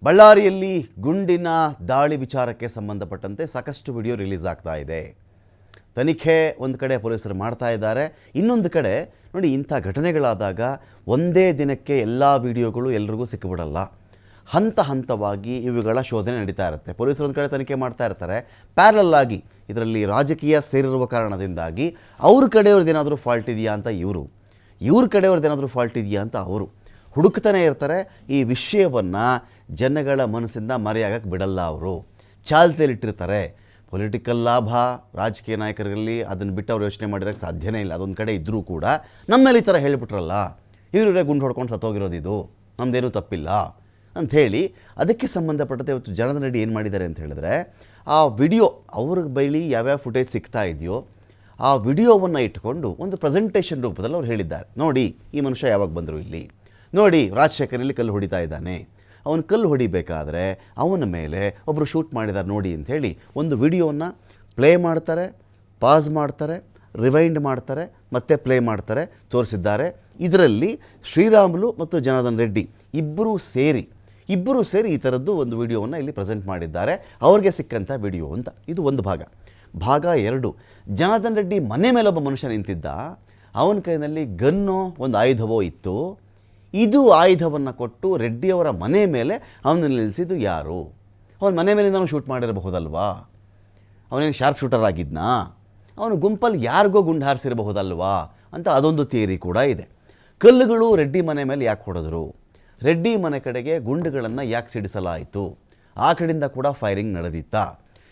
ಬಳ್ಳಾರಿಯಲ್ಲಿ ಗುಂಡಿನ ದಾಳಿ ವಿಚಾರಕ್ಕೆ ಸಂಬಂಧಪಟ್ಟಂತೆ ಸಾಕಷ್ಟು ವಿಡಿಯೋ ರಿಲೀಸ್ ಆಗ್ತಾ ಇದೆ. ತನಿಖೆ ಒಂದು ಕಡೆ ಪೊಲೀಸರು ಮಾಡ್ತಾ ಇದ್ದಾರೆ, ಇನ್ನೊಂದು ಕಡೆ ನೋಡಿ ಇಂಥ ಘಟನೆಗಳಾದಾಗ ಒಂದೇ ದಿನಕ್ಕೆ ಎಲ್ಲ ವಿಡಿಯೋಗಳು ಎಲ್ರಿಗೂ ಸಿಕ್ಕಿಬಿಡಲ್ಲ. ಹಂತ ಹಂತವಾಗಿ ಇವುಗಳ ಶೋಧನೆ ನಡೀತಾ ಇರುತ್ತೆ. ಪೊಲೀಸರು ಒಂದು ಕಡೆ ತನಿಖೆ ಮಾಡ್ತಾ ಇರ್ತಾರೆ, ಪ್ಯಾರಲ್ ಆಗಿ ಇದರಲ್ಲಿ ರಾಜಕೀಯ ಸೇರಿರುವ ಕಾರಣದಿಂದಾಗಿ ಅವ್ರ ಕಡೆಯವ್ರದ್ದೇನಾದರೂ ಫಾಲ್ಟ್ ಇದೆಯಾ ಅಂತ ಇವ್ರ ಕಡೆಯವ್ರದ್ದೇನಾದರೂ ಫಾಲ್ಟ್ ಇದೆಯಾ ಅಂತ ಅವರು ಹುಡುಕ್ತಾನೆ ಇರ್ತಾರೆ. ಈ ವಿಷಯವನ್ನು ಜನಗಳ ಮನಸ್ಸಿಂದ ಮರೆಯಾಗಕ್ಕೆ ಬಿಡಲ್ಲ. ಅವರು ಚಾಲ್ತಿಯಲ್ಲಿಟ್ಟಿರ್ತಾರೆ. ಪೊಲಿಟಿಕಲ್ ಲಾಭ ರಾಜಕೀಯ ನಾಯಕರಲ್ಲಿ ಅದನ್ನು ಬಿಟ್ಟು ಅವ್ರು ಯೋಚನೆ ಮಾಡಿರೋಕ್ಕೆ ಸಾಧ್ಯನೇ ಇಲ್ಲ. ಅದೊಂದು ಕಡೆ ಇದ್ದರೂ ಕೂಡ ನಮ್ಮಲ್ಲಿ ಈ ಥರ ಹೇಳಿಬಿಟ್ರಲ್ಲ, ಇವರೇ ಗುಂಡು ಹೊಡ್ಕೊಂಡು ಸತ್ತೋಗಿರೋದು, ಇದು ನಮ್ಮದೇನೂ ತಪ್ಪಿಲ್ಲ ಅಂಥೇಳಿ ಅದಕ್ಕೆ ಸಂಬಂಧಪಟ್ಟಂತೆ ಇವತ್ತು ಜನಾರ್ದನ್ ರೆಡ್ಡಿ ಏನು ಮಾಡಿದ್ದಾರೆ ಅಂತ ಹೇಳಿದ್ರೆ, ಆ ವಿಡಿಯೋ ಅವ್ರಿಗೆ ಬೈಲಿ ಯಾವ್ಯಾವ ಫುಟೇಜ್ ಸಿಗ್ತಾ ಇದೆಯೋ ಆ ವಿಡಿಯೋವನ್ನು ಇಟ್ಕೊಂಡು ಒಂದು ಪ್ರೆಸೆಂಟೇಷನ್ ರೂಪದಲ್ಲಿ ಅವ್ರು ಹೇಳಿದ್ದಾರೆ. ನೋಡಿ ಈ ಮನುಷ್ಯ ಯಾವಾಗ ಬಂದರು ಇಲ್ಲಿ, ನೋಡಿ ರಾಜಶೇಖರ್ ಇಲ್ಲಿ ಕಲ್ಲು ಹೊಡಿತಾ ಇದ್ದಾನೆ, ಅವನು ಕಲ್ಲು ಹೊಡಿಬೇಕಾದ್ರೆ ಅವನ ಮೇಲೆ ಒಬ್ಬರು ಶೂಟ್ ಮಾಡಿದ್ದಾರೆ ನೋಡಿ ಅಂಥೇಳಿ ಒಂದು ವಿಡಿಯೋವನ್ನು ಪ್ಲೇ ಮಾಡ್ತಾರೆ, ಪಾಸ್ ಮಾಡ್ತಾರೆ, ರಿವೈಂಡ್ ಮಾಡ್ತಾರೆ, ಮತ್ತೆ ಪ್ಲೇ ಮಾಡ್ತಾರೆ, ತೋರಿಸಿದ್ದಾರೆ. ಇದರಲ್ಲಿ ಶ್ರೀರಾಮುಲು ಮತ್ತು ಜನಾರ್ದನ್ ರೆಡ್ಡಿ ಇಬ್ಬರೂ ಸೇರಿ ಈ ಥರದ್ದು ಒಂದು ವಿಡಿಯೋವನ್ನು ಇಲ್ಲಿ ಪ್ರೆಸೆಂಟ್ ಮಾಡಿದ್ದಾರೆ. ಅವ್ರಿಗೆ ಸಿಕ್ಕಂಥ ವಿಡಿಯೋ ಅಂತ. ಇದು ಒಂದು ಭಾಗ. ಭಾಗ 2, ಜನಾರ್ದನ್ ರೆಡ್ಡಿ ಮನೆ ಮೇಲೆ ಒಬ್ಬ ಮನುಷ್ಯ ನಿಂತಿದ್ದ, ಅವನ ಕೈನಲ್ಲಿ ಗನ್ನೋ ಒಂದು ಆಯುಧವೋ ಇತ್ತು. ಇದು ಆಯುಧವನ್ನು ಕೊಟ್ಟು ರೆಡ್ಡಿಯವರ ಮನೆ ಮೇಲೆ ಅವನನ್ನು ನಿಲ್ಲಿಸಿದ್ದು ಯಾರು? ಅವನ ಮನೆ ಮೇಲಿಂದ ಅವನು ಶೂಟ್ ಮಾಡಿರಬಹುದಲ್ವಾ? ಅವನೇನು ಶಾರ್ಪ್ ಶೂಟರ್ ಆಗಿದ್ನಾ? ಅವನು ಗುಂಪಲ್ಲಿ ಯಾರಿಗೋ ಗುಂಡು ಹಾರಿಸಿರಬಹುದಲ್ವಾ ಅಂತ ಅದೊಂದು ಥಿಯರಿ ಕೂಡ ಇದೆ. ಕಲ್ಲುಗಳು ರೆಡ್ಡಿ ಮನೆ ಮೇಲೆ ಯಾಕೆ ಹೊಡೆದ್ರು, ರೆಡ್ಡಿ ಮನೆ ಕಡೆಗೆ ಗುಂಡುಗಳನ್ನು ಯಾಕೆ ಸಿಡಿಸಲಾಯಿತು, ಆ ಕಡೆಯಿಂದ ಕೂಡ ಫೈರಿಂಗ್ ನಡೆದಿತ್ತಾ,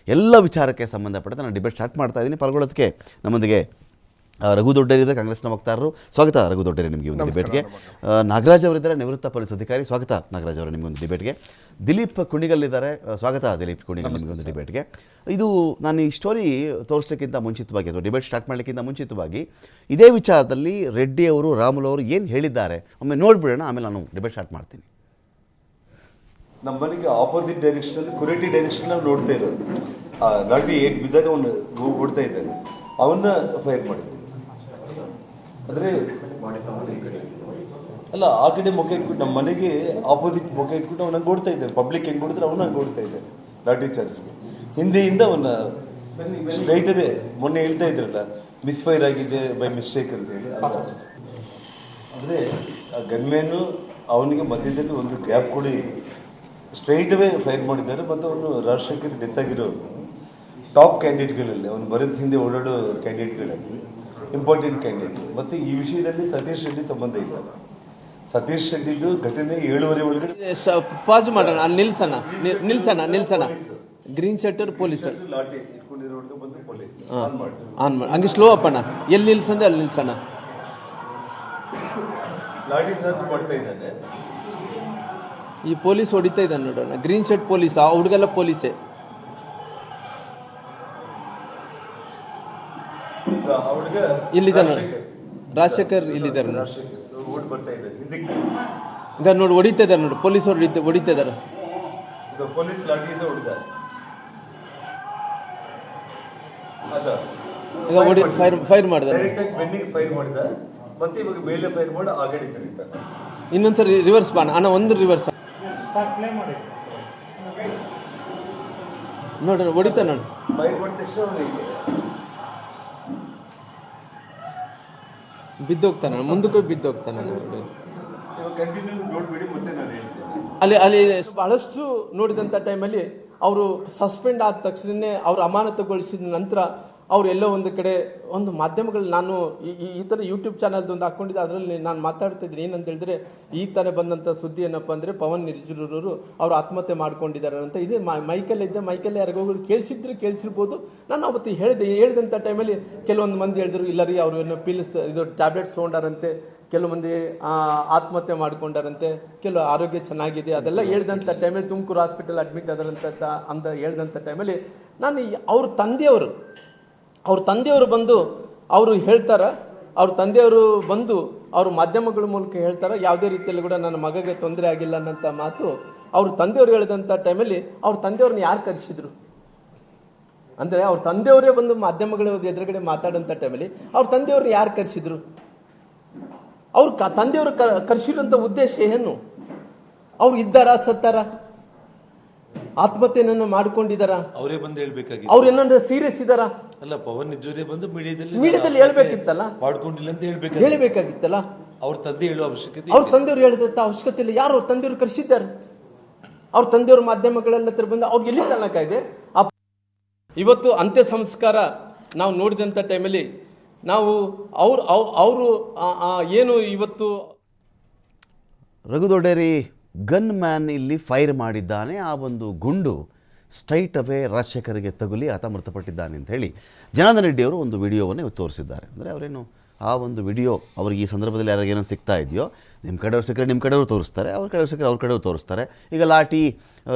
ಎಲ್ಲ ವಿಚಾರಕ್ಕೆ ಸಂಬಂಧಪಟ್ಟಂತೆ ನಾನು ಡಿಬೇಟ್ ಸ್ಟಾರ್ಟ್ ಮಾಡ್ತಾ ಇದ್ದೀನಿ. ಪಾಲ್ಗೊಳ್ಳೋದಕ್ಕೆ ನಮ್ಮೊಂದಿಗೆ ರಘು ದೊಡ್ಡೇರಿದ್ದಾರೆ, ಕಾಂಗ್ರೆಸ್ನ ವಕ್ತಾರರು. ಸ್ವಾಗತ ರಘು ದೊಡ್ಡೇರಿ ನಿಮಗೆ ಒಂದು ಡಿಬೇಟ್ಗೆ. ನಾಗರಾಜ್ ಅವರಿದ್ದಾರೆ, ನಿವೃತ್ತ ಪೊಲೀಸ್ ಅಧಿಕಾರಿ. ಸ್ವಾಗತ ನಾಗರಾಜ್ ಅವರು ನಿಮಗೊಂದು ಡಿಬೇಟ್ಗೆ. ದಿಲೀಪ್ ಕುಣಿಗಲ್ ಇದ್ದಾರೆ. ಸ್ವಾಗತ ದಿಲೀಪ್ ಕುಣಿಗಲ್ ನಿಮಗೊಂದು ಡಿಬೇಟ್ಗೆ. ಇದು ನಾನು ಈ ಸ್ಟೋರಿ ತೋರಿಸ್ಲಿಕ್ಕಿಂತ ಮುಂಚಿತವಾಗಿ ಅಥವಾ ಡಿಬೇಟ್ ಸ್ಟಾರ್ಟ್ ಮಾಡಲಿಕ್ಕಿಂತ ಮುಂಚಿತವಾಗಿ ಇದೇ ವಿಚಾರದಲ್ಲಿ ರೆಡ್ಡಿ ಅವರು ರಾಮುಲು ಅವರು ಏನು ಹೇಳಿದ್ದಾರೆ ಒಮ್ಮೆ ನೋಡ್ಬಿಡೋಣ, ಆಮೇಲೆ ನಾನು ಡಿಬೇಟ್ ಸ್ಟಾರ್ಟ್ ಮಾಡ್ತೀನಿ. ನಮ್ಮ ಮನೆಗೆ ಆಪೋಸಿಟ್ ಡೈರೆಕ್ಷನಲ್ಲಿ ಕುರೇಟಿ ಡೈರೆಕ್ಷನ್ ನೋಡ್ತಾ ಇರೋದು. ಲಾಠಿ ಏಟ್ ಬಿದ್ದಾಗ ಅವನು ಓಡ್ತಾ ಇದ್ದಾನೆ, ಅವನ್ನ ಫೈರ್ ಮಾಡಿದ್ದೆ. ಅಂದ್ರೆ ಅಲ್ಲ, ಆ ಕಡೆ ಮುಖ ಇಟ್ಬಿಟ್ಟು ನಮ್ಮ ಮನೆಗೆ ಆಪೋಸಿಟ್ ಮುಖ ಇಟ್ಬಿಟ್ಟು ಅವನ ಓಡ್ತಾ ಇದ್ದಾನೆ. ಪಬ್ಲಿಕ್ ಹೆಂಗ್ ಓಡಿದ್ರೆ ಅವನ ಹಂಗೆ ಓಡ್ತಾ ಇದ್ದಾನೆ ಲಾಠಿ ಚಾರ್ಜ್ಗೆ. ಹಿಂದೆಯಿಂದ ಅವನ ಸ್ಟ್ರೈಟೇ ಮೊನ್ನೆ ಹೇಳ್ತಾ ಇದ್ರಲ್ಲ, ಮಿಸ್ ಫೈರ್ ಆಗಿದೆ ಬೈ ಮಿಸ್ಟೇಕ್ ಅಂತ ಹೇಳಿ. ಅಂದ್ರೆ ಆ ಗನ್ಮ್ಯಾನು ಅವನಿಗೆ ಮಧ್ಯದಲ್ಲಿ ಒಂದು ಗ್ಯಾಪ್ ಕೊಡಿ ಸ್ಟ್ರೈಟ್ ಅವೇ ಫೈರ್ ಮಾಡಿದ್ದಾರೆ. ಮತ್ತು ಅವನು ರಾಜಶೇಖರ್ ಡೆತ್ ಆಗಿರೋರು ಟಾಪ್ ಕ್ಯಾಂಡಿಡೇಟ್ಗಳಲ್ಲಿ, ಅವನು ಬರೋದ್ ಹಿಂದೆ ಓಡಾಡೋ ಕ್ಯಾಂಡಿಡೇಟ್ಗಳಲ್ಲಿ ಇಂಪಾರ್ಟೆಂಟ್ ಕ್ಯಾಂಡಿಡೇಟ್. ಮತ್ತೆ ಈ ವಿಷಯದಲ್ಲಿ ಸತೀಶ್ ರೆಡ್ಡಿ ಸಂಬಂಧ ಇಲ್ಲ. ಸತೀಶ್ ರೆಡ್ಡಿದು ಘಟನೆ 7:30 ಒಳಗಡೆ ಪಾಸ್ ಮಾಡೋಣ. ನಿಲ್ಸನ ಗ್ರೀನ್ ಶರ್ಟರ್ ಪೊಲೀಸರ್ ಲಾಠಿ ಇಟ್ಕೊಂಡಿರೋರ್ಗೆ ಬಂದು ಪೊಲೀಸ್ ಆನ್ ಮಾಡಿ ಹಂಗೆ ಸ್ಲೋ ಅಪ್ಪಣ್ಣ. ಎಲ್ಲಿ ನಿಲ್ಸಂದ್ರೆ ಅಲ್ಲಿ ನಿಲ್ಸಣ. ಲಾಠಿ ಚಾರ್ಜ್ ಮಾಡ್ತಾ ಇದ್ದಾನೆ. ಈ ಪೊಲೀಸ್ ಹೊಡಿತಾ ಇದ್ದಾನೆ ನೋಡೋಣ. ಗ್ರೀನ್ ಶರ್ಟ್ ಪೊಲೀಸ್, ಆ ಹುಡುಗಲ್ಲ ಪೊಲೀಸೇ. ಇಲ್ಲಿದ್ದಾನೆ ರಾಜಶೇಖರ್, ಇಲ್ಲಿದ್ದಾರೆ ಈಗ ನೋಡಿ. ಹೊಡಿತಾ ಇದ್ದಾರೆ ನೋಡಿ, ಪೊಲೀಸ್ ಹೊಡಿತಾ ಇದ್ದಾರೆ. ಈಗ ಫೈರ್ ಮಾಡಿದ್ದಾರೆ. ಇನ್ನೊಂದ್ಸರಿ ರಿವರ್ಸ್ ಬಾಣ ಅಣ್ಣ, ಒಂದು ರಿವರ್ಸ್ ನೋಡ್ರಿ, ಹೊಡಿತಾ ನೋಡಿ. ಬಿದ್ದೋಗ್ತಾನೆ, ಮುಂದಕ್ಕೆ ಬಿದ್ದೋಗ್ತಾನೆ. ಅಲ್ಲಿ ಬಹಳಷ್ಟು ನೋಡಿದಂತ ಟೈಮಲ್ಲಿ ಅವರು ಸಸ್ಪೆಂಡ್ ಆದ ತಕ್ಷಣನೇ ಅವ್ರು ಅಮಾನತುಗೊಳಿಸಿದ ನಂತರ ಅವ್ರು ಎಲ್ಲೋ ಒಂದು ಕಡೆ ಒಂದು ಮಾಧ್ಯಮಗಳು, ನಾನು ಈ ತರ ಯೂಟ್ಯೂಬ್ ಚಾನಲ್ ಒಂದು ಹಾಕೊಂಡಿದ್ದೆ, ಅದರಲ್ಲಿ ನಾನು ಮಾತಾಡ್ತಾ ಇದ್ದೀನಿ. ಏನಂತ ಹೇಳಿದ್ರೆ, ಈಗ ತಾನೇ ಬಂದಂತ ಸುದ್ದಿ ಏನಪ್ಪಾ ಅಂದ್ರೆ, ಪವನ್ ನಿರ್ಜೂರವರು ಅವ್ರು ಆತ್ಮಹತ್ಯೆ ಮಾಡ್ಕೊಂಡಿದ್ದಾರೆ ಅಂತ. ಇದೇ ಮೈಕಲ್ ಯಾರಿಗೋ ಕೇಳಿಸಿರ್ಬೋದು. ನಾನು ಅವತ್ತು ಹೇಳಿದಂತ ಟೈಮಲ್ಲಿ ಕೆಲವೊಂದು ಮಂದಿ ಹೇಳಿದ್ರು, ಇಲ್ಲ ರೀ ಅವ್ರು ಏನೋ ಪಿಲ್ಸ್ ಇದು ಟ್ಯಾಬ್ಲೆಟ್ಸ್ ತಗೊಂಡಾರಂತೆ, ಕೆಲವು ಮಂದಿ ಆತ್ಮಹತ್ಯೆ ಮಾಡ್ಕೊಂಡಾರಂತೆ, ಕೆಲವು ಆರೋಗ್ಯ ಚೆನ್ನಾಗಿದೆ, ಅದೆಲ್ಲ ಹೇಳಿದಂತ ಟೈಮಲ್ಲಿ ತುಮಕೂರು ಹಾಸ್ಪಿಟಲ್ ಅಡ್ಮಿಟ್ ಆದಂತ ಅಂತ ಹೇಳಿದಂತ ಟೈಮಲ್ಲಿ ನಾನು ಅವ್ರ ತಂದೆಯವರು ಬಂದು ಅವರು ಹೇಳ್ತಾರ, ಅವ್ರ ತಂದೆಯವರು ಬಂದು ಅವ್ರ ಮಾಧ್ಯಮಗಳ ಮೂಲಕ ಹೇಳ್ತಾರ, ಯಾವುದೇ ರೀತಿಯಲ್ಲಿ ಕೂಡ ನನ್ನ ಮಗಗೆ ತೊಂದರೆ ಆಗಿಲ್ಲ ಅನ್ನಂತ ಮಾತು ಅವ್ರ ತಂದೆಯವರು ಹೇಳಿದಂತ ಟೈಮಲ್ಲಿ ಅವ್ರ ತಂದೆಯವ್ರನ್ನ ಯಾರು ಕರೆಸಿದ್ರು ಅಂದ್ರೆ, ಅವ್ರ ತಂದೆಯವರೇ ಬಂದು ಮಾಧ್ಯಮಗಳ ಎದುರುಗಡೆ ಮಾತಾಡಂತ ಟೈಮಲ್ಲಿ ಅವ್ರ ತಂದೆಯವ್ರನ್ನ ಯಾರು ಕರೆಸಿದ್ರು? ಅವ್ರ ತಂದೆಯವರು ಕರೆಸಿರುವಂತ ಉದ್ದೇಶ ಏನು? ಅವ್ರು ಇದ್ದಾರ ಸತ್ತಾರ? ಆತ್ಮಹತ್ಯೆಯನ್ನು ಮಾಡಿಕೊಂಡಿದಾರ? ಅವರೇ ಬಂದು ಹೇಳ್ಬೇಕಾಗಿತ್ತು. ಅವ್ರು ಏನಾದ್ರು ಸೀರಿಯಸ್ ಇದಾರ? ಅಲ್ಲ, ಪವನ್ ನಿಜೂರೇ ಬಂದು ಮೀಡಿಯಾದಲ್ಲಿ ಹೇಳ್ಬೇಕಿತ್ತಲ್ಲ, ಮಾಡ್ಕೊಂಡಿಲ್ಲ ಅಂತ ಹೇಳ್ಬೇಕಾಗಿತ್ತಲ್ಲ. ಅವ್ರ ತಂದೆ ಹೇಳುವ ಅವಶ್ಯಕತೆ, ಅವ್ರ ತಂದೆಯವ್ರು ಹೇಳಿದಂತ ಅವಶ್ಯಕತೆ ಇಲ್ಲ. ಯಾರು ಅವ್ರ ತಂದೆಯವ್ರು ಕರೆಸಿದ್ದಾರೆ? ಅವ್ರ ತಂದೆಯವ್ರ ಮಾಧ್ಯಮಗಳೆಲ್ಲ ಬಂದು ಅವ್ರಿಗೆ ಎಲ್ಲಿ ತನಕಾಗಿದೆ? ಇವತ್ತು ಅಂತ್ಯ ಸಂಸ್ಕಾರ ನಾವು ನೋಡಿದಂತ ಟೈಮಲ್ಲಿ ನಾವು ಅವರು ಏನು ಇವತ್ತು ರಘುದೊಡ್ಡೇರಿ ಗನ್ ಮ್ಯಾನ್ ಇಲ್ಲಿ ಫೈರ್ ಮಾಡಿದ್ದಾನೆ, ಆ ಒಂದು ಗುಂಡು ಸ್ಟ್ರೈಟ್ ಅವೇ ರಾಜಶೇಖರ್ಗೆ ತಗುಲಿ ಆತ ಮೃತಪಟ್ಟಿದ್ದಾನೆ ಅಂತ ಹೇಳಿ ಜನಾರ್ದನ್ ರೆಡ್ಡಿ ಅವರು ಒಂದು ವಿಡಿಯೋವನ್ನು ಇವತ್ತು ತೋರಿಸಿದ್ದಾರೆ. ಅಂದರೆ ಅವರೇನು ಆ ಒಂದು ವಿಡಿಯೋ ಅವ್ರಿಗೆ ಈ ಸಂದರ್ಭದಲ್ಲಿ ಯಾರಿಗೇನೋ ಸಿಗ್ತಾ ಇದೆಯೋ, ನಿಮ್ಮ ಕಡೆಯವ್ರು ಸಿಕ್ಕರೆ ನಿಮ್ಮ ಕಡೆಯವರು ತೋರಿಸ್ತಾರೆ, ಅವ್ರ ಕಡೆಯವ್ರು ಸಿಕ್ಕರೆ ಅವ್ರ ಕಡೆಯವ್ರು ತೋರಿಸ್ತಾರೆ. ಈಗ ಲಾಠಿ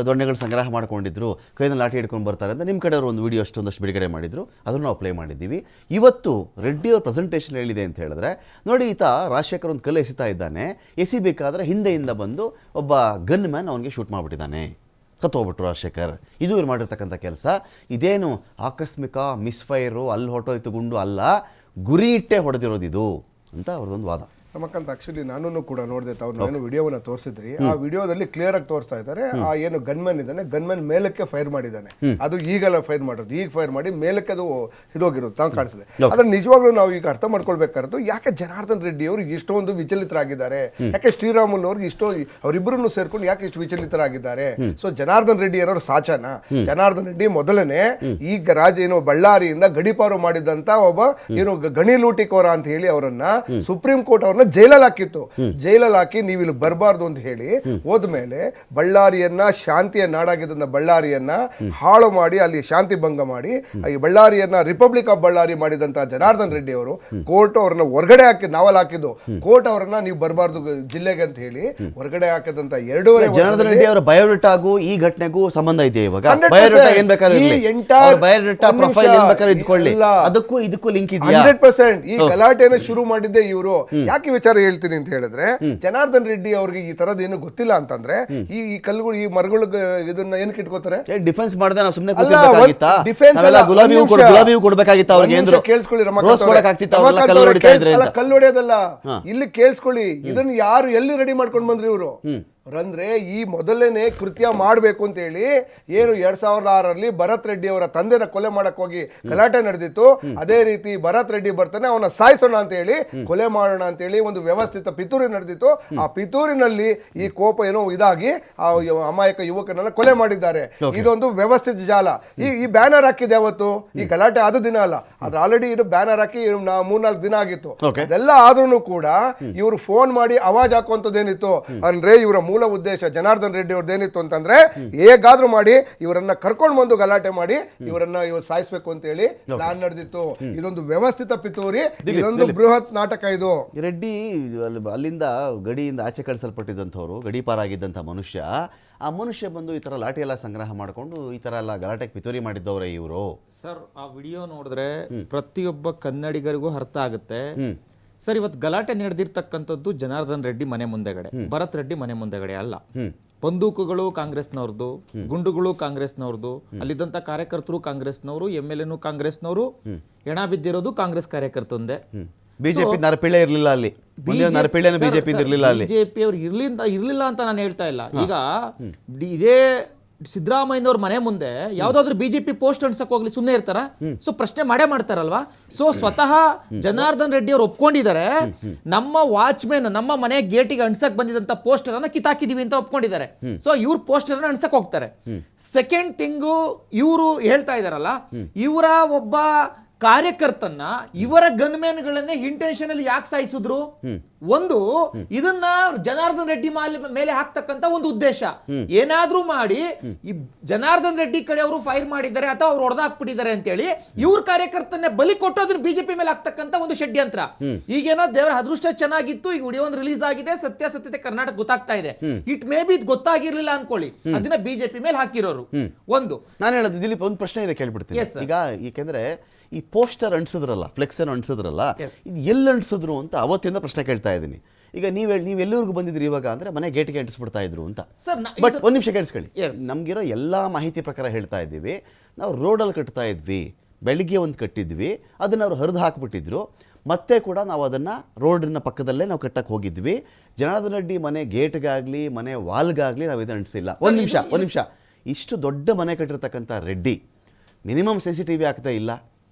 ದೊಣ್ಣೆಗಳು ಸಂಗ್ರಹ ಮಾಡ್ಕೊಂಡಿದ್ರು, ಕೈಯಲ್ಲಿ ಲಾಠಿ ಹಿಡ್ಕೊಂಡು ಬರ್ತಾರೆ ಅಂತ ನಿಮ್ಮ ಕಡೆಯವರು ಒಂದು ವಿಡಿಯೋ ಅಷ್ಟೊಂದಷ್ಟು ಬಿಡುಗಡೆ ಮಾಡಿದ್ರು, ಅದನ್ನು ನಾವು ಪ್ಲೇ ಮಾಡಿದ್ದೀವಿ. ಇವತ್ತು ರೆಡ್ಡಿಯವ್ರ ಪ್ರೆಸೆಂಟೇಷನ್ ಹೇಳಿದೆ ಅಂತ ಹೇಳಿದ್ರೆ, ನೋಡಿ ಈತ ರಾಜಶೇಖರ್ ಒಂದು ಕಲ್ಲು ಎಸಿತಾ ಇದ್ದಾನೆ, ಎಸಿಬೇಕಾದ್ರೆ ಹಿಂದೆಯಿಂದ ಬಂದು ಒಬ್ಬ ಗನ್ ಮ್ಯಾನ್ ಅವನಿಗೆ ಶೂಟ್ ಮಾಡಿಬಿಟ್ಟಿದ್ದಾನೆ, ಸತ್ತೋಗ್ಬಿಟ್ರು ರಾಜಶೇಖರ್. ಇದು ಇವ್ರು ಮಾಡಿರ್ತಕ್ಕಂಥ ಕೆಲಸ. ಇದೇನು ಆಕಸ್ಮಿಕ ಮಿಸ್ಫೈರು, ಅಲ್ಲಿ ಹೊಟ್ಟೋಯ್ತು ಗುಂಡು ಅಲ್ಲ, ಗುರಿ ಇಟ್ಟೇ ಹೊಡೆದಿರೋದಿದು ಅಂತ ಅವ್ರದ್ದೊಂದು ವಾದ. ನಮಕ್ಕಂತ ಆಕ್ಚುಲಿ ನಾನು ಕೂಡ ನೋಡಿದೆ, ತಾವು ಏನು ವಿಡಿಯೋವನ್ನ ತೋರಿಸಿದ್ರಿ, ಆ ವಿಡಿಯೋದಲ್ಲಿ ಕ್ಲಿಯರ್ ಆಗಿ ತೋರಿಸ್ತಾ ಇದ್ದಾರೆ, ಆ ಏನು ಗನ್ಮನ್ ಇದ್ದಾನೆ, ಗನ್ಮನ್ ಮೇಲಕ್ಕೆ ಫೈರ್ ಮಾಡಿದ್ದಾನೆ. ಅದು ಈಗೆಲ್ಲ ಫೈರ್ ಮಾಡೋದು, ಈಗ ಫೈರ್ ಮಾಡಿ ಮೇಲಕ್ಕೆ ಅದು ಇದೋಗಿರೋದು ತಾವು ಕಾಣಿಸಿದೆ. ಆದ್ರೆ ನಿಜವಾಗ್ಲೂ ನಾವು ಈಗ ಅರ್ಥ ಮಾಡ್ಕೊಳ್ಬೇಕಾದ್ದು, ಯಾಕೆ ಜನಾರ್ದನ್ ರೆಡ್ಡಿ ಅವರು ಇಷ್ಟೊಂದು ವಿಚಲಿತರಾಗಿದ್ದಾರೆ, ಯಾಕೆ ಶ್ರೀರಾಮುಲು ಅವ್ರಿಗೆ ಅವರಿಬ್ಬರನ್ನು ಸೇರ್ಕೊಂಡು ಯಾಕೆ ಇಷ್ಟು ವಿಚಲಿತರಾಗಿದ್ದಾರೆ? ಸೊ ಜನಾರ್ದನ್ ರೆಡ್ಡಿ ಏನೋ ಸಾಚನ? ಜನಾರ್ದನ್ ರೆಡ್ಡಿ ಮೊದಲನೇ ಈಗ ಏನು ಬಳ್ಳಾರಿಯಿಂದ ಗಡಿಪಾರು ಮಾಡಿದಂತ ಒಬ್ಬ ಏನು ಗಣಿ ಲೂಟಿಕೋರ ಅಂತ ಹೇಳಿ ಅವರನ್ನ ಸುಪ್ರೀಂ ಕೋರ್ಟ್ ಅವ್ರನ್ನ ಜೈಲಲ್ಲಿ ಹಾಕಿತ್ತು. ಜೈಲಲ್ಲಿ ಹಾಕಿ ನೀವು ಇಲ್ಲಿ ಬರಬಾರ್ದು ಅಂತ ಹೇಳಿ ಹೋದ್ಮೇಲೆ ಬಳ್ಳಾರಿಯನ್ನ, ಶಾಂತಿಯ ನಾಡಾಗಿದ್ದ ಬಳ್ಳಾರಿಯನ್ನ ಹಾಳು ಮಾಡಿ, ಅಲ್ಲಿ ಶಾಂತಿ ಭಂಗ ಮಾಡಿ, ಈ ಬಳ್ಳಾರಿಯನ್ನ ರಿಪಬ್ಲಿಕ್ ಆಫ್ ಬಳ್ಳಾರಿ ಮಾಡಿದಂತ ಜನಾರ್ದನ್ ರೆಡ್ಡಿ ಅವರು ಕೋರ್ಟ್ ಅವ್ರನ್ನ ಹೊರಗಡೆ ನಾವಲ್ಲಿ ಹಾಕಿದ್ದು, ಕೋರ್ಟ್ ಅವರನ್ನ ನೀವು ಬರಬಾರ್ದು ಜಿಲ್ಲೆಗೆ ಅಂತ ಹೇಳಿ ಹೊರಗಡೆ ಹಾಕಿದಂತ 2.5 ಜನಾರ್ದನ್ ರೆಡ್ಡಿ ಅವರ ಬಯೋಡೇಟಾಗೂ ಈ ಘಟನೆಗೂ ಸಂಬಂಧ ಇದೆ. ಇವಾಗ ಬಯೋಡೇಟಾ ಏನ್ ಬೇಕಾದ್ರೆ ಬಯೋಡೇಟಾ ಪ್ರೊಫೈಲ್ ಏನ್ ಬೇಕಾದ್ರೆ ಇದ್ಕೊಳ್ಳಿ, ಅದಕ್ಕೂ ಇದಕ್ಕೂ ಲಿಂಕ್ ಇದೆಯಾ? 100%. ಈ ಗಲಾಟೆನ ಶುರು ಮಾಡಿದ್ದೆ ಇವರು. ಯಾಕೆ ವಿಚಾರ ಹೇಳ್ತೀನಿ ಅಂತ ಹೇಳಿದ್ರೆ, ಜನಾರ್ದನ್ ರೆಡ್ಡಿ ಅವ್ರಿಗೆ ಈ ತರದ್ ಏನು ಗೊತ್ತಿಲ್ಲ ಅಂತಂದ್ರೆ, ಈ ಕಲ್ಲುಗಳು, ಈ ಮರಗಳು ಇದನ್ನ ಏನಕ್ಕೆ ಇಟ್ಕೋತಾರೆ? ಡಿಫೆನ್ಸ್ ಮಾಡದೆ ನಾವು ಸುಮ್ಮನೆ ಗುಲಾಬಿ ಕೊಡ್ಬೇಕಾಗಿತ್ತ ಅವ್ರಿಗೆ? ಕೇಳಿಸ್ಕೊಳ್ಳಿ, ಕಲ್ಲು ಹೊಡೆಯೋದಲ್ಲ, ಇಲ್ಲಿ ಕೇಳಿಸ್ಕೊಳ್ಳಿ, ಇದನ್ನ ಯಾರು ಎಲ್ಲಿ ರೆಡಿ ಮಾಡ್ಕೊಂಡು ಬಂದ್ರಿ ಇವರು ಅಂದ್ರೆ, ಈ ಮೊದಲನೇ ಕೃತ್ಯ ಮಾಡಬೇಕು ಅಂತ ಹೇಳಿ ಏನು 2006ರಲ್ಲಿ ಭರತ್ ರೆಡ್ಡಿ ಅವರ ತಂದೆನ ಕೊಲೆ ಮಾಡಕ್ ಹೋಗಿ ಗಲಾಟೆ ನಡೆದಿತ್ತು. ಅದೇ ರೀತಿ ಭರತ್ ರೆಡ್ಡಿ ಬರ್ತಾನೆ, ಅವನ ಸಾಯಿಸೋಣ ಅಂತ ಹೇಳಿ, ಕೊಲೆ ಮಾಡೋಣ ಅಂತ ಹೇಳಿ ಒಂದು ವ್ಯವಸ್ಥಿತ ಪಿತೂರಿ ನಡೆದಿತ್ತು. ಆ ಪಿತೂರಿನಲ್ಲಿ ಈ ಕೋಪ ಏನೋ ಇದಾಗಿ ಆ ಅಮಾಯಕ ಯುವಕನನ್ನ ಕೊಲೆ ಮಾಡಿದ್ದಾರೆ. ಇದೊಂದು ವ್ಯವಸ್ಥಿತ ಜಾಲ. ಈ ಬ್ಯಾನರ್ ಹಾಕಿದೆ ಅವತ್ತು, ಈ ಗಲಾಟೆ ಆದ ದಿನ ಅಲ್ಲ, ಅದು ಆಲ್ರೆಡಿ ಇದು ಬ್ಯಾನರ್ ಹಾಕಿ 3-4 ದಿನ ಆಗಿತ್ತು. ಅದೆಲ್ಲ ಆದ್ರೂ ಕೂಡ ಇವರು ಫೋನ್ ಮಾಡಿ ಅವಾಜ್ ಹಾಕುವಂತದ್ದೇನಿತ್ತು ಅಂದ್ರೆ, ಇವರ ಮೂಲ ಉದ್ದೇಶ ಜನಾರ್ದನ್ ರೆಡ್ಡಿ ಅವ್ರದ್ದು ಏನಿತ್ತು ಅಂತಂದ್ರೆ, ಹೇಗಾದ್ರೂ ಮಾಡಿ ಇವರನ್ನ ಕರ್ಕೊಂಡು ಬಂದು ಗಲಾಟೆ ಮಾಡಿ ಇವರನ್ನ ಸಾಯಿಸ್ಬೇಕು ಅಂತ ಹೇಳಿ ಪ್ಲಾನ್ ನಡೆದಿತ್ತು. ಇದೊಂದು ವ್ಯವಸ್ಥಿತ ಪಿತೂರಿ, ಇದೊಂದು ಬೃಹತ್ ನಾಟಕ. ಇದು ರೆಡ್ಡಿ ಅಲ್ಲಿಂದ ಗಡಿಯಿಂದ ಆಚೆ ಕಳಿಸಲ್ಪಟ್ಟಿದ್ದಂಥವ್ರು, ಗಡೀಪಾರಾಗಿದ್ದಂಥ ಮನುಷ್ಯ, ಆ ಮನುಷ್ಯ ಬಂದು ಈ ತರ ಲಾಠಿ ಎಲ್ಲ ಸಂಗ್ರಹ ಮಾಡಿಕೊಂಡು ಈ ತರ ಎಲ್ಲ ಗಲಾಟೆಗೆ ಪಿತೂರಿ ಮಾಡಿದ್ದವ್ರೆ ಇವರು. ಸರ್, ಆ ವಿಡಿಯೋ ನೋಡಿದ್ರೆ ಪ್ರತಿಯೊಬ್ಬ ಕನ್ನಡಿಗರಿಗೂ ಅರ್ಥ ಆಗುತ್ತೆ. ಸರ್, ಇವತ್ತು ಗಲಾಟೆ ನಡೆದಿರ್ತಕ್ಕಂಥದ್ದು ಜನಾರ್ದನ್ ರೆಡ್ಡಿ ಮನೆ ಮುಂದೆಗಡೆ, ಭರತ್ ರೆಡ್ಡಿ ಮನೆ ಮುಂದೆಗಡೆ ಅಲ್ಲ. ಬಂದೂಕುಗಳು ಕಾಂಗ್ರೆಸ್ನವ್ರದ್ದು, ಗುಂಡುಗಳು ಕಾಂಗ್ರೆಸ್ನವ್ರದ್ದು, ಅಲ್ಲಿದ್ದಂತ ಕಾರ್ಯಕರ್ತರು ಕಾಂಗ್ರೆಸ್ನವರು, MLA ಕಾಂಗ್ರೆಸ್ನವರು, ಹೆಣ ಬಿದ್ದಿರೋದು ಕಾಂಗ್ರೆಸ್ ಕಾರ್ಯಕರ್ತಂದೆ. ಬಿಜೆಪಿ ನರಪಿಳ್ಳೆ ಇರ್ಲಿಲ್ಲ ಅಲ್ಲಿ, ನರಪಿಳ್ಳೆನ ಬಿಜೆಪಿ ಇರ್ಲಿಲ್ಲ ಅಲ್ಲಿ. ಬಿಜೆಪಿ ಅವ್ರು ಇರ್ಲಿಲ್ಲ ಅಂತ ನಾನು ಹೇಳ್ತಾ ಇಲ್ಲ. ಈಗ ಇದೇ ಸಿದ್ದರಾಮಯ್ಯನವ್ರ ಮನೆ ಮುಂದೆ ಯಾವ್ದಾದ್ರು ಬಿಜೆಪಿ ಪೋಸ್ಟ್ ಅನ್ಸಕ್ ಹೋಗ್ಲಿ ಸುಮ್ಮನೆ ಇರ್ತಾರ? ಸೊ ಪ್ರಶ್ನೆ ಮಾಡೇ ಮಾಡ್ತಾರಲ್ವಾ? ಸೊ ಸ್ವತಃ ಜನಾರ್ದನ್ ರೆಡ್ಡಿ ಅವ್ರು ಒಪ್ಕೊಂಡಿದ್ದಾರೆ, ನಮ್ಮ ವಾಚ್ಮೆನ್ ನಮ್ಮ ಮನೆ ಗೇಟಿಗೆ ಅನ್ಸಕ್ ಬಂದಿದಂತ ಪೋಸ್ಟರ್ ಅನ್ನ ಕಿತ್ತಾಕಿದೀವಿ ಅಂತ ಒಪ್ಕೊಂಡಿದ್ದಾರೆ. ಸೊ ಇವ್ರ ಪೋಸ್ಟರ್ ಅನ್ನ ಅನ್ಸಕ್ ಹೋಗ್ತಾರೆ. ಸೆಕೆಂಡ್ ಥಿಂಗು, ಇವರು ಹೇಳ್ತಾ ಇದಾರಲ್ಲ, ಇವರ ಒಬ್ಬ ಕಾರ್ಯಕರ್ತನ್ನ ಇವರ ಗನ್ಮ್ಯಾನ್ಗಳನ್ನೇ ಇಂಟೆನ್ಷನ್ ಅಲ್ಲಿ ಯಾಕೆ ಸಾಯಿಸಿದ್ರು? ಒಂದು, ಇದನ್ನ ಜನಾರ್ದನ್ ರೆಡ್ಡಿ ಮೇಲೆ ಹಾಕ್ತಕ್ಕಂತ ಒಂದು ಉದ್ದೇಶ. ಏನಾದ್ರೂ ಮಾಡಿ ಈ ಜನಾರ್ದನ್ ರೆಡ್ಡಿ ಕಡೆ ಅವರು ಫೈರ್ ಮಾಡಿದ್ದಾರೆ ಅಥವಾ ಅವ್ರು ಹೊಡೆದಾಕ್ಬಿಟ್ಟಿದ್ದಾರೆ ಅಂತ ಹೇಳಿ ಇವ್ರ ಕಾರ್ಯಕರ್ತನ್ನೇ ಬಲಿ ಕೊಟ್ಟು ಅದನ್ನ ಬಿಜೆಪಿ ಮೇಲೆ ಹಾಕ್ತಕ್ಕಂತ ಒಂದು ಷಡ್ಯಂತ್ರ. ಈಗೇನೋ ದೇವರ ಅದೃಷ್ಟ ಚೆನ್ನಾಗಿತ್ತು, ಈಗ ವಿಡಿಯೋ ಒಂದು ರಿಲೀಸ್ ಆಗಿದೆ, ಸತ್ಯಾಸತ್ಯತೆ ಕರ್ನಾಟಕ ಗೊತ್ತಾಗ್ತಾ ಇದೆ. ಇಟ್ ಮೇ ಬಿ ಇದು ಗೊತ್ತಾಗಿರ್ಲಿಲ್ಲ ಅನ್ಕೊಳ್ಳಿ, ಅದನ್ನ ಬಿಜೆಪಿ ಮೇಲೆ ಹಾಕಿರೋರು. ಒಂದು ನಾನು ಹೇಳೋದು ದಿಲೀಪ್, ಒಂದು ಪ್ರಶ್ನೆ ಇದೆ ಕೇಳ್ಬಿಡ್ತೀನಿ ಈಗ. ಯಾಕೆಂದ್ರೆ ಈ ಪೋಸ್ಟರ್ ಅಂಟಿಸಿದ್ರಲ್ಲ, ಫ್ಲೆಕ್ಸ್ ಅನ್ನು ಅಂಟಿಸಿದ್ರಲ್ಲ, ಇದು ಎಲ್ಲಿ ಅಂಟಿಸಿದ್ರು ಅಂತ ಅವತ್ತಿಂದ ಪ್ರಶ್ನೆ ಕೇಳ್ತಾ ಇದ್ದೀನಿ. ಈಗ ನೀವೆಲ್ಲರಿಗೂ ಬಂದಿದ್ರಿ ಇವಾಗ ಅಂದ್ರೆ ಮನೆ ಗೇಟ್ಗೆ ಅಂಟಿಸ್ಬಿಡ್ತಾ ಇದ್ರು ಅಂತ. ಬಟ್ ಒಂದು ನಿಮಿಷ ಕೇಳಿಸ್ಕೊಳ್ಳಿ, ನಮ್ಗಿರೋ ಎಲ್ಲಾ ಮಾಹಿತಿ ಪ್ರಕಾರ ಹೇಳ್ತಾ ಇದ್ದೀವಿ. ನಾವು ರೋಡಲ್ಲಿ ಕಟ್ತಾ ಇದ್ವಿ, ಬೆಳಿಗ್ಗೆ ಒಂದು ಕಟ್ಟಿದ್ವಿ, ಅದನ್ನ ಅವ್ರು ಹರಿದು ಹಾಕ್ಬಿಟ್ಟಿದ್ರು. ಮತ್ತೆ ಕೂಡ ನಾವು ಅದನ್ನು ರೋಡಿನ ಪಕ್ಕದಲ್ಲೇ ನಾವು ಕಟ್ಟಕ್ಕೆ ಹೋಗಿದ್ವಿ. ಜನಾರ್ದನ್ ರೆಡ್ಡಿ ಮನೆ ಗೇಟ್ಗಾಗಲಿ ಮನೆ ವಾಲ್ಗಾಗಲಿ ನಾವು ಇದು ಅಂಟಿಸಿಲ್ಲ. ಒಂದು ನಿಮಿಷ ಇಷ್ಟು ದೊಡ್ಡ ಮನೆ ಕಟ್ಟಿರ್ತಕ್ಕಂಥ ರೆಡ್ಡಿ ಮಿನಿಮಮ್ CCTV ಆಗ್ತಾ ಇಲ್ಲ.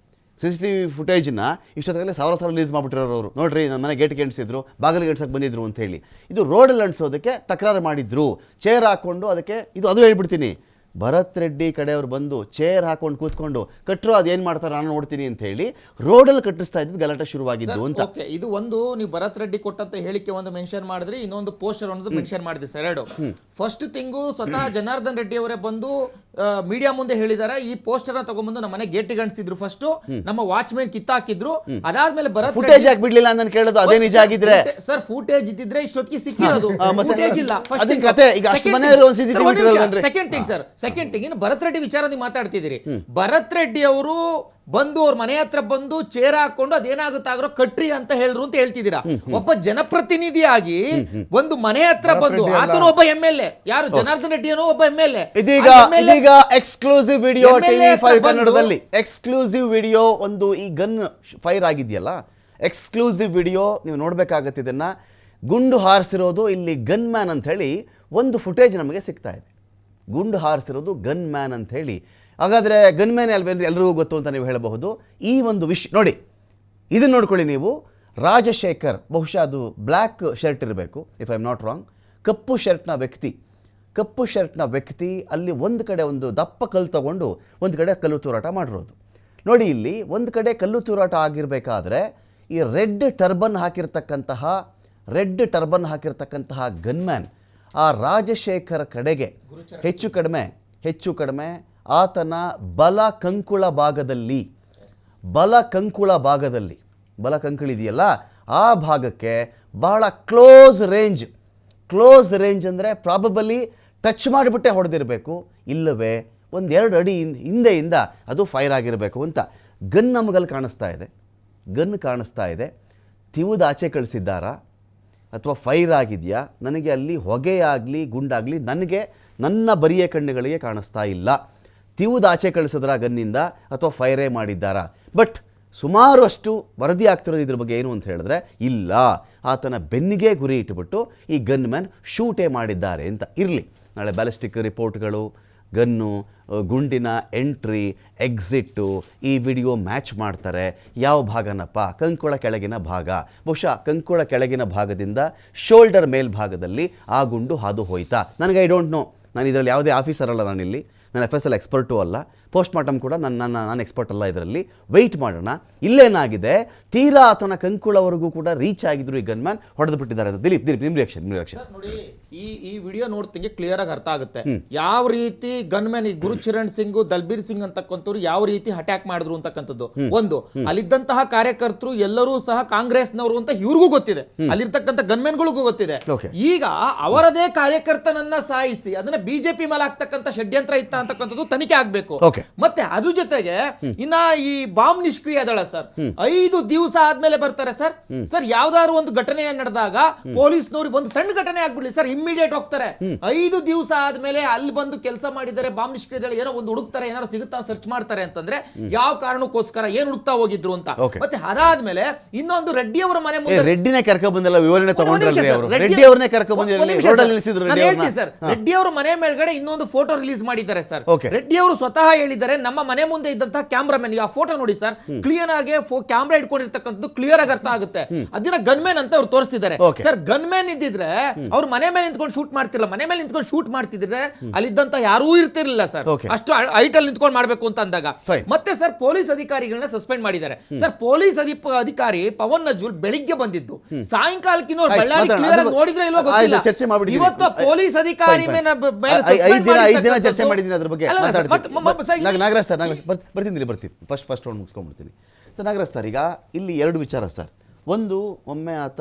CCTV ಫುಟೇಜ್ನ ಇಷ್ಟೊತ್ತಲ್ಲಿ ಸಾವಿರ ರಿಲೀಸ್ ಮಾಡಿಬಿಟ್ಟಿರೋರು ಅವರು. ನೋಡ್ರಿ ನನ್ನ ಮನೆ ಗೇಟ್ಗೆ ಎಣಿಸಿದ್ರು, ಬಾಗಿಲಿಗೆ ಎಣ್ಸಕ್ಕೆ ಬಂದಿದ್ರು ಅಂತ ಹೇಳಿ. ಇದು ರೋಡಲ್ಲಿ ಅಣಿಸೋದಕ್ಕೆ ತಕರಾರು ಮಾಡಿದ್ರು, ಚೇರ್ ಹಾಕ್ಕೊಂಡು ಅದಕ್ಕೆ ಅದು ಹೇಳ್ಬಿಡ್ತೀನಿ. ಭರತ್ ರೆಡ್ಡಿ ಕಡೆಯವ್ರು ಬಂದು ಚೇರ್ ಹಾಕೊಂಡು ಕೂತ್ಕೊಂಡು ಕಟ್ಟರು ಅದೇನು ಮಾಡ್ತಾರೆ ನಾನು ನೋಡ್ತೀನಿ ಅಂತ ಹೇಳಿ ರೋಡಲ್ಲಿ ಕಟ್ಟಿಸ್ತಾ ಇದ್ದು ಗಲಾಟೆ ಶುರುವಾಗಿದ್ದು ಅಂತ. ಓಕೆ, ಇದು ಒಂದು ನೀವು ಭರತ್ ರೆಡ್ಡಿ ಕೊಟ್ಟಂತ ಹೇಳಿಕೆ ಒಂದು ಮೆನ್ಷನ್ ಮಾಡಿದ್ರಿ, ಇನ್ನೊಂದು ಪೋಸ್ಟರ್ ಒಂದು ಮೆನ್ಷನ್ ಮಾಡಿದ್ರಿ ಸರ್. ಎರಡು ಫಸ್ಟ್ ತಿಂಗು ಸ್ವತಃ ಜನಾರ್ದನ್ ರೆಡ್ಡಿ ಅವರೇ ಬಂದು ಮೀಡಿಯಾ ಮುಂದೆ ಹೇಳಿದ್ದಾರೆ, ಈ ಪೋಸ್ಟರ್ ನ ತಗೊಂಡ್ಬಂದು ನಮ್ಮ ಮನೆ ಗೇಟಿಗೆ ಅಂಟಿಸಿದ್ರು, ಫಸ್ಟ್ ನಮ್ಮ ವಾಚ್ಮ್ಯಾನ್ ಕಿತ್ತಾಕಿದ್ರು, ಅದಾದ್ಮೇಲೆ ಭರತ್ ಫುಟೇಜ್ ಯಾಕೆ ಬಿಡ್ಲಿಲ್ಲ ಅಂತ ಕೇಳೋದು ಅದೇ ನಿಜ ಆಗಿದ್ರೆ ಸರ್ ಫೂಟೇಜ್ ಇದ್ದಿದ್ರೆ ಇಷ್ಟೊತ್ತಿಗೆ ಸಿಕ್ಕಿರೋದು. ಫೂಟೇಜ್ ಇಲ್ಲ. ಅದನ್ನ ಕತೆ ಈಗ ಅಷ್ಟು ಮನೆಯಲ್ಲಿ ಒಂದು CCTV ಇಟ್ಟಿರೋದನ್ರಿ. ಸೆಕೆಂಡ್ ಥಿಂಗ್, ಇನ್ನು ಭರತ್ ರೆಡ್ಡಿ ವಿಚಾರ ನೀವು ಮಾತಾಡ್ತಿದ್ದೀರಿ. ಭರತ್ ರೆಡ್ಡಿ ಅವರು ಬಂದು ಅವ್ರ ಮನೆ ಹತ್ರ ಬಂದು ಚೇರ್ ಹಾಕೊಂಡು ಅದೇನಾಗುತ್ತಾಗ್ರೋ ಕಟ್ರಿ ಅಂತ ಹೇಳಿದ್ರು ಅಂತ ಹೇಳ್ತಿದ್ದೀರಾ. ಒಬ್ಬ ಜನಪ್ರತಿನಿಧಿಯಾಗಿ ಒಂದು ಮನೆ ಹತ್ರ ಬಂದು ಆತನು ಒಬ್ಬ MLA, ಯಾರು ಜನಾರ್ದನ್ ರೆಡ್ಡಿ ಅನ್ನೋ ಒಬ್ಬ MLA. ಇದೀಗ ಎಕ್ಸ್ಕ್ಲೂಸಿವ್ ವಿಡಿಯೋ TV5 ಕನ್ನಡದಲ್ಲಿ ಎಕ್ಸ್ಕ್ಲೂಸಿವ್ ವಿಡಿಯೋ ಒಂದು ಈ ಗನ್ ಫೈರ್ ಆಗಿದೆಯಲ್ಲ, ಎಕ್ಸ್ಕ್ಲೂಸಿವ್ ವಿಡಿಯೋ ನೀವು ನೋಡ್ಬೇಕಾಗತ್ತೆ. ಇದನ್ನ ಗುಂಡು ಹಾರಿಸಿರೋದು ಇಲ್ಲಿ ಗನ್ ಮ್ಯಾನ್ ಅಂತ ಹೇಳಿ ಒಂದು ಫುಟೇಜ್ ನಮಗೆ ಸಿಗ್ತಾ ಇದೆ. ಗುಂಡು ಹಾರಿಸಿರೋದು ಗನ್ ಮ್ಯಾನ್ ಅಂತ ಹೇಳಿ. ಹಾಗಾದರೆ ಗನ್ ಮ್ಯಾನ್ ಅಲ್ವೇನ್ರಿ ಎಲ್ರಿಗೂ ಗೊತ್ತು ಅಂತ ನೀವು ಹೇಳಬಹುದು. ಈ ಒಂದು ವಿಷಯ ನೋಡಿ, ಇದನ್ನು ನೋಡ್ಕೊಳ್ಳಿ ನೀವು. ರಾಜಶೇಖರ್, ಬಹುಶಃ ಅದು ಬ್ಲ್ಯಾಕ್ ಶರ್ಟ್ ಇರಬೇಕು if I am not wrong. ಕಪ್ಪು ಶರ್ಟ್ನ ವ್ಯಕ್ತಿ ಅಲ್ಲಿ ಒಂದು ಕಡೆ ಒಂದು ದಪ್ಪ ಕಲ್ಲು ತಗೊಂಡು ಒಂದು ಕಡೆ ಕಲ್ಲು ತೂರಾಟ ಮಾಡಿರೋದು ನೋಡಿ. ಇಲ್ಲಿ ಒಂದು ಕಡೆ ಕಲ್ಲು ತೂರಾಟ ಆಗಿರಬೇಕಾದ್ರೆ ಈ ರೆಡ್ ಟರ್ಬನ್ ಹಾಕಿರ್ತಕ್ಕಂತಹ ಗನ್ಮ್ಯಾನ್ ಆ ರಾಜಶೇಖರ ಕಡೆಗೆ ಹೆಚ್ಚು ಕಡಿಮೆ ಆತನ ಬಲ ಕಂಕುಳ ಇದೆಯಲ್ಲ ಆ ಭಾಗಕ್ಕೆ ಬಹಳ ಕ್ಲೋಸ್ ರೇಂಜ್ ಅಂದರೆ ಪ್ರಾಬಬಲಿ ಟಚ್ ಮಾಡಿಬಿಟ್ಟೆ ಹೊಡೆದಿರಬೇಕು, ಇಲ್ಲವೇ ಒಂದೆರಡು ಅಡಿ ಹಿಂದೆಯಿಂದ ಅದು ಫೈರ್ ಆಗಿರಬೇಕು ಅಂತ. ಗನ್ ನಮಗಲ್ಲಿ ಕಾಣಿಸ್ತಾ ಇದೆ. ತಿವಿದು ಆಚೆ ಕಳಿಸಿದ್ದಾರಾ ಅಥವಾ ಫೈರ್ ಆಗಿದೆಯಾ? ನನಗೆ ಅಲ್ಲಿ ಹೊಗೆಯಾಗಲಿ ಗುಂಡಾಗಲಿ ನನ್ನ ಬರಿಯ ಕಣ್ಣುಗಳಿಗೆ ಕಾಣಿಸ್ತಾ ಇಲ್ಲ. ತಿವಿದು ಆಚೆ ಕಳಿಸಿದ್ರ ಗನ್ನಿಂದ ಅಥವಾ ಫೈರೇ ಮಾಡಿದ್ದಾರಾ? ಬಟ್ ಸುಮಾರು ಅಷ್ಟು ವರದಿ ಆಗ್ತಿರೋದು ಇದ್ರ ಬಗ್ಗೆ ಏನು ಅಂತ ಹೇಳಿದ್ರೆ, ಇಲ್ಲ, ಆತನ ಬೆನ್ನಿಗೆ ಗುರಿ ಇಟ್ಟುಬಿಟ್ಟು ಈ ಗನ್ ಮ್ಯಾನ್ ಶೂಟೇ ಮಾಡಿದ್ದಾರೆ ಅಂತ. ಇರಲಿ, ನಾಳೆ ಬ್ಯಾಲಿಸ್ಟಿಕ್ ರಿಪೋರ್ಟ್ಗಳು, ಗನ್ನು, ಗುಂಡಿನ ಎಂಟ್ರಿ ಎಕ್ಸಿಟ್ಟು, ಈ ವಿಡಿಯೋ ಮ್ಯಾಚ್ ಮಾಡ್ತಾರೆ. ಯಾವ ಭಾಗನಪ್ಪ? ಕಂಕುಳ ಕೆಳಗಿನ ಭಾಗ. ಬಹುಶಃ ಕಂಕುಳ ಕೆಳಗಿನ ಭಾಗದಿಂದ ಶೋಲ್ಡರ್ ಮೇಲ್ಭಾಗದಲ್ಲಿ ಆ ಗುಂಡು ಹಾದು ಹೋಯ್ತಾ? ನನಗೆ ಐ ಡೋಂಟ್ ನೋ. ನಾನು ಇದರಲ್ಲಿ ಯಾವುದೇ ಆಫೀಸರ್ ಅಲ್ಲ, ನಾನಿಲ್ಲಿ ನಾನು FSL ಎಕ್ಸ್ಪರ್ಟು ಅಲ್ಲ, ಪೋಸ್ಟ್ ಮಾರ್ಟಮ್ ಕೂಡ ನಾನು ಎಕ್ಸ್ಪರ್ಟ್ ಅಲ್ಲ. ಇದರಲ್ಲಿ ವೆಯ್ಟ್ ಮಾಡೋಣ. ಇಲ್ಲೇನಾಗಿದೆ, ತೀರಾ ಆತನ ಕಂಕುಳವರೆಗೂ ಕೂಡ ರೀಚ್ ಆಗಿದ್ರು ಈ ಗನ್ಮ್ಯಾನ್, ಹೊಡೆದು ಬಿಟ್ಟಿದ್ದಾರೆ. ದಿಲೀಪ್ ನಿಮ್ಮ ರಿಯಾಕ್ಷನ್. ನೋಡಿ, ಈ ವಿಡಿಯೋ ನೋಡ್ತಿಂಗೆ ಕ್ಲಿಯರ್ ಆಗಿ ಅರ್ಥ ಆಗುತ್ತೆ ಯಾವ ರೀತಿ ಗನ್ಮ್ಯಾನ್, ಈ ಗುರುಚರಣ್ ಸಿಂಗ್, ದಲ್ಬೀರ್ ಸಿಂಗ್ ಅಂತಕ್ಕಂಥವ್ರು ಯಾವ ರೀತಿ ಅಟ್ಯಾಕ್ ಮಾಡಿದ್ರು ಅಂತಕ್ಕಂಥದ್ದು. ಒಂದು, ಅಲ್ಲಿದ್ದಂತಹ ಕಾರ್ಯಕರ್ತರು ಎಲ್ಲರೂ ಸಹ ಕಾಂಗ್ರೆಸ್ನವರು ಅಂತ ಇವ್ರಿಗೂ ಗೊತ್ತಿದೆ, ಅಲ್ಲಿರ್ತಕ್ಕಂಥ ಗನ್ಮ್ಯಾನ್ಗಳಿಗೂ ಗೊತ್ತಿದೆ. ಈಗ ಅವರದೇ ಕಾರ್ಯಕರ್ತನನ್ನ ಸಾಯಿಸಿ ಅದನ್ನ ಬಿಜೆಪಿ ಮೇಲೆ ಆಗ್ತಕ್ಕಂಥ ಷಡ್ಯಂತ್ರ ಇತ್ತ ಅಂತಕ್ಕಂಥದ್ದು ತನಿಖೆ ಆಗ್ಬೇಕು. ಮತ್ತೆ ಅದ್ರ ಜೊತೆಗೆ ಇನ್ನ ಈ ಬಾಂಬ್ ನಿಷ್ಕ್ರಿಯ ದಳ ಸರ್ 5 ದಿವಸ ಆದ್ಮೇಲೆ ಬರ್ತಾರೆ ಸರ್. ಯಾವ್ದಾದ್ರು ಒಂದು ಘಟನೆ ನಡೆದಾಗ ಪೊಲೀಸ್ನವ್ರಿಗೆ ಒಂದು ಸಣ್ಣ ಘಟನೆ ಆಗ್ಬಿಡ್ಲಿ ಸರ್, ಇಮ್ಮಿಡಿಯೇಟ್ ಹೋಗ್ತಾರೆ. 5 ದಿವಸ ಆದ್ಮೇಲೆ ಅಲ್ಲಿ ಬಂದು ಕೆಲಸ ಮಾಡಿದರೆ ಬಾಂಬ್ ನಿಷ್ಕ್ರಿಯ ದಳ ಏನೋ ಒಂದು ಹುಡುಕ್ತಾರೆ, ಏನಾದ್ರು ಸಿಗುತ್ತಾ ಸರ್ಚ್ ಮಾಡ್ತಾರೆ ಅಂತಂದ್ರೆ ಯಾವ ಕಾರಣಕ್ಕೋಸ್ಕರ ಏನ್ ಹುಡುಕ್ತಾ ಹೋಗಿದ್ರು ಅಂತ. ಮತ್ತೆ ಅದಾದ್ಮೇಲೆ ಇನ್ನೊಂದು ರೆಡ್ಡಿ ಅವರ ಮನೆ ಮುಂದೆ ರೆಡ್ಡಿನೇ ಕರ್ಕೊಂಡ್ ಬಂದಲ್ಲ, ವಿವರಣೆ ತಗೊಂಡ್ರಲ್ರಿ ಅವರು. ರೆಡ್ಡಿ ಅವ್ರನ್ನೇ ಕರ್ಕೊಂಡ್ ಬಂದಿರಲಿ, ರೋಡಲ್ಲಿ ನಿಲ್ಲಿಸಿದ್ರು ಸರ್. ರೆಡ್ಡಿ ಅವರ ಮನೆ ಮೇಲ್ಗಡೆ ಇನ್ನೊಂದು ಫೋಟೋ ರಿಲೀಸ್ ಮಾಡಿದ್ದಾರೆ ಸರ್. ರೆಡ್ಡಿ ಅವರು ಸ್ವತಃ ಹೇಳಿದ್ದಾರೆ, ನಮ್ಮ ಮನೆ ಮುಂದೆ ಇದ್ದಂತಹ ಕ್ಯಾಮ್ರಾಮನ್, ಆ ಫೋಟೋ ನೋಡಿ ಸರ್, ಕ್ಲಿಯರ್ ಆಗಿ ಕ್ಯಾಮ್ರಾ ಇಟ್ಕೊಂಡಿರ್ತಕ್ಕಂಥದ್ದು ಕ್ಲಿಯರ್ ಆಗಿ ಅರ್ಥ ಆಗುತ್ತೆ. ಅದನ್ನ ಗನ್ಮ್ಯಾನ್ ಅಂತ ಅವ್ರು ತೋರಿಸ್ತಿದ್ದಾರೆ ಸರ್. ಗನ್ಮ್ಯಾನ್ ಇದ್ದಿದ್ರೆ ಅವ್ರು ಮನೆ ಮೇಲೆ ನಿಂತ್ಕೊಂಡು ಶೂಟ್ ಮಾಡ್ತಿರಲ್ಲ, ಮನೆ ಮೇಲೆ ನಿಂತ್ಕೊಂಡು ಶೂಟ್ ಮಾಡ್ತಿದ್ರೆ ಅಲ್ಲಿದ್ದಂತ ಯಾರೂ ಇರ್ತಿರ್ಲಿಲ್ಲ ಸರ್. ಅಷ್ಟು ಹೈಟ್ ಅಲ್ಲಿ ನಿಂತ್ಕೊಂಡು ಮಾಡ್ಬೇಕು ಅಂತ ಅಂದಾಗ ಮತ್ತೆ ಸರ್ ಪೊಲೀಸ್ ಅಧಿಕಾರಿಗಳನ್ನ ಸಸ್ಪೆಂಡ್ ಮಾಡಿದ್ದಾರೆ ಸರ್. ಪೊಲೀಸ್ ಅಧಿಕಾರಿ ಪವನ್ ನಜೂಲ್ ಬೆಳಿಗ್ಗೆ ಬಂದಿದ್ದು, ಸಾಯಂಕಾಲಕ್ಕಿಂತ ಬಳ್ಳಾರಿ ಕ್ಲಿಯರ್ ಆಗಿ ನೋಡಿದ್ರೆ ಇಲ್ವೋ ಗೊತ್ತಿಲ್ಲ. ಇವತ್ತು ಪೊಲೀಸ್ ಅಧಿಕಾರಿ ಮೇಲೆ ಚರ್ಚೆ ಮಾಡಿದ್ದೀನಿ ಅದ್ರ ಬಗ್ಗೆ. ನಾಗರಾಜ್ ಸರ್, ಬರ್ತೀನಿ ಫಸ್ಟ್ ರೌಂಡ್ ಮುಗಿಸ್ಕೊಂಡ್ಬಿಡ್ತೀನಿ ಸರ್. ನಾಗರಾಜ್ ಸರ್, ಈಗ ಇಲ್ಲಿ 2 ವಿಚಾರ ಸರ್. ಒಂದು, ಒಮ್ಮೆ ಆತ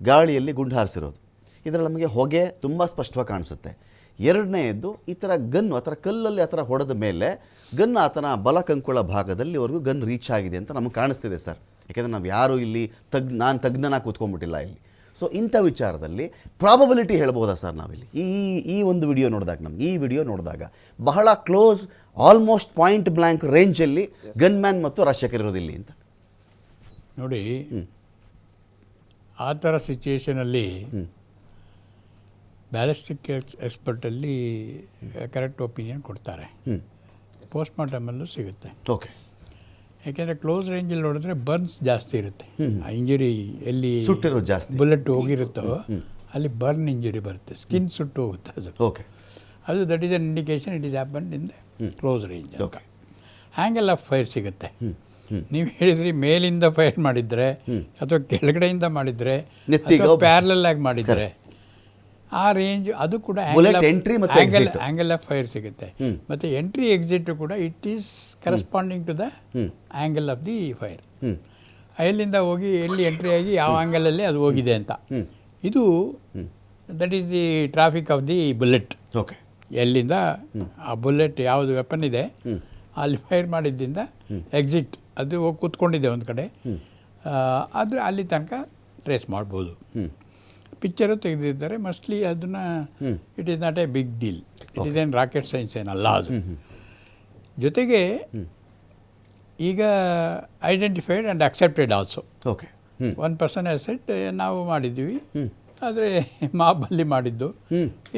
ಗಾಳಿಯಲ್ಲಿ ಗುಂಡು ಹಾರಿಸಿರೋದು, ಇದರಲ್ಲಿ ನಮಗೆ ಹೊಗೆ ತುಂಬ ಸ್ಪಷ್ಟವಾಗಿ ಕಾಣಿಸುತ್ತೆ. ಎರಡನೆಯದ್ದು, ಈ ಥರ ಗನ್ನು ಆ ಥರ ಕಲ್ಲಲ್ಲಿ ಆ ಥರ ಹೊಡೆದ ಮೇಲೆ ಗನ್ ಆತನ ಬಲ ಕಂಕುಳ ಭಾಗದಲ್ಲಿವರೆಗೂ ಗನ್ ರೀಚ್ ಆಗಿದೆ ಅಂತ ನಮಗೆ ಕಾಣಿಸ್ತಿದೆ ಸರ್. ಯಾಕೆಂದರೆ ನಾವು ಯಾರೂ ಇಲ್ಲಿ ನಾನು ತಜ್ಞನಾಗಿ ಕೂತ್ಕೊಂಡ್ಬಿಟ್ಟಿಲ್ಲ ಇಲ್ಲಿ. ಸೊ ಇಂಥ ವಿಚಾರದಲ್ಲಿ ಪ್ರಾಬಬಿಲಿಟಿ ಹೇಳ್ಬೋದಾ ಸರ್ ನಾವಿಲ್ಲಿ ಈ ಒಂದು ವಿಡಿಯೋ ನೋಡಿದಾಗ ಬಹಳ ಕ್ಲೋಸ್, ಆಲ್ಮೋಸ್ಟ್ ಪಾಯಿಂಟ್ ಬ್ಲ್ಯಾಂಕ್ ರೇಂಜಲ್ಲಿ ಗನ್ಮ್ಯಾನ್ ಮತ್ತು ರಾಜಶೇಖರ್ ಇರೋದಿಲ್ಲಿ ಅಂತ ನೋಡಿ. ಆ ಥರ ಸಿಚುಯೇಷನಲ್ಲಿ ಬ್ಯಾಲಿಸ್ಟಿಕ್ ಎಕ್ಸ್ಪರ್ಟಲ್ಲಿ ಕರೆಕ್ಟ್ ಒಪಿನಿಯನ್ ಕೊಡ್ತಾರೆ. ಪೋಸ್ಟ್ ಮಾರ್ಟಮಲ್ಲೂ ಸಿಗುತ್ತೆ. ಓಕೆ. ಯಾಕೆಂದರೆ ಕ್ಲೋಸ್ ರೇಂಜಲ್ಲಿ ನೋಡಿದ್ರೆ ಬರ್ನ್ಸ್ ಜಾಸ್ತಿ ಇರುತ್ತೆ. ಆ ಇಂಜುರಿ ಎಲ್ಲಿ ಸುಟ್ಟಿರೋದು ಜಾಸ್ತಿ, ಬುಲೆಟ್ ಹೋಗಿರುತ್ತೋ ಅಲ್ಲಿ ಬರ್ನ್ ಇಂಜುರಿ ಬರುತ್ತೆ, ಸ್ಕಿನ್ ಸುಟ್ಟು ಹೋಗುತ್ತೆ ಅದು. ಓಕೆ. ಅದು that is an indication it is happen in the close range ಅಂತ. ಆ್ಯಂಗಲ್ ಆಫ್ ಫೈರ್ ಸಿಗುತ್ತೆ. ನೀವು ಹೇಳಿದ್ರಿ ಮೇಲಿಂದ ಫೈರ್ ಮಾಡಿದರೆ ಅಥವಾ ಕೆಳಗಡೆಯಿಂದ ಮಾಡಿದರೆ ಅಥವಾ ಪ್ಯಾರಲಲ್ ಆಗಿ ಮಾಡಿದರೆ ಆ ರೇಂಜ್ ಅದು ಕೂಡ ಆ್ಯಂಗಲ್ ಆಫ್ ಫೈರ್ ಸಿಗುತ್ತೆ. ಮತ್ತು ಎಂಟ್ರಿ ಎಕ್ಸಿಟ್ ಕೂಡ it is corresponding to the angle of the fire. ಎಲ್ಲಿಂದ ಹೋಗಿ ಎಲ್ಲಿ ಎಂಟ್ರಿ ಆಗಿ ಯಾವ ಆ್ಯಂಗಲಲ್ಲಿ ಅದು ಹೋಗಿದೆ ಅಂತ. ಇದು that is the traffic of the bullet. Okay. ಎಲ್ಲಿಂದ ಆ ಬುಲೆಟ್ ಯಾವುದು ವೆಪನ್ ಇದೆ ಅಲ್ಲಿ ಫೈರ್ ಮಾಡಿದ್ದರಿಂದ ಎಕ್ಸಿಟ್ ಅದು ಹೋಗಿ ಕೂತ್ಕೊಂಡಿದೆ ಒಂದು ಕಡೆ, ಆದರೆ ಅಲ್ಲಿ ತನಕ ಟ್ರೇಸ್ ಮಾಡ್ಬೋದು. ಪಿಕ್ಚರು ತೆಗೆದಿದ್ದಾರೆ ಮೋಸ್ಟ್ಲಿ ಅದನ್ನು. It is not a big deal. It is ಏನು ರಾಕೆಟ್ ಸೈನ್ಸ್ ಏನಲ್ಲ ಅದು. ಜೊತೆಗೆ ಈಗ identified and accepted also. Okay. 1 person asset ನಾವು ಮಾಡಿದ್ದೀವಿ, ಆದರೆ ಮಾಬಲ್ಲಿ ಮಾಡಿದ್ದು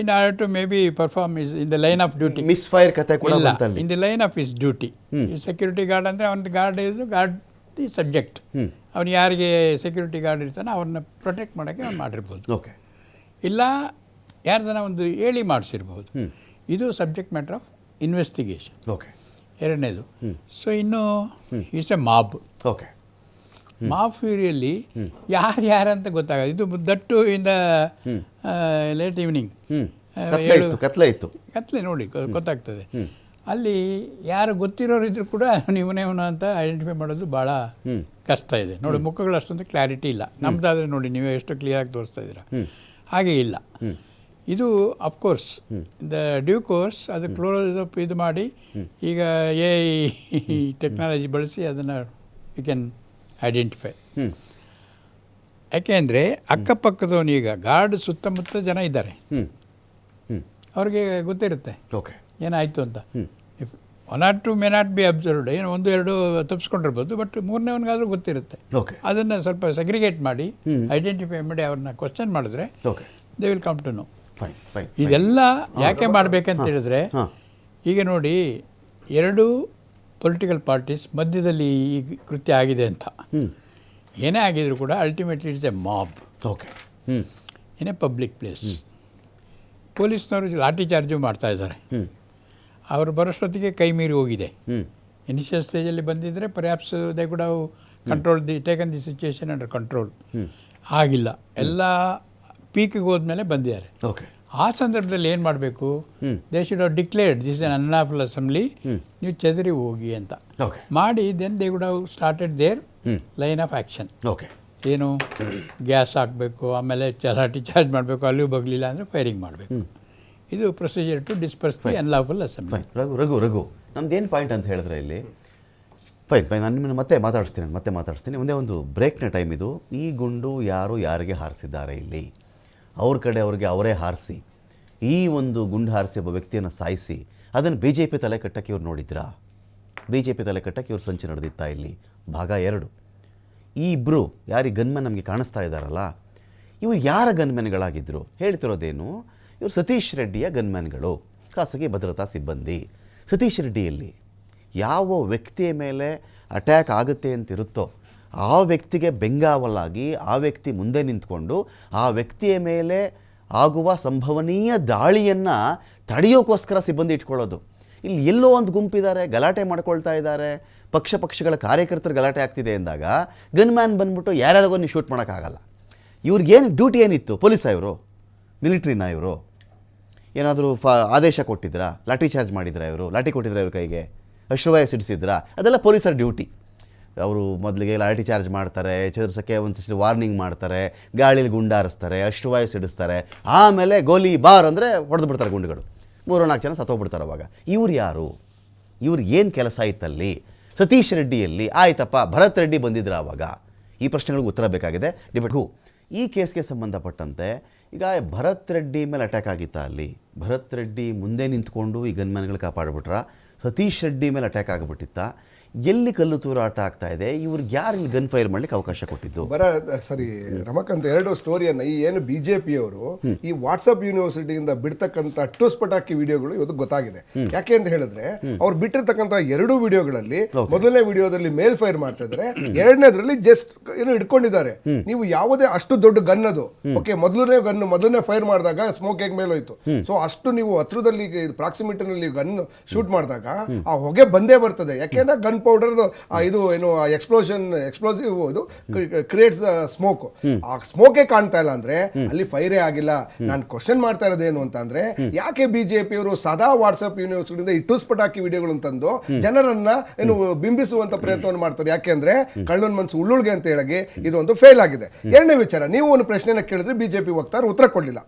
in order to maybe perform is in the line of duty. Misfire ಕತೆ ಕೂಡ ಇಲ್ಲ, in the line of is duty. Security guard ಅಂದರೆ ಅವನ ಗಾರ್ಡ್ ಇದ್ದು ಗಾರ್ಡ್ ದಿ ಸಬ್ಜೆಕ್ಟ್. ಅವ್ನು ಯಾರಿಗೆ ಸೆಕ್ಯೂರಿಟಿ ಗಾರ್ಡ್ ಇರ್ತಾನೆ ಅವ್ರನ್ನ ಪ್ರೊಟೆಕ್ಟ್ ಮಾಡೋಕ್ಕೆ ಅವ್ನು ಮಾಡಿರ್ಬೋದು. ಓಕೆ. ಇಲ್ಲ ಯಾರ್ದನ ಒಂದು ಹೇಳಿ ಮಾಡಿಸಿರ್ಬೋದು. ಇದು subject matter of investigation. Okay. ಎರಡನೇದು. ಸೊ ಇನ್ನು it's a mob. Okay. Mob ಫ್ಯೂರಿಯಲ್ಲಿ ಯಾರಂತ ಗೊತ್ತಾಗಲ್ಲ. ಇದು that in the late evening, ಕತ್ಲೆ ಇತ್ತು, ಕತ್ಲೆ ನೋಡಿ ಗೊತ್ತಾಗ್ತದೆ. ಅಲ್ಲಿ ಯಾರು ಗೊತ್ತಿರೋರು ಇದ್ರೂ ಕೂಡ ಇವನೇವನ ಅಂತ ಐಡೆಂಟಿಫೈ ಮಾಡೋದು ಭಾಳ ಕಷ್ಟ ಇದೆ. ನೋಡಿ ಮುಖಗಳು ಅಷ್ಟೊಂದು ಕ್ಲಾರಿಟಿ ಇಲ್ಲ. ನಮ್ದಾದರೆ ನೋಡಿ ನೀವು ಎಷ್ಟು ಕ್ಲಿಯರಾಗಿ ತೋರಿಸ್ತಾ ಇದ್ದೀರಾ, ಹಾಗೆ ಇಲ್ಲ. ಇದು ಅಫ್ಕೋರ್ಸ್ ದ ಡ್ಯೂ ಕೋರ್ಸ್ ಅದು ಕ್ಲೋಸ್ ಇದು ಮಾಡಿ ಈಗ ಟೆಕ್ನಾಲಜಿ ಬಳಸಿ ಅದನ್ನು ಯು ಕ್ಯಾನ್ ಐಡೆಂಟಿಫೈ. ಯಾಕೆಂದರೆ ಅಕ್ಕಪಕ್ಕದವನು ಈಗ ಗಾರ್ಡ್ ಸುತ್ತಮುತ್ತ ಜನ ಇದ್ದಾರೆ, ಅವ್ರಿಗೆ ಗೊತ್ತಿರುತ್ತೆ ಓಕೆ ಏನಾಯಿತು ಅಂತ. If 1 or 2 may not be observed, ಏನು 1-2 ತಪ್ಪಿಸ್ಕೊಂಡಿರ್ಬೋದು, ಬಟ್ 3ನೇವನಿಗಾದರೂ ಗೊತ್ತಿರುತ್ತೆ. ಓಕೆ. ಅದನ್ನು ಸ್ವಲ್ಪ ಸೆಗ್ರಿಗೇಟ್ ಮಾಡಿ ಐಡೆಂಟಿಫೈ ಮಾಡಿ ಅವ್ರನ್ನ ಕ್ವಶನ್ ಮಾಡಿದ್ರೆ okay they will come to know. Fine fine. ಇದೆಲ್ಲ ಯಾಕೆ ಮಾಡಬೇಕಂತ ಹೇಳಿದ್ರೆ ಈಗ ನೋಡಿ 2 ಪೊಲಿಟಿಕಲ್ ಪಾರ್ಟೀಸ್ ಮಧ್ಯದಲ್ಲಿ ಈ ಕೃತ್ಯ ಆಗಿದೆ ಅಂತ ಏನೇ ಆಗಿದ್ರು ಕೂಡ ultimately it's a mob. Okay. In a public place. ಪೊಲೀಸ್ನವರು ಲಾಠಿ ಚಾರ್ಜು ಮಾಡ್ತಾ ಇದ್ದಾರೆ. ಅವರು ಬರೋಷ್ಟೊತ್ತಿಗೆ ಕೈ ಮೀರಿ ಹೋಗಿದೆ. ಇನಿಷಿಯಲ್ ಸ್ಟೇಜಲ್ಲಿ ಬಂದಿದ್ದರೆ ಪರ್ಯಾಪ್ಸ್ ದೇ ಕೂಡ control taken the situation under control. ಆಗಿಲ್ಲ, ಎಲ್ಲ ಪೀಕಿಗೆ ಹೋದ್ಮೇಲೆ ಬಂದಿದ್ದಾರೆ. ಓಕೆ. ಆ ಸಂದರ್ಭದಲ್ಲಿ ಏನು ಮಾಡಬೇಕು, they should have declared this an unlawful assembly, ನೀವು ಚದರಿ ಹೋಗಿ ಅಂತ ಮಾಡಿ then they would have started their line of action. Okay. ಏನು ಗ್ಯಾಸ್ ಹಾಕಬೇಕು, ಆಮೇಲೆ ಲಾಠಿ ಚಾರ್ಜ್ ಮಾಡಬೇಕು, ಅಲ್ಲಿಯೂ ಬಗಲಿಲ್ಲ ಅಂದರೆ ಫೈರಿಂಗ್ ಮಾಡಬೇಕು. ಇದು procedure to disperse the unlawful assembly. Raghu ನಮ್ದೇನು ಪಾಯಿಂಟ್ ಅಂತ ಹೇಳಿದ್ರೆ ಇಲ್ಲಿ ಫೈನ್ ನಾನು ನಿಮ್ಮನ್ನು ಮತ್ತೆ ಮಾತಾಡಿಸ್ತೀನಿ. ಒಂದೇ ಒಂದು ಬ್ರೇಕ್ನ ಟೈಮ್ ಇದು. ಈ ಗುಂಡು ಯಾರಿಗೆ ಹಾರಿಸಿದ್ದಾರೆ ಇಲ್ಲಿ, ಅವ್ರ ಕಡೆ ಅವ್ರಿಗೆ ಅವರೇ ಹಾರಿಸಿ ಈ ಒಂದು ಗುಂಡು ಹಾರಿಸಿ ಒಬ್ಬ ವ್ಯಕ್ತಿಯನ್ನು ಸಾಯಿಸಿ ಅದನ್ನು BJP ತಲೆ ಕಟ್ಟಕ್ಕೆ ಇವ್ರು ನೋಡಿದ್ರಾ? BJP ತಲೆ ಕಟ್ಟಕ್ಕೆ ಇವ್ರು ಸಂಚು ನಡೆದಿತ್ತಾ? ಇಲ್ಲಿ ಭಾಗ 2. ಈ ಇಬ್ಬರು ಯಾರಿಗೆ ಗನ್ಮನ್ ನಮಗೆ ಕಾಣಿಸ್ತಾ ಇದ್ದಾರಲ್ಲ, ಇವರು ಯಾರ ಗನ್ಮೆನ್ಗಳಾಗಿದ್ದರು? ಹೇಳ್ತಿರೋದೇನು, ಇವರು ಸತೀಶ್ ರೆಡ್ಡಿಯ ಗನ್ಮ್ಯಾನ್ಗಳು, ಖಾಸಗಿ ಭದ್ರತಾ ಸಿಬ್ಬಂದಿ. ಸತೀಶ್ ರೆಡ್ಡಿಯಲ್ಲಿ ಯಾವ ವ್ಯಕ್ತಿಯ ಮೇಲೆ ಅಟ್ಯಾಕ್ ಆಗುತ್ತೆ ಅಂತಿರುತ್ತೋ ಆ ವ್ಯಕ್ತಿಗೆ ಬೆಂಗಾವಲಾಗಿ ಆ ವ್ಯಕ್ತಿ ಮುಂದೆ ನಿಂತ್ಕೊಂಡು ಆ ವ್ಯಕ್ತಿಯ ಮೇಲೆ ಆಗುವ ಸಂಭವನೀಯ ದಾಳಿಯನ್ನು ತಡೆಯೋಕ್ಕೋಸ್ಕರ ಸಿಬ್ಬಂದಿ ಇಟ್ಕೊಳ್ಳೋದು. ಇಲ್ಲಿ ಎಲ್ಲೋ ಒಂದು ಗುಂಪಿದ್ದಾರೆ, ಗಲಾಟೆ ಮಾಡ್ಕೊಳ್ತಾ ಇದ್ದಾರೆ, ಪಕ್ಷಗಳ ಕಾರ್ಯಕರ್ತರು ಗಲಾಟೆ ಆಗ್ತಿದೆ ಅಂದಾಗ ಗನ್ಮ್ಯಾನ್ ಬಂದ್ಬಿಟ್ಟು ಯಾರ್ಯಾರಿಗೋ ನೀವು ಶೂಟ್ ಮಾಡೋಕ್ಕಾಗಲ್ಲ. ಇವ್ರಿಗೇನು ಡ್ಯೂಟಿ ಏನಿತ್ತು? ಪೊಲೀಸಾ ಇವರು? ಮಿಲಿಟ್ರಿನಾ ಇವರು? ಏನಾದರೂ ಆದೇಶ ಕೊಟ್ಟಿದ್ರಾ? ಲಾಠಿ ಚಾರ್ಜ್ ಮಾಡಿದ್ರಾ ಇವರು? ಲಾಠಿ ಕೊಟ್ಟಿದ್ರಾ ಇವ್ರ ಕೈಗೆ? ಅಶ್ರುವಾಯು ಸಿಡಿಸಿದ್ರಾ? ಅದೆಲ್ಲ ಪೊಲೀಸರ ಡ್ಯೂಟಿ. ಅವರು ಮೊದಲಿಗೆ ಲಾಠಿ ಚಾರ್ಜ್ ಮಾಡ್ತಾರೆ, ಚದುರ್ಸೋಕ್ಕೆ ಒಂದಷ್ಟು ವಾರ್ನಿಂಗ್ ಮಾಡ್ತಾರೆ, ಗಾಳೀಲಿ ಗುಂಡಾರಿಸ್ತಾರೆ, ಅಶ್ರುವಾಯು ಸಿಡಿಸ್ತಾರೆ, ಆಮೇಲೆ ಗೋಲಿ ಬಾರ್ ಅಂದರೆ ಹೊಡೆದು ಬಿಡ್ತಾರೆ ಗುಂಡುಗಳು. 3-4 ಜನ ಸತ್ತೋಗ್ಬಿಡ್ತಾರೆ. ಅವಾಗ ಇವ್ರು ಯಾರು? ಇವ್ರಿಗೆ ಏನು ಕೆಲಸ ಇತ್ತಲ್ಲಿ? ಸತೀಶ್ ರೆಡ್ಡಿಯಲ್ಲಿ ಆಯ್ತಪ್ಪ, ಭರತ್ ರೆಡ್ಡಿ ಬಂದಿದ್ರು ಆವಾಗ. ಈ ಪ್ರಶ್ನೆಗಳಿಗೆ ಉತ್ತರ ಬೇಕಾಗಿದೆ. ಡಿಬೇಟ್ಗೂ ಈ ಕೇಸ್ಗೆ ಸಂಬಂಧಪಟ್ಟಂತೆ ಈಗ ಭರತ್ ರೆಡ್ಡಿ ಮೇಲೆ ಅಟ್ಯಾಕ್ ಆಗಿತ್ತಾ? ಅಲ್ಲಿ ಭರತ್ ರೆಡ್ಡಿ ಮುಂದೆ ನಿಂತ್ಕೊಂಡು ಈ ಗನ್ಮ್ಯಾನ್ಗಳು ಕಾಪಾಡಿಬಿಟ್ರ? ಸತೀಶ್ ರೆಡ್ಡಿ ಮೇಲೆ ಅಟ್ಯಾಕ್ ಆಗಿಬಿಟ್ಟಿತ್ತಾ? ಎಲ್ಲಿ ಕಲ್ಲು ತೂರಾಟ ಆಗ್ತಾ ಇದೆ, ಇವ್ರಿಗೆ ಯಾರು ಇಲ್ಲಿ ಗನ್ ಫೈರ್ ಮಾಡ್ಲಿಕ್ಕೆ ಅವಕಾಶ ಕೊಟ್ಟಿದ್ದು? ಸರಿ ರಮಕಾಂತ್, ಎರಡು ಸ್ಟೋರಿಯನ್ನ ಈ ಏನು ಬಿಜೆಪಿಯವರು ಈ ವಾಟ್ಸ್ಆಪ್ ಯೂನಿವರ್ಸಿಟಿಯಿಂದ ಬಿಡ್ತಕ್ಕಂಥ ಟುಸ್ ಪಟಾಕಿ ವಿಡಿಯೋಗಳು ಇವತ್ತು ಗೊತ್ತಾಗಿದೆ. ಯಾಕೆ ಅಂತ ಹೇಳಿದ್ರೆ ಅವ್ರು ಬಿಟ್ಟಿರ್ತಕ್ಕಂಥ 2 ವಿಡಿಯೋಗಳಲ್ಲಿ ಮೊದಲನೇ ವಿಡಿಯೋದಲ್ಲಿ ಮೇಲ್ ಫೈರ್ ಮಾಡ್ತಾ ಇದ್ದಾರೆ, ಎರಡನೇದ್ರಲ್ಲಿ ಜಸ್ಟ್ ಏನು ಇಟ್ಕೊಂಡಿದ್ದಾರೆ. ನೀವು ಯಾವುದೇ ಅಷ್ಟು ದೊಡ್ಡ ಗನ್ ಅದು ಓಕೆ, ಮೊದಲನೇ ಫೈರ್ ಮಾಡಿದಾಗ ಸ್ಮೋಕ್ ಹೇಗ್ ಮೇಲೆ ಹೋಯ್ತು. ಸೊ ಅಷ್ಟು ನೀವು ಹತ್ರದಲ್ಲಿ ಪ್ರಾಕ್ಸಿಮಿಟಿನಲ್ಲಿ ಗನ್ ಶೂಟ್ ಮಾಡಿದಾಗ ಆ ಹೊಗೆ ಬಂದೇ ಬರ್ತದೆ. ಯಾಕೆಂದ್ರೆ ಗನ್ ಪೌಡರ್ ಇದು ಏನು ಎಕ್ಸ್ಪ್ಲೋಸಿವ್ ಇದು ಕ್ರಿಯೇಟ್ಸ್ ಸ್ಮೋಕ್. ಆ ಸ್ಮೋಕೇ ಕಾಣ್ತಾ ಇಲ್ಲ ಅಂದ್ರೆ ಅಲ್ಲಿ ಫೈರೇ ಆಗಿಲ್ಲ. ನಾನು ಕ್ವಶನ್ ಮಾಡ್ತಾ ಇರೋದೇನು ಅಂತ ಅಂದ್ರೆ, ಯಾಕೆ ಬಿಜೆಪಿ ಅವರು ಸದಾ ವಾಟ್ಸ್ಆಪ್ ಯೂನಿವರ್ಸಿಟಿಯಿಂದ ಈ ಟೂಸ್ ಪಟಾಕಿ ವಿಡಿಯೋಗಳು ತಂದು ಜನರನ್ನ ಏನು ಬಿಂಬಿಸುವಂತ ಪ್ರಯತ್ನವನ್ನು ಮಾಡ್ತಾರೆ. ಯಾಕೆಂದ್ರೆ ಕಳ್ಳನ್ ಮನ್ಸು ಉಳ್ಳುಳ್ಗೆ ಅಂತ ಹೇಳಿ ಇದು ಒಂದು ಫೇಲ್ ಆಗಿದೆ. ಎರಡನೇ ವಿಚಾರ, ನೀವು ಒಂದು ಪ್ರಶ್ನೆನ ಕೇಳಿದ್ರೆ ಬಿಜೆಪಿ ವಕ್ತಾರ ಉತ್ತರ ಕೊಡ್ಲಿಲ್ಲ.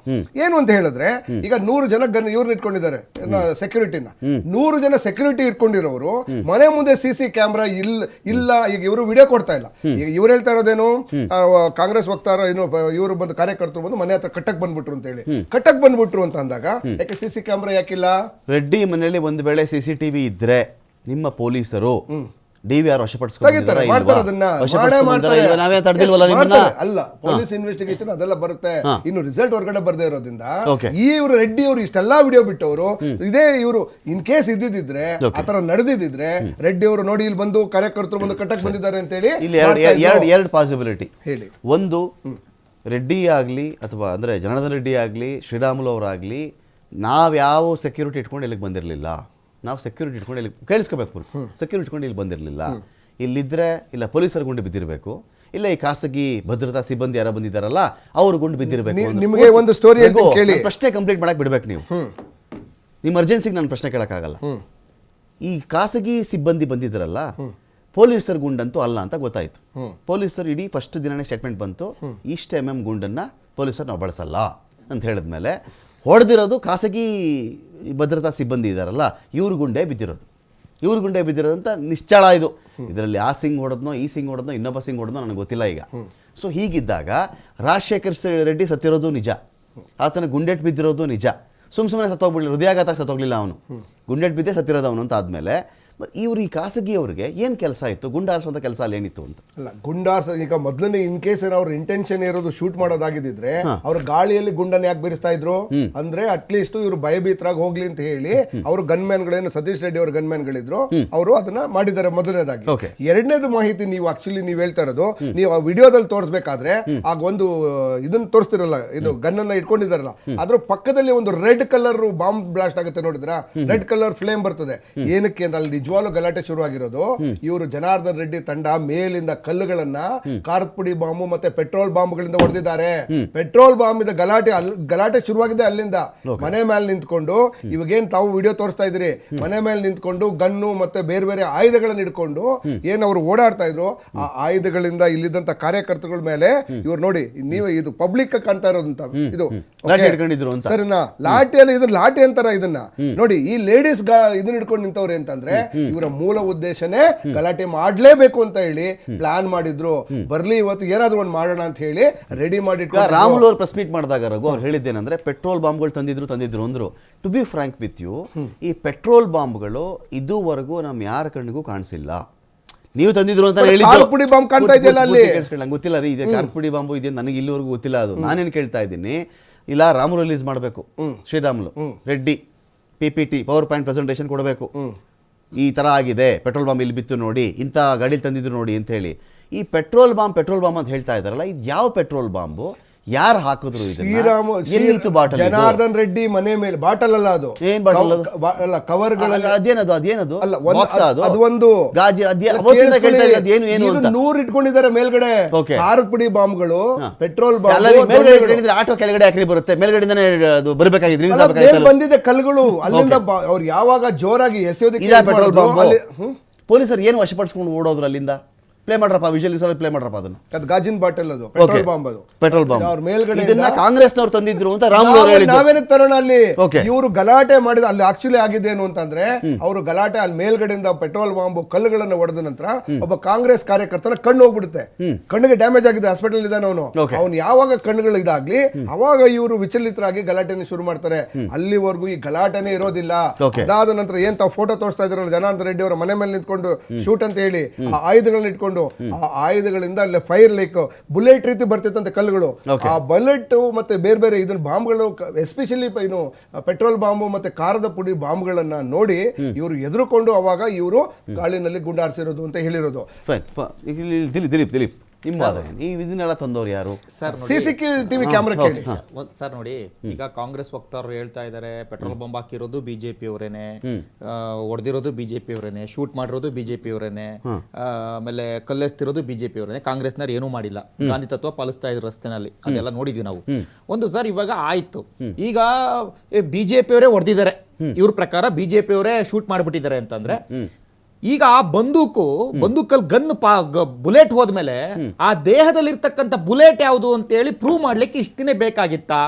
ಏನು ಅಂತ ಹೇಳಿದ್ರೆ, ಈಗ 100 ಜನ ಗನ್ ಇವ್ರನ್ನ ಇಟ್ಕೊಂಡಿದ್ದಾರೆ ಸೆಕ್ಯೂರಿಟಿನ. 100 ಜನ ಸೆಕ್ಯೂರಿಟಿ ಇಟ್ಕೊಂಡಿರೋರು ಮನೆ ಮುಂದೆ ಸಿಸಿ ಕ್ಯಾಮ್ರಾ ಇಲ್ಲ. ಈಗ ಇವರು ವಿಡಿಯೋ ಕೊಡ್ತಾ ಇಲ್ಲ. ಈಗ ಇವ್ರು ಹೇಳ್ತಾ ಇರೋದೇನು, ಕಾಂಗ್ರೆಸ್ ವಕ್ತಾರ ಏನು ಇವರು ಬಂದು ಕಾರ್ಯಕರ್ತರು ಬಂದು ಮನೆ ಹತ್ರ ಕಟ್ಟಕ್ ಬಂದ್ಬಿಟ್ರು ಅಂತ ಹೇಳಿ. ಕಟ್ಟಕ್ ಬಂದ್ಬಿಟ್ರು ಅಂತ ಅಂದಾಗ ಯಾಕೆ ಸಿಸಿ ಕ್ಯಾಮ್ರಾ ಯಾಕಿಲ್ಲ? ರೆಡ್ಡಿ ಮನೆಯಲ್ಲಿ ಒಂದು ವೇಳೆ CCTV ಇದ್ರೆ ನಿಮ್ಮ ಪೊಲೀಸರು DVR ವಶಪಡಿಸ್ಕೊಂಡಿದ್ದಾರೆ, ನಾವೇ ತಡೆದಿಲ್ವಲ್ಲ ನಿಮ್ಮನ್ನ? ಅಲ್ಲ, ಪೊಲೀಸ್ ಇನ್ವೆಸ್ಟಿಗೇಷನ್ ಅದೆಲ್ಲ ಬರುತ್ತೆ. ಇನ್ನು ರಿಸಲ್ಟ್ ಹೊರಗಡೆ ಬರ್ದೇ ಇರೋದ್ರಿಂದ ಇವರು ರೆಡ್ಡಿ ಅವರು ಇಷ್ಟೆಲ್ಲಾ ವಿಡಿಯೋ ಬಿಟ್ಟವರು ಇದೇ ಇವರು ಇನ್ ಕೇಸ್ ಇದ್ದಿದ್ರೆ ಆತರ ನಡೆದಿದ್ರೆ ರೆಡ್ಡಿ ಅವರು ನೋಡಿ ಇಲ್ಲಿ ಬಂದು ಕಾರ್ಯಕರ್ತರು ಬಂದು ಕಟ್ಟಕ್ ಬಂದಿದ್ದಾರೆ ಅಂತ ಹೇಳಿ ಇಲ್ಲಿ ಎರಡು ಪಾಸಿಬಿಲಿಟಿ ಹೇಳಿ. ಒಂದು, ರೆಡ್ಡಿ ಆಗ್ಲಿ ಅಥವಾ ಅಂದ್ರೆ ಜನಾರ್ದನ್ ರೆಡ್ಡಿ ಆಗ್ಲಿ ಶ್ರೀರಾಮುಲು ಅವರಾಗ್ಲಿ ನಾವ್ಯಾವ ಸೆಕ್ಯೂರಿಟಿ ಇಟ್ಕೊಂಡು ಇಲ್ಲಿಗೆ ಬಂದಿರಲಿಲ್ಲ. ನಾವು ಸೆಕ್ಯೂರಿಟಿ ಇಟ್ಕೊಂಡು ಇಲ್ಲಿ ಕೇಳಿಸ್ಕೋಬೇಕು, ಸೆಕ್ಯೂರಿಟಿ ಇಟ್ಕೊಂಡು ಇಲ್ಲಿ ಬಂದಿರಲಿಲ್ಲ. ಇಲ್ಲಿದ್ರೆ ಇಲ್ಲ ಪೊಲೀಸರು ಗುಂಡು ಬಿದ್ದಿರಬೇಕು, ಇಲ್ಲ ಈ ಖಾಸಗಿ ಭದ್ರತಾ ಸಿಬ್ಬಂದಿ ಯಾರು ಬಂದಿದ್ದಾರಲ್ಲ ಅವ್ರು ಗುಂಡು ಬಿದ್ದಿರಬೇಕು. ನಿಮಗೆ ಒಂದು ಸ್ಟೋರಿ ಪ್ರಶ್ನೆ ಕಂಪ್ಲೀಟ್ ಮಾಡಕ್ ಬಿಡ್ಬೇಕು ನೀವು. ನಿಮ್ಮ ಅರ್ಜೆನ್ಸಿಗೆ ನಾನು ಪ್ರಶ್ನೆ ಕೇಳಕ್ಕಾಗಲ್ಲ. ಈ ಖಾಸಗಿ ಸಿಬ್ಬಂದಿ ಬಂದಿದ್ದಾರಲ್ಲ ಪೊಲೀಸರ ಗುಂಡಂತೂ ಅಲ್ಲ ಅಂತ ಗೊತ್ತಾಯ್ತು. ಪೊಲೀಸರು ಇಡೀ ಫಸ್ಟ್ ದಿನನೇ ಸ್ಟೇಟ್ಮೆಂಟ್ ಬಂತು, ಇಷ್ಟು MM ಗುಂಡನ್ನ ಪೊಲೀಸರು ನಾವು ಬಳಸಲ್ಲ ಅಂತ ಹೇಳಿದ್ಮೇಲೆ ಹೊಡೆದಿರೋದು ಖಾಸಗಿ ಭದ್ರತಾ ಸಿಬ್ಬಂದಿ ಇದ್ದಾರಲ್ಲ ಇವ್ರ ಗುಂಡೆ ಬಿದ್ದಿರೋದು ಅಂತ ನಿಶ್ಚಳ ಇದು. ಇದರಲ್ಲಿ ಆ ಸಿಂಗ್ ಹೊಡೆದ್ನೋ ಈ ಸಿಂಗ್ ಹೊಡೆದ್ನೋ ಇನ್ನೊಬ್ಬ ಸಿಂಗ್ ಹೊಡೆದ್ನೋ ನನಗೆ ಗೊತ್ತಿಲ್ಲ ಈಗ. ಸೊ ಹೀಗಿದ್ದಾಗ ರಾಜಶೇಖರ್ ರೆಡ್ಡಿ ಸತ್ತಿರೋದು ನಿಜ, ಆತನ ಗುಂಡೆಟ್ ಬಿದ್ದಿರೋದು ನಿಜ. ಸುಮ್ಮನೆ ಸತ್ತೋಗ್ಬಿಡ್ಲಿ, ಹೃದಯಾಘಾತಕ್ಕೆ ಸತ್ತೋಗ್ಲಿಲ್ಲ ಅವನು, ಗುಂಡೆಟ್ ಬಿದ್ದೇ ಸತ್ತಿರೋದು ಅವನು ಅಂತ ಆದಮೇಲೆ ಇವರು ಈ ಖಾಸಗಿಯವ್ರಿಗೆ ಏನು ಕೆಲಸ ಇತ್ತು? ಗುಂಡಾರಿಸುವಂಥ ಕೆಲಸ ಅಲ್ಲಿ ಏನಿತ್ತು ಅಂತ? ಅಲ್ಲ, ಗುಂಡಾರ್ಸ ಈಗ ಮೊದಲನೇ ಇನ್ ಕೇಸ್ ಅವ್ರ ಇಂಟೆನ್ಷನ್ ಇರೋದು ಶೂಟ್ ಮಾಡೋದಾಗಿದ್ರೆ ಅವ್ರ ಗಾಳಿಯಲ್ಲಿ ಗುಂಡನ್ನ ಯಾಕೆ ಬೆರೆಸ್ತಾ ಇದ್ರು ಅಂದ್ರೆ ಅಟ್ಲೀಸ್ಟ್ ಇವರು ಭಯಭೀತರಾಗಿ ಹೋಗ್ಲಿ ಅಂತ ಹೇಳಿ ಅವರು ಗನ್ಮ್ಯಾನ್ಗಳೇನು ಸತೀಶ್ ರೆಡ್ಡಿ ಅವ್ರ ಗನ್ಮ್ಯಾನ್ಗಳಿದ್ರು ಅವರು ಅದನ್ನ ಮಾಡಿದ್ದಾರೆ ಮೊದಲನೇದಾಗಿ. ಎರಡನೇದು ಮಾಹಿತಿ ನೀವು ಆಕ್ಚುಲಿ ನೀವು ಹೇಳ್ತಾ ಇರೋದು, ನೀವು ಆ ವಿಡಿಯೋದಲ್ಲಿ ತೋರಿಸಬೇಕಾದ್ರೆ ಆಗ ಒಂದು ಇದನ್ನ ತೋರಿಸ್ತಿರಲ್ಲ, ಇದು ಗನ್ನನ್ನ ಇಟ್ಕೊಂಡಿದಾರಲ್ಲ ಅದ್ರ ಪಕ್ಕದಲ್ಲಿ ಒಂದು ರೆಡ್ ಕಲರ್ ಬಾಂಬ್ ಬ್ಲಾಸ್ಟ್ ಆಗುತ್ತೆ ನೋಡಿದ್ರ, ರೆಡ್ ಕಲರ್ ಫ್ಲೇಮ್ ಬರ್ತದೆ. ಏನಕ್ಕೆ ಅಂದ್ರೆ ಅಲ್ಲಿ ನಿಜವಾಗ್ಲೂ ಗಲಾಟೆ ಶುರುವಾಗಿರೋದು ಇವರು ಜನಾರ್ದನ್ ರೆಡ್ಡಿ ತಂಡ ಮೇಲಿಂದ ಕಲ್ಲುಗಳನ್ನ ಖಾರದ ಪುಡಿ ಬಾಂಬು ಮತ್ತೆ ಪೆಟ್ರೋಲ್ ಬಾಂಬ್ಗಳಿಂದ ಹೊಡೆದಿದ್ದಾರೆ. ಪೆಟ್ರೋಲ್ ಬಾಂಬ್ ಇಂದ ಗಲಾಟೆ ಶುರುವಾಗಿದೆ ಅಲ್ಲಿಂದ. ಮನೆ ಮೇಲೆ ನಿಂತ್ಕೊಂಡು ಇವಾಗೇನ್ ತಾವು ವಿಡಿಯೋ ತೋರಿಸ್ತಾ ಇದ್ರಿ, ಮನೆ ಮೇಲೆ ನಿಂತ್ಕೊಂಡು ಗನ್ನು ಮತ್ತೆ ಬೇರೆ ಬೇರೆ ಆಯುಧಗಳನ್ನ ಹಿಡ್ಕೊಂಡು ಏನ್ ಅವರು ಓಡಾಡ್ತಾ ಇದ್ರು, ಆ ಆಯುಧಗಳಿಂದ ಇಲ್ಲಿದ್ದಂತ ಕಾರ್ಯಕರ್ತಗಳ ಮೇಲೆ ಇವ್ರು ನೋಡಿ, ನೀವು ಇದು ಪಬ್ಲಿಕ್ ಕಾಣ್ತಾ ಇರೋದಂತ ಇದು ಸರಿನಾ, ಲಾಠಿಯಲ್ಲಿ ಇದು ಲಾಠಿ ಅಂತಾರ ಇದನ್ನ ನೋಡಿ. ಈ ಲೇಡೀಸ್ ಇದನ್ನ ಹಿಡ್ಕೊಂಡು ನಿಂತವ್ರೆ ಅಂತಂದ್ರೆ ಇವರ ಮೂಲ ಉದ್ದೇಶನೇ ಗಲಾಟೆ ಮಾಡ್ಲೇಬೇಕು ಅಂತ ಹೇಳಿ ಪ್ಲಾನ್ ಮಾಡಿದ್ರು. ಬರ್ಲಿ ಇವತ್ತು ಏನಾದ್ರು ಒಂದು ಮಾಡೋಣ ಅಂತ ಹೇಳಿ ರೆಡಿ ಮಾಡಿಟ್ಟು ರಾಮುಲು ಅವರು ಪ್ರೆಸ್ ಮೀಟ್ ಮಾಡಿದಾಗ ರಘು ಅವ್ರು ಹೇಳಿದ್ದೇನೆಂದ್ರೆ ಪೆಟ್ರೋಲ್ ಬಾಂಬ್ಗಳು ತಂದಿದ್ರು ಅಂದ್ರು. To be frank with you, ಈ ಪೆಟ್ರೋಲ್ ಬಾಂಬ್ಗಳು ಇದುವರೆಗೂ ನಮ್ ಯಾರ ಕಣ್ಣಿಗೂ ಕಾಣಿಸಿಲ್ಲ. ನೀವು ತಂದಿದ್ರು ಅಂತ ಹೇಳಿದ್ರು, ಪುಡಿ ಬಾಂಬ್ ಕಾಣ್ತಾ ಇದೆಯಲ್ಲ ಅಲ್ಲಿ, ನಂಗೆ ಗೊತ್ತಿಲ್ಲ ರೀ ಇದೆ ಖಾರದ ಪುಡಿ ಬಾಂಬು ಇದೆ, ನನಗೆ ಇಲ್ಲಿವರೆಗೂ ಗೊತ್ತಿಲ್ಲ. ಅದು ನಾನೇನು ಕೇಳ್ತಾ ಇದ್ದೀನಿ, ಇಲ್ಲ ರಾಮುಲು ರಿಲೀಸ್ ಮಾಡಬೇಕು, Sriramulu Reddy PPT power point presentation ಕೊಡಬೇಕು, ಈ ಥರ ಆಗಿದೆ, ಪೆಟ್ರೋಲ್ ಬಾಂಬ್ ಇಲ್ಲಿ ಬಿತ್ತು ನೋಡಿ, ಇಂಥ ಗಾಡೀಲಿ ತಂದಿದ್ರು ನೋಡಿ ಅಂತ ಹೇಳಿ. ಈ ಪೆಟ್ರೋಲ್ ಬಾಂಬ್ ಅಂತ ಹೇಳ್ತಾ ಇದ್ದಾರಲ್ಲ, ಇದು ಯಾವ ಪೆಟ್ರೋಲ್ ಬಾಂಬು, ಯಾರು ಹಾಕಿದ್ರು? ಎಲ್ಲಿತ್ತು ಬಾಟಲ್? ಜನಾರ್ದನ್ ರೆಡ್ಡಿ ಮನೆ ಮೇಲೆ ಬಾಟಲ್ ಅಲ್ಲ ಅದು, ಏನ್ ಬಾಟಲ್ ಅಲ್ಲ ಕವರ್ ಅದೇನದು ಅದು ಒಂದು ಗಾಜು, ಏನು 100 ಇಟ್ಕೊಂಡಿದ್ದಾರೆ ಮೇಲ್ಗಡೆ ಖಾರದ ಪುಡಿ ಬಾಂಬ್ಗಳು, ಪೆಟ್ರೋಲ್ ಬಾಂಬ್. ಆಟೋ ಕೆಳಗಡೆ ಯಾಕೆ ಬರುತ್ತೆ? ಮೇಲ್ಗಡೆಯಿಂದಾನೆ ಅದು ಬರಬೇಕಾಗಿದ್ರಿ, ಬಂದಿದೆ ಕಲ್ಗಳು ಅಲ್ಲಿಂದ. ಅವ್ರು ಯಾವಾಗ ಜೋರಾಗಿ ಎಸೆಯೋದಕ್ಕೆ ಪೆಟ್ರೋಲ್ ಬಾಂಬ್, ಪೊಲೀಸರು ಏನು ವಶಪಡಿಸ್ಕೊಂಡು ಓಡೋದ್ರು ಅಲ್ಲಿಂದ? ಪ್ಲೇ ಮಾಡ್ರಪ್ಪ, ವಿಜುವಲ್ ಪ್ಲೇ ಮಾಡ್ರಪ್ಪ ಅದನ್ನ. ಅದು ಗಾಜಿನ ಬಾಟಲ್, ಅದು ಪೆಟ್ರೋಲ್ ಬಾಂಬ್, ಅದು ಪೆಟ್ರೋಲ್ ಬಾಂಬ್. ಅವ್ರ ಮೇಲ್ಗಡೆ ಇದನ್ನ ಕಾಂಗ್ರೆಸ್ನವ್ರು ತಂದಿದ್ರು ಅಂತ ರಾಮುಲು ಅವರು ಹೇಳಿದ್ರು. ನಾವೇನಕ್ಕೆ ತರೋಣ ಅಲ್ಲಿ? Okay. ಇವರು ಗಲಾಟೆ ಮಾಡಿದ ಅಲ್ಲಿ ಆಕ್ಚುಲಿ ಆಗಿದೆ ಏನು ಅಂತಂದ್ರೆ, ಅವರು ಗಲಾಟೆ ಅಲ್ಲಿ ಮೇಲ್ಗಡೆಯಿಂದ ಪೆಟ್ರೋಲ್ ಬಾಂಬ್ ಕಲ್ಲುಗಳನ್ನ ಹೊಡೆದ ನಂತರ ಒಬ್ಬ ಕಾಂಗ್ರೆಸ್ ಕಾರ್ಯಕರ್ತರ ಕಣ್ಣು ಹೋಗ್ಬಿಡುತ್ತೆ, ಕಣ್ಣಿಗೆ ಡ್ಯಾಮೇಜ್ ಆಗಿದೆ, ಹಾಸ್ಪಿಟಲ್ ಇದ್ದಾನೆ ಅವನು. ಅವನು ಯಾವಾಗ ಕಣ್ಣುಗಳು ಇದಾಗ್ಲಿ ಅವಾಗ ಇವರು ವಿಚಲಿತರಾಗಿ ಗಲಾಟೆನ ಶುರು ಮಾಡ್ತಾರೆ. ಅಲ್ಲಿವರೆಗೂ ಈ ಗಲಾಟೆನೇ ಇರೋದಿಲ್ಲ. ಅದಾದ ನಂತರ ಏನ್ ತಾವು ಫೋಟೋ ತೋರಿಸ್ತಾ ಇದ್ರಲ್ಲ ಜನಾರ್ದನ್ ರೆಡ್ಡಿ ಅವರ ಮನೆ ಮೇಲೆ ನಿಂತ್ಕೊಂಡು ಶೂಟ್ ಅಂತ ಹೇಳಿ ಆ ಆಯುಧಗಳನ್ನ ಇಟ್ಕೊಂಡು, ಆ ಆಯುಧಗಳಿಂದ ಅಲ್ಲೇ ಫೈರ್ ಲೈಕ್ ಬುಲೆಟ್ ರೀತಿ ಬರ್ತಿತ್ತಂತೆ ಕಲ್ಲುಗಳು. ಆ ಬುಲೆಟ್ ಮತ್ತೆ ಬೇರೆ ಬೇರೆ ಇದನ್ನ ಬಾಂಬ್ಗಳು, ಎಸ್ಪೆಷಲಿ ಏನು ಪೆಟ್ರೋಲ್ ಬಾಂಬು ಮತ್ತೆ ಖಾರದ ಪುಡಿ ಬಾಂಬ್ಗಳನ್ನ ನೋಡಿ ಇವರು ಎದುರುಕೊಂಡು ಅವಾಗ ಇವರು ಗಾಳಿನಲ್ಲಿ ಗುಂಡಾರಿಸಿರೋದು ಅಂತ ಹೇಳಿರೋದು. ದಿಲೀಪ್ ನಿಮ್ಮ ಈ ಇದನ್ನೆಲ್ಲ ತಂದವ್ರು ಯಾರು ಸರ್? CCTV ಕ್ಯಾಮ್ರಾ ಕೇಳಿ ಸರ್ ನೋಡಿ, ಈಗ ಕಾಂಗ್ರೆಸ್ ವಕ್ತಾರರು ಹೇಳ್ತಾ ಇದ್ದಾರೆ ಪೆಟ್ರೋಲ್ ಬಾಂಬ್ ಹಾಕಿರೋದು ಬಿಜೆಪಿ ಅವರೇನೆ, ಹೊಡೆದಿರೋದು ಬಿಜೆಪಿ ಅವರೇನೆ, ಶೂಟ್ ಮಾಡಿರೋದು ಬಿಜೆಪಿ ಅವರೇನೆ, ಆಮೇಲೆ ಕಲ್ಲೆಸ್ತಿರೋದು ಬಿಜೆಪಿ ಅವರೇನೆ, ಕಾಂಗ್ರೆಸ್ನವ್ರು ಏನೂ ಮಾಡಿಲ್ಲ, ಗಾಂಧಿ ತತ್ವ ಪಾಲಿಸ್ತಾ ಇದ್ರು ರಸ್ತೆನಲ್ಲಿ, ಅದೆಲ್ಲ ನೋಡಿದ್ವಿ ನಾವು. ಒಂದು ಸರ್ ಇವಾಗ ಆಯ್ತು, ಈಗ ಬಿಜೆಪಿ ಅವರೇ ಹೊಡೆದಿದ್ದಾರೆ, ಇವ್ರ ಪ್ರಕಾರ ಬಿಜೆಪಿ ಅವರೇ ಶೂಟ್ ಮಾಡಿಬಿಟ್ಟಿದ್ದಾರೆ ಅಂತಂದ್ರೆ, ಈಗ ಆ ಬಂದೂಕಲ್ಲಿ ಬುಲೆಟ್ ಹೋದ್ಮೇಲೆ ಆ ದೇಹದಲ್ಲಿರ್ತಕ್ಕಂಥ ಬುಲೆಟ್ ಯಾವುದು ಅಂತ ಹೇಳಿ ಪ್ರೂವ್ ಮಾಡ್ಲಿಕ್ಕೆ ಇಷ್ಟು ದಿನ ಬೇಕಾಗಿತ್ತಾ?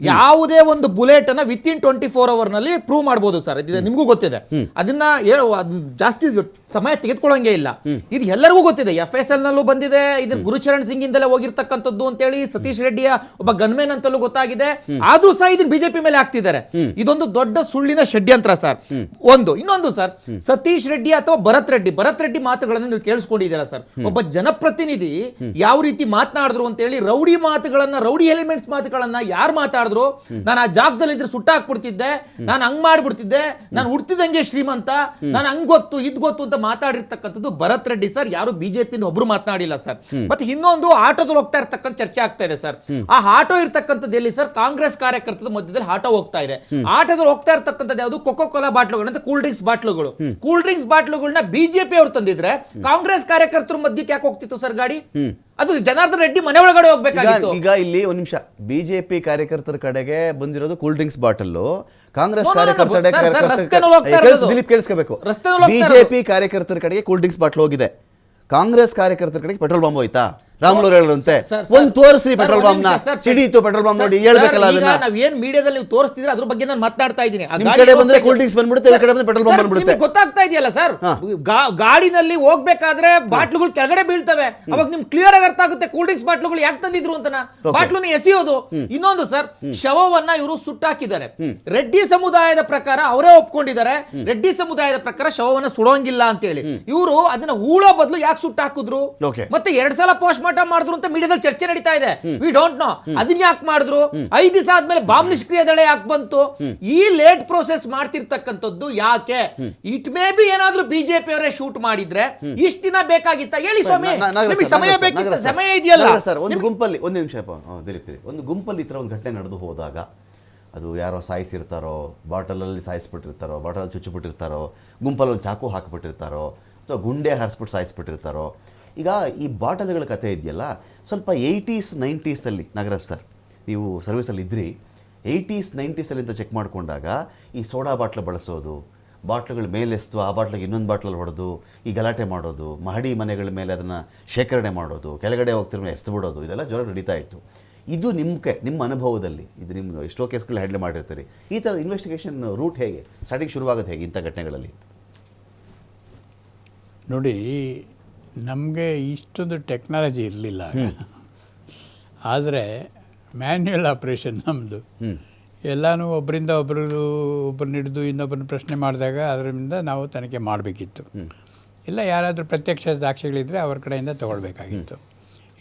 ಯಾವುದೇ ಒಂದು ಬುಲೆಟ್ ಅನ್ನ ವಿತ್ ಇನ್ 24 hours ನಲ್ಲಿ ಪ್ರೂವ್ ಮಾಡಬಹುದು ಸರ್. ಇದು ನಿಮಗೂ ಗೊತ್ತಿದೆ, ಅದನ್ನ ಜಾಸ್ತಿ ಸಮಯ ತೆಗೆದುಕೊಳ್ಳಂಗೆ ಇಲ್ಲ. ಇದು ಎಲ್ಲರಿಗೂ ಗೊತ್ತಿದೆ, FSL ನಲ್ಲೂ ಬಂದಿದೆ, ಇದನ್ನ ಗುರುಚರಣ್ ಸಿಂಗ್ ಇಂದಲೇ ಹೋಗಿರ್ತಕ್ಕಂಥದ್ದು ಅಂತ ಹೇಳಿ ಸತೀಶ್ ರೆಡ್ಡಿಯ ಒಬ್ಬ ಗನ್ಮೇನ್ ಅಂತಲೂ ಗೊತ್ತಾಗಿದೆ. ಆದ್ರೂ ಸಹ ಇದನ್ನ ಬಿಜೆಪಿ ಮೇಲೆ ಹಾಕ್ತಿದ್ದಾರೆ. ಇದೊಂದು ದೊಡ್ಡ ಸುಳ್ಳಿನ ಷಡ್ಯಂತ್ರ ಸರ್. ಇನ್ನೊಂದು ಸರ್, ಸತೀಶ್ ರೆಡ್ಡಿ ಅಥವಾ ಭರತ್ ರೆಡ್ಡಿ ಮಾತುಗಳನ್ನು ನೀವು ಕೇಳಿಸ್ಕೊಂಡಿದ್ದೀರಾ ಸರ್? ಒಬ್ಬ ಜನಪ್ರತಿನಿಧಿ ಯಾವ ರೀತಿ ಮಾತನಾಡಿದ್ರು ಅಂತ ಹೇಳಿ, ರೌಡಿ ಎಲಿಮೆಂಟ್ಸ್ ಮಾತುಗಳನ್ನ ಯಾರು ಮಾತಾಡಿದ್ರು, ನಾನು ಆ ಜಾಗದಲ್ಲಿ ಇದ್ರೆ ಸುಟ್ಟಾಕ್ಬಿಡ್ತಿದ್ದೆ, ನಾನು ಹಂಗ್ ಮಾಡ್ಬಿಡ್ತಿದ್ದೆ, ನಾನು ಹುಡ್ತಿದಂಗೆ ಶ್ರೀಮಂತ, ನಾನು ಹಂಗ್ ಗೊತ್ತು ಇದ್ ಗೊತ್ತು ಅಂತ ಮಾತಾಡಿರ್ತಕ್ಕಂಥದ್ದು ಭರತ್ ರೆಡ್ಡಿ ಸರ್. ಯಾರು ಬಿಜೆಪಿಯಿಂದ ಒಬ್ರು ಮಾತನಾಡಿಲ್ಲ ಸರ್. ಮತ್ತೆ ಇನ್ನೊಂದು ಆಟೋದಲ್ಲಿ ಹೋಗ್ತಾ ಇರ್ತಕ್ಕಂಥ ಚರ್ಚೆ ಆಗ್ತಾ ಇದೆ ಸರ್. ಆ ಆಟೋ ಇರ್ತಕ್ಕಂಥದ್ದು ಎಲ್ಲಿ ಸರ್? ಕಾಂಗ್ರೆಸ್ ಕಾರ್ಯಕರ್ತರ ಮಧ್ಯದಲ್ಲಿ ಆಟೋ ಹೋಗ್ತಾ ಇದೆ. ಆಟೋದಲ್ಲಿ ಹೋಗ್ತಾ ಇರ್ತಕ್ಕಂಥದ್ದು ಯಾವುದು? ಕೋಕೋ ಕೋಲಾ ಬಾಟ್ಲುಗಳು, ಕೂಲ್ ಡ್ರಿಂಕ್ಸ್ ಬಾಟ್ಲುಗಳನ್ನ ಬಿಜೆಪಿ ಅವರು ತಂದಿದ್ರೆ ಕಾಂಗ್ರೆಸ್ ಕಾರ್ಯಕರ್ತರ ಮಧ್ಯಕ್ಕೆ ಯಾಕೆ ಹೋಗ್ತಿತ್ತು ಸರ್ ಗಾಡಿ? ಅದು ಜನಾರ್ದನ್ ರೆಡ್ಡಿ ಮನೆ ಒಳಗಡೆ ಹೋಗ್ಬೇಕಾಗಿತ್ತು. ಈಗ ಇಲ್ಲಿ ಒಂದ್ ನಿಮಿಷ, ಬಿಜೆಪಿ ಕಾರ್ಯಕರ್ತರ ಕಡೆಗೆ ಬಂದಿರೋದು ಕೂಲ್ ಡ್ರಿಂಕ್ಸ್ ಬಾಟಲ್, ಕಾಂಗ್ರೆಸ್ ಕಾರ್ಯಕರ್ತರ ದಿಲೀಪ್ ಕೇಳಿಸ್ಕೋಬೇಕು, ಬಿಜೆಪಿ ಕಾರ್ಯಕರ್ತರ ಕಡೆಗೆ ಕೂಲ್ ಡ್ರಿಂಕ್ಸ್ ಬಾಟಲ್ ಹೋಗಿದೆ, ಕಾಂಗ್ರೆಸ್ ಕಾರ್ಯಕರ್ತರ ಕಡೆಗೆ ಪೆಟ್ರೋಲ್ ಬಾಂಬ್ ಹೋಯ್ತಾ? ರಾಮುಲು ಹೇಳಂತೆ ಒಂದು ತೋರಿಸ್ರಿ ಪೆಟ್ರೋಲ್ ಬಾಂಬ್ ನ, ಸಿಡಿತು ಪೆಟ್ರೋಲ್ ಬಾಂಬ್ ನೋಡಿ ಹೇಳ್ಬೇಕಲ್ಲ ಅದನ್ನ. ನಾವು ಏನ್ ಮೀಡಿಯಾದಲ್ಲಿ ನೀವು ತೋರಿಸ್ತಿದ್ರೆ ಅದ್ರ ಬಗ್ಗೆ ನಾನು ಮಾತಾಡ್ತಾ ಇದ್ದೀನಿ. ನಿಮ್ ಕಡೆ ಬಂದ್ರೆ ಕೂಲ್ ಡ್ರಿಂಕ್ಸ್ ಬಂದ್ಬಿಡುತ್ತೆ, ಈ ಕಡೆ ಬಂದ್ರೆ ಪೆಟ್ರೋಲ್ ಬಾಂಬ್ ಬಂದ್ಬಿಡುತ್ತೆ. ಗೊತ್ತಾಗ್ತಾ ಇದೆಯಲ್ಲ ಸರ್, ಗಾಡಿನಲ್ಲಿ ಹೋಗ್ಬೇಕಾದ್ರೆ ಬಾಟ್ಲುಗಳು ಕೆಳಗಡೆ ಬೀಳ್ತವೆ, ಅವಾಗ ನಿಮ್ಗೆ ಕ್ಲಿಯರ್ ಆಗಿ ಅರ್ಥ ಆಗುತ್ತೆ ಕೂಲ್ ಡ್ರಿಂಕ್ಸ್ ಬಾಟ್ಲುಗಳು ಯಾಕೆ ತಂದಿದ್ರು ಅಂತ. ಬಾಟ್ಲುನ ಎಸೆಯೋದು. ಇನ್ನೊಂದು ಸರ್, ಶವವನ್ನ ಇವರು ಸುಟ್ಟಾಕಿದ್ದಾರೆ. ರೆಡ್ಡಿ ಸಮುದಾಯದ ಪ್ರಕಾರ ಅವರೇ ಒಪ್ಕೊಂಡಿದ್ದಾರೆ, ರೆಡ್ಡಿ ಸಮುದಾಯದ ಪ್ರಕಾರ ಶವವನ್ನ ಸುಡೋಂಗಿಲ್ಲ ಅಂತ ಹೇಳಿ. ಇವರು ಅದನ್ನ ಹೂಳೋ ಬದಲು ಯಾಕೆ ಸುಟ್ಟಾಕಿದ್ರು, ಮತ್ತೆ 2 ಸಲ ಪೋಸ್ಟ್ ಮಾಡಿದ್ರು ಅಂತ ಮೀಡಿಯಾದಲ್ಲಿ ಚರ್ಚೆ ನಡೀತಾ ಇದೆ. ವಿ ಡೋಂಟ್ ನೋ ಅದನ್ನ ಯಾಕೆ ಮಾಡಿದ್ರು, 5 ದಿವಸ ಆದ್ಮೇಲೆ ಬಾಂಬ್ ನಿಷ್ಕ್ರಿಯ ದಳ ಯಾಕೆ ಬಂತು, ಈ ಲೇಟ್ ಪ್ರೋಸೆಸ್ ಮಾಡ್ತಿರ್ತಕ್ಕಂಥದ್ದು ಯಾಕೆ? ಇಟ್ ಮೇ ಬಿ ಏನಾದ್ರೂ ಬಿಜೆಪಿ ಅವರೇ ಶೂಟ್ ಮಾಡಿದ್ರೆ ಇಷ್ಟ ದಿನ ಬೇಕಾಗಿತ್ತ? ಹೇಳಿ ಸ್ವಾಮಿ, ನಿಮಗೆ ಸಮಯ ಬೇಕಿತ್ತ? ಸಮಯ ಇದೆಯಲ್ಲ ಸರ್. ಒಂದು ಗುಂಪಲ್ಲಿ ಒಂದು ನಿಮಿಷ ದಿಲೀಪ್, ಒಂದು ಗುಂಪಲ್ಲಿ ಈ ಥರ ಒಂದು ಘಟನೆ ನಡೆದು ಹೋದಾಗ, ಅದು ಯಾರೋ ಸಾಯಿಸಿರ್ತಾರೋ, ಬಾಟಲಲ್ಲಿ ಸಾಯಿಸ್ಬಿಟ್ಟಿರ್ತಾರೋ, ಬಾಟಲಲ್ಲಿ ಚುಚ್ಚಿಬಿಟ್ಟಿರ್ತಾರೋ, ಗುಂಪಲ್ಲಿ ಒಂದು ಚಾಕು ಹಾಕಿಬಿಟ್ಟಿರ್ತಾರೋ, ಅಥವಾ ಗುಂಡೆ ಹಾರಿಸ್ಬಿಟ್ಟು ಸಾಯಿಸ್ಬಿಟ್ಟಿರ್ತಾರೋ. ಈಗ ಈ ಬಾಟಲ್ಗಳ ಕಥೆ ಇದೆಯಲ್ಲ, ಸ್ವಲ್ಪ 80s 90s ನಾಗರಾಜ್ ಸರ್, ನೀವು ಸರ್ವಿಸಲ್ಲಿ ಇದ್ರಿ, 80s 90s ಅಂತ ಚೆಕ್ ಮಾಡಿಕೊಂಡಾಗ ಈ ಸೋಡಾ ಬಾಟ್ಲು ಬಳಸೋದು, ಬಾಟ್ಲುಗಳ ಮೇಲೆಸ್ತು ಆ ಬಾಟ್ಲಿಗೆ ಇನ್ನೊಂದು ಬಾಟ್ಲಲ್ಲಿ ಹೊಡೆದು ಈ ಗಲಾಟೆ ಮಾಡೋದು, ಮಹಡಿ ಮನೆಗಳ ಮೇಲೆ ಅದನ್ನು ಶೇಖರಣೆ ಮಾಡೋದು, ಕೆಳಗಡೆ ಹೋಗ್ತಿರೋ ಎಸ್ತು ಬಿಡೋದು, ಇದೆಲ್ಲ ಜೋರಾಗಿ ನಡೀತಾ ಇತ್ತು. ಇದು ನಿಮ್ಮ ಅನುಭವದಲ್ಲಿ, ಇದು ನಿಮ್ಮ ಎಷ್ಟೋ ಕೇಸ್ಗಳು ಹ್ಯಾಂಡಲ್ ಮಾಡಿರ್ತೀರಿ, ಈ ಥರದ ಇನ್ವೆಸ್ಟಿಗೇಷನ್ ರೂಟ್ ಹೇಗೆ ಸ್ಟಾರ್ಟಿಂಗ್ ಶುರುವಾಗೋದು ಹೇಗೆ ಇಂಥ ಘಟನೆಗಳಲ್ಲಿ? ನೋಡಿ, ನಮಗೆ ಇಷ್ಟೊಂದು ಟೆಕ್ನಾಲಜಿ ಇರಲಿಲ್ಲ, ಆದರೆ ಮ್ಯಾನ್ಯುಯಲ್ ಆಪ್ರೇಷನ್ ನಮ್ಮದು. ಎಲ್ಲನೂ ಒಬ್ಬರನ್ನ ಹಿಡಿದು ಇನ್ನೊಬ್ಬರನ್ನ ಪ್ರಶ್ನೆ ಮಾಡಿದಾಗ ಅದರಿಂದ ನಾವು ತನಿಖೆ ಮಾಡಬೇಕಿತ್ತು. ಇಲ್ಲ ಯಾರಾದರೂ ಪ್ರತ್ಯಕ್ಷ ಸಾಕ್ಷಿಗಳಿದ್ದರೆ ಅವ್ರ ಕಡೆಯಿಂದ ತೊಗೊಳ್ಬೇಕಾಗಿತ್ತು.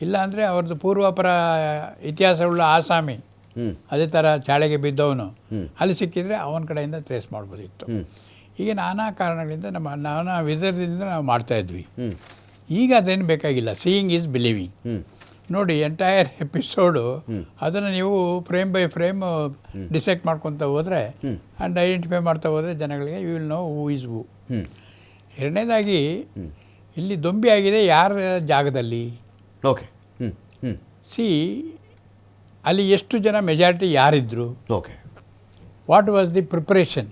ಇಲ್ಲಾಂದರೆ ಅವ್ರದ್ದು ಪೂರ್ವಾಪರ ಇತಿಹಾಸವುಳ್ಳ ಆಸಾಮಿ, ಅದೇ ಥರ ಚಾಳೆಗೆ ಬಿದ್ದವನು ಅಲ್ಲಿ ಸಿಕ್ಕಿದರೆ ಅವನ ಕಡೆಯಿಂದ ಟ್ರೇಸ್ ಮಾಡ್ಬೋದಿತ್ತು. ಈಗ ನಾನಾ ಕಾರಣಗಳಿಂದ ನಾನಾ ವಿಧದಿಂದ ನಾವು ಮಾಡ್ತಾಯಿದ್ವಿ. ಈಗ ಅದೇನು ಬೇಕಾಗಿಲ್ಲ. Seeing is believing. ನೋಡಿ, ಎಂಟೈರ್ ಎಪಿಸೋಡು ಅದನ್ನು ನೀವು ಫ್ರೇಮ್ ಬೈ ಫ್ರೇಮ್ ಡಿಸೈಡ್ ಮಾಡ್ಕೊತ ಹೋದರೆ ಆ್ಯಂಡ್ ಐಡೆಂಟಿಫೈ ಮಾಡ್ತಾ ಹೋದರೆ ಜನಗಳಿಗೆ you will know who is who. ಎರಡನೇದಾಗಿ ಇಲ್ಲಿ ದೊಂಬಿ ಆಗಿದೆ ಯಾರ ಜಾಗದಲ್ಲಿ. ಓಕೆ, ಅಲ್ಲಿ ಎಷ್ಟು ಜನ ಮೆಜಾರಿಟಿ ಯಾರಿದ್ರು, okay, what was the preparation.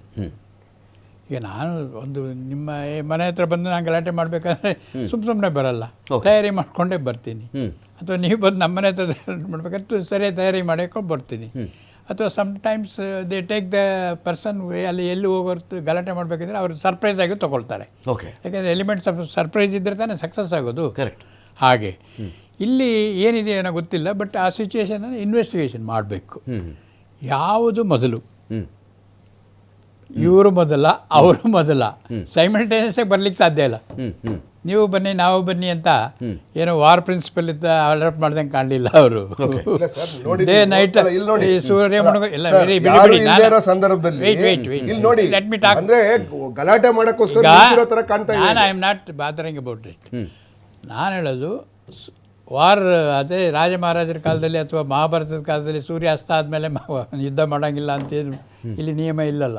ಈಗ ನಾನು ಒಂದು ನಿಮ್ಮ ಮನೆ ಹತ್ರ ಬಂದು ನಾನು ಗಲಾಟೆ ಮಾಡಬೇಕಾದ್ರೆ ಸುಮ್ಮನೆ ಬರಲ್ಲ, ತಯಾರಿ ಮಾಡ್ಕೊಂಡೇ ಬರ್ತೀನಿ. ಅಥವಾ ನೀವು ಬಂದು ನಮ್ಮ ಮನೆ ಹತ್ರ ಮಾಡ್ಬೇಕಂತ ಸರಿಯಾಗಿ ತಯಾರಿ ಮಾಡಿಕೊಂಡು ಬರ್ತೀನಿ. ಅಥವಾ sometimes they take the person ಅಲ್ಲಿ ಎಲ್ಲಿ ಹೋಗೋರು ಗಲಾಟೆ ಮಾಡಬೇಕಿದ್ರೆ ಅವರು ಸರ್ಪ್ರೈಸ್ ಆಗಿ ತೊಗೊಳ್ತಾರೆ. ಓಕೆ, ಯಾಕೆಂದರೆ ಎಲಿಮೆಂಟ್ಸ್ ಆಫ್ ಸರ್ಪ್ರೈಸ್ ಇದ್ದರೆ ತಾನೇ ಸಕ್ಸಸ್ ಆಗೋದು. ಕರೆಕ್ಟ್. ಹಾಗೆ ಇಲ್ಲಿ ಏನಿದೆ ಏನೋ ಗೊತ್ತಿಲ್ಲ, ಬಟ್ ಆ ಸಿಚುವೇಶನನ್ನು ಇನ್ವೆಸ್ಟಿಗೇಷನ್ ಮಾಡಬೇಕು. ಯಾವುದು ಮೊದಲು, ಇವರು ಮೊದಲ ಅವರು ಮೊದಲ, ಸೈಮಲ್ಟೇನಿಯಸ್ ಆಗಿ ಬರ್ಲಿಕ್ಕೆ ಸಾಧ್ಯ ಇಲ್ಲ. ನೀವು ಬನ್ನಿ ನಾವು ಬನ್ನಿ ಅಂತ ಏನೋ ವಾರ್ ಪ್ರಿನ್ಸಿಪಲ್ ಇದ್ದ ಅಡಾಪ್ಟ್ ಮಾಡ್ದಂಗೆ ಕಾಣಲಿಲ್ಲ ಅವರು. ಡೇ ನೈಟ್ ಸೂರ್ಯ ಸಂದರ್ಭದಲ್ಲಿ ಇಲ್ಲಿ ನೋಡಿ ಅಂದ್ರೆ ಗಲಾಟೆ ಮಾಡಕ್ಕೋಸ್ಕರ ತರ ಕಾಣ್ತಾ ಇದೆ. I am not bothering about it. ನಾನು ಹೇಳೋದು ವಾರ್ ಅದೇ ರಾಜ ಮಹಾರಾಜರ ಕಾಲದಲ್ಲಿ ಅಥವಾ ಮಹಾಭಾರತದ ಕಾಲದಲ್ಲಿ ಸೂರ್ಯ ಅಸ್ತ ಆದಮೇಲೆ ಯುದ್ಧ ಮಾಡೋಂಗಿಲ್ಲ ಅಂತೇನು ಇಲ್ಲಿ ನಿಯಮ ಇಲ್ಲಲ್ಲ.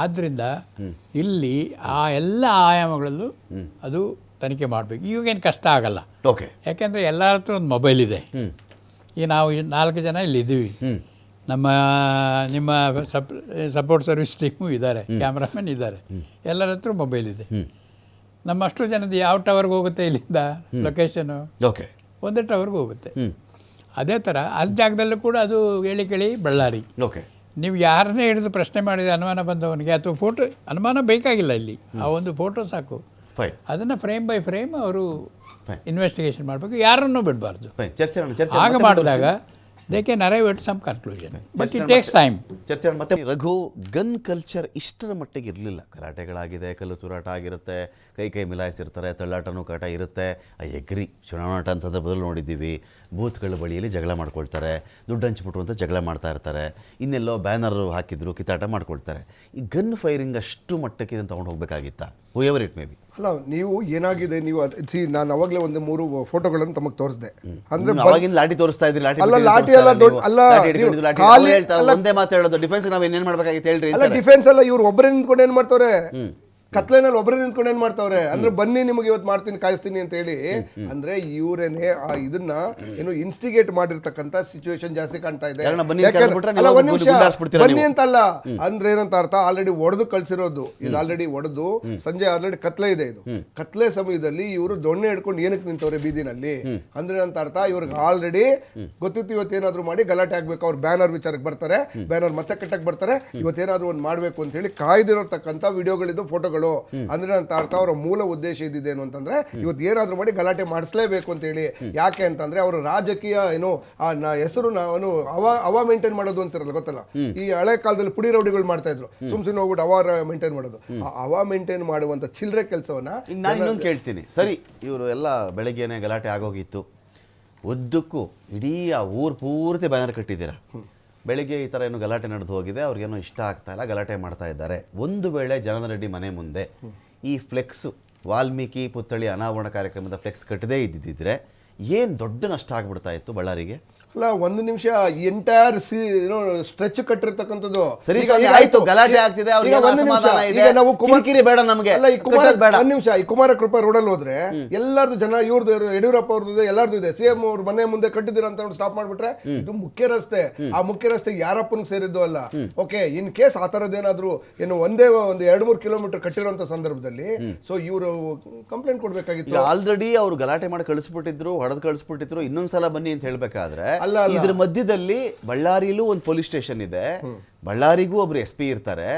ಆದ್ದರಿಂದ ಇಲ್ಲಿ ಆ ಎಲ್ಲ ಆಯಾಮಗಳಲ್ಲೂ ಅದು ತನಿಖೆ ಮಾಡಬೇಕು. ಈಗೇನು ಕಷ್ಟ ಆಗಲ್ಲ. ಓಕೆ, ಯಾಕೆಂದರೆ ಎಲ್ಲರ ಹತ್ರ ಒಂದು ಮೊಬೈಲ್ ಇದೆ. ಈಗ ನಾವು 4 ಜನ ಇಲ್ಲಿ ಇದ್ದೀವಿ, ನಿಮ್ಮ ಸಪೋರ್ಟ್ ಸರ್ವಿಸ್ ಟೀಮು ಇದ್ದಾರೆ, ಕ್ಯಾಮ್ರಾಮನ್ ಇದ್ದಾರೆ, ಎಲ್ಲರ ಹತ್ರ ಮೊಬೈಲ್ ಇದೆ. ನಮ್ಮಷ್ಟು ಜನದ ಯಾವ ಟವರ್ಗೆ ಹೋಗುತ್ತೆ ಇಲ್ಲಿಂದ ಲೊಕೇಶನು? ಓಕೆ, ಒಂದೇ ಟವರ್ಗೆ ಹೋಗುತ್ತೆ. ಅದೇ ಥರ ಅಲ್ಲಿ ಜಾಗದಲ್ಲೂ ಕೂಡ ಅದು ಹೇಳಿ ಕೇಳಿ ಬಳ್ಳಾರಿ. ಓಕೆ, ನೀವು ಯಾರನ್ನೇ ಹಿಡಿದು ಪ್ರಶ್ನೆ ಮಾಡಿದರೆ ಅನುಮಾನ ಬಂದವನಿಗೆ ಅಥವಾ ಫೋಟೋ ಅನುಮಾನ ಬೇಕಾಗಿಲ್ಲ, ಇಲ್ಲಿ ಆ ಒಂದು ಫೋಟೋ ಸಾಕು. ಫೈನ್. ಅದನ್ನು ಫ್ರೇಮ್ ಬೈ ಫ್ರೇಮ್ ಅವರು ಇನ್ವೆಸ್ಟಿಗೇಷನ್ ಮಾಡಬೇಕು, ಯಾರನ್ನೂ ಬಿಡಬಾರ್ದು. ಆಗ ಮಾಡಿದಾಗ they can arrive at some conclusion, but it takes time. ಚರ್ಚೆ ಮತ್ತೆ ರಘು, ಗನ್ ಕಲ್ಚರ್ ಇಷ್ಟರ ಮಟ್ಟಿಗೆ ಇರಲಿಲ್ಲ. ಗಲಾಟೆಗಳಾಗಿದೆ, ಕಲ್ಲು ತೂರಾಟ ಆಗಿರುತ್ತೆ, ಕೈ ಮಿಲಾಯಿಸಿರ್ತಾರೆ, ತಳ್ಳಾಟನೂ ಕಾಟ ಇರುತ್ತೆ. ಐ ಎಗ್ರಿ. ಚುನಾವಣಾ ಸಂದರ್ಭದಲ್ಲಿ ನೋಡಿದ್ದೀವಿ, ಬೂತ್ಗಳ ಬಳಿಯಲ್ಲಿ ಜಗಳ ಮಾಡ್ಕೊಳ್ತಾರೆ, ದುಡ್ಡು ಹಂಚಿಬಿಟ್ರು ಅಂತ ಜಗಳ ಮಾಡ್ತಾ ಇರ್ತಾರೆ, ಇನ್ನೆಲ್ಲೋ ಬ್ಯಾನರ್ ಹಾಕಿದ್ರು ಕಿತ್ತಾಟ ಮಾಡ್ಕೊಳ್ತಾರೆ. ಈ ಗನ್ ಫೈರಿಂಗ್ ಅಷ್ಟು ಮಟ್ಟಕ್ಕೆ ಇದನ್ನು ತೊಗೊಂಡು ಹೋಗಬೇಕಾಗಿತ್ತಾ? ಹೂ ಎವರ್ ಇಟ್ ಮೇ ಬಿ. ಅಲ್ಲ, ನೀವು ಏನಾಗಿದೆ, ನೀವು ನಾನು ಅವಾಗಲೇ ಒಂದು 3 ಫೋಟೋಗಳನ್ನು ತಮಗೆ ತೋರಿಸಿದೆ. ಅಂದ್ರೆ ಲಾಠಿ ತೋರಿಸ್ತಾ ಇದ್ರಿ, ಅಲ್ಲ ಲಾಠಿ ಅಲ್ಲ, ಒಂದೇ ಮಾತು ಹೇಳೋದು, ಡಿಫೆನ್ಸ್ ನಾವು ಏನೇನು ಮಾಡ್ಬೇಕಾಗಿತ್ತು ಹೇಳ್ರಿ. ಅಲ್ಲ ಡಿಫೆನ್ಸ್ ಅಲ್ಲ, ಇವ್ರು ಒಬ್ಬರೇ ನಿಂತ್ಕೊಂಡು ಏನ್ ಮಾಡ್ತಾರೆ, ಕತ್ಲೆನಲ್ಲಿ ಒಬ್ಬರೇ ನಿಂತ್ಕೊಂಡು ಏನ್ ಮಾಡ್ತಾವ್ರೆ ಅಂದ್ರೆ ಬನ್ನಿ ನಿಮಗೆ ಇವತ್ತು ಮಾಡ್ತೀನಿ ಕಾಯಿಸ್ತೀನಿ ಅಂತ ಹೇಳಿ. ಅಂದ್ರೆ ಇವರೇನೆ ಆ ಇದನ್ನ ಏನು ಇನ್ಸ್ಟಿಗೇಟ್ ಮಾಡಿರ್ತಕ್ಕಂಥ ಸಿಚುವೇಶನ್ ಜಾಸ್ತಿ ಕಾಣ್ತಾ ಇದೆ. ಬನ್ನಿ ಅಂತ ಅಲ್ಲ ಅಂದ್ರೆ ಏನಂತ ಅರ್ಥ, ಆಲ್ರೆಡಿ ಒಡೆದು ಕಳ್ಸಿರೋದು ಇದು, ಆಲ್ರೆಡಿ ಒಡೆದು ಸಂಜೆ ಆಲ್ರೆಡಿ ಕತ್ಲೆ ಇದೆ. ಇದು ಕತ್ಲೆ ಸಮಯದಲ್ಲಿ ಇವರು ದೊಣ್ಣೆ ಹಿಡ್ಕೊಂಡು ಏನಕ್ಕೆ ನಿಂತವ್ರೆ ಬೀದಿನಲ್ಲಿ ಅಂದ್ರೆ ಅಂತ ಅರ್ಥ, ಇವ್ರಿಗೆ ಆಲ್ರೆಡಿ ಗೊತ್ತಿತ್ತು ಇವತ್ತೇನಾದ್ರು ಮಾಡಿ ಗಲಾಟೆ ಆಗ್ಬೇಕು, ಅವ್ರು ಬ್ಯಾನರ್ ವಿಚಾರಕ್ಕೆ ಬರ್ತಾರೆ, ಬ್ಯಾನರ್ ಮತ್ತೆ ಕಟ್ಟಕ್ಕೆ ಬರ್ತಾರೆ, ಇವತ್ತೇನಾದ್ರು ಒಂದು ಮಾಡ್ಬೇಕು ಅಂತ ಹೇಳಿ ಕಾಯ್ದಿರತಕ್ಕಂಥ ವಿಡಿಯೋಗಳಿದ್ದು, ಫೋಟೋಗಳು. ಅಂದ್ರೆ ಅಂತ ಅರ್ಥ ಅವರ ಮೂಲ ಉದ್ದೇಶ ಇದ್ದೇನು ಅಂತಂದ್ರೆ ಇವತ್ತು ಏನಾದ್ರು ಮಾಡಿ ಗಲಾಟೆ ಮಾಡಿಸ್ಲೇಬೇಕು ಅಂತ ಹೇಳಿ. ಯಾಕೆ ಅಂತಂದ್ರೆ ಅವರು ರಾಜಕೀಯ ಏನು ಹೆಸರು ನಾನು ಅವ ಮೇಂಟೈನ್ ಮಾಡೋದು ಅಂತಿರಲ್ಲ, ಗೊತ್ತಲ್ಲ, ಈ ಹಳೆ ಕಾಲದಲ್ಲಿ ಪುಡಿ ರೌಡಿಗಳು ಮಾಡ್ತಾ ಇದ್ರು, ಸುಮ್ಸುಮ್ನೆ ಹೋಗ್ಬಿಟ್ಟು ಅವ ಮೇಂಟೈನ್ ಮಾಡೋದು. ಅವ ಮೇಂಟೈನ್ ಮಾಡುವಂತ ಚಿಲ್ಲರೆ ಕೆಲಸವನ್ನ ನಾನು ಇನ್ನೊಂದು ಕೇಳ್ತೀನಿ. ಸರಿ, ಇವರು ಎಲ್ಲ ಬೆಳಗ್ಗೆನೆ ಗಲಾಟೆ ಆಗೋಗಿತ್ತು, ಉದ್ದಕ್ಕೂ ಇಡೀ ಆ ಊರು ಪೂರ್ತಿ ಬ್ಯಾನರ್ ಕಟ್ಟಿದ್ದೀರಾ, ಬೆಳಿಗ್ಗೆ ಈ ಥರ ಏನು ಗಲಾಟೆ ನಡೆದು ಹೋಗಿದೆ, ಅವ್ರಿಗೇನೋ ಇಷ್ಟ ಆಗ್ತಾ ಇಲ್ಲ, ಗಲಾಟೆ ಮಾಡ್ತಾ ಇದ್ದಾರೆ. ಒಂದು ವೇಳೆ ಜನಾರ್ದನ ರೆಡ್ಡಿ ಮನೆ ಮುಂದೆ ಈ ಫ್ಲೆಕ್ಸು, ವಾಲ್ಮೀಕಿ ಪುತ್ಥಳಿ ಅನಾವರಣ ಕಾರ್ಯಕ್ರಮದ ಫ್ಲೆಕ್ಸ್ ಕಟ್ಟದೇ ಇದ್ದಿದ್ದರೆ ಏನು ದೊಡ್ಡ ನಷ್ಟ ಆಗ್ಬಿಡ್ತಾ ಇತ್ತು ಬಳ್ಳಾರಿಗೆ? ಅಲ್ಲ, ಒಂದು ನಿಮಿಷ, ಎಂಟೈರ್ ಸ್ಟ್ರೆಚ್ ಕಟ್ಟಿರ್ತಕ್ಕಂಥದ್ದು. ಸರಿ, ಆಯ್ತು, ಗಲಾಟೆ ಆಗ್ತಿದೆ, ನಾವು ಕಿರಿಕಿರಿ ಬೇಡ ನಮಗೆ. ಅಲ್ಲ, ಒಂದ್ ನಿಮಿಷ, ಈ ಕುಮಾರ ಕೃಪಾ ರೋಡಲ್ಲಿ ಹೋದ್ರೆ ಎಲ್ಲಾರ್ದು ಜನ, ಇವ್ರದ್ದು ಯಡಿಯೂರಪ್ಪ ಅವ್ರದ್ದು ಎಲ್ಲಾರ್ದು ಇದೆ, ಸಿಎಂ ಅವ್ರ ಮನೆ ಮುಂದೆ ಕಟ್ಟಿದ್ದೀರ ಅಂತ ಸ್ಟಾಪ್ ಮಾಡ್ಬಿಟ್ರೆ ಇದು ಮುಖ್ಯ ರಸ್ತೆ. ಆ ಮುಖ್ಯ ರಸ್ತೆ ಯಾರಪ್ಪನಿಗೆ ಸೇರಿದ್ದು ಅಲ್ಲ. ಓಕೆ, ಇನ್ ಕೇಸ್ ಆ ಥರದ್ದೇನಾದ್ರು ಏನು ಒಂದೇ ಒಂದು 2-3 ಕಿಲೋಮೀಟರ್ ಕಟ್ಟಿರೋಂಥ ಸಂದರ್ಭದಲ್ಲಿ ಸೊ ಇವರು ಕಂಪ್ಲೇಂಟ್ ಕೊಡ್ಬೇಕಾಗಿತ್ತು. ಆಲ್ರೆಡಿ ಅವ್ರು ಗಲಾಟೆ ಮಾಡಿ ಕಳಿಸ್ಬಿಟ್ಟಿದ್ರು, ಹೊಡೆದು ಕಳಿಸ್ಬಿಟ್ಟಿದ್ರು, ಇನ್ನೊಂದ್ಸಲ ಬನ್ನಿ ಅಂತ ಹೇಳ್ಬೇಕಾದ್ರೆ ಇದ್ರ ಮಧ್ಯದಲ್ಲಿ ಬಳ್ಳಾರಿಯಲ್ಲೂ ಒಂದು ಪೊಲೀಸ್ ಸ್ಟೇಷನ್ ಇದೆ, ಬಳ್ಳಾರಿಗೂ ಒಬ್ರು SP ಇರ್ತಾರೆ.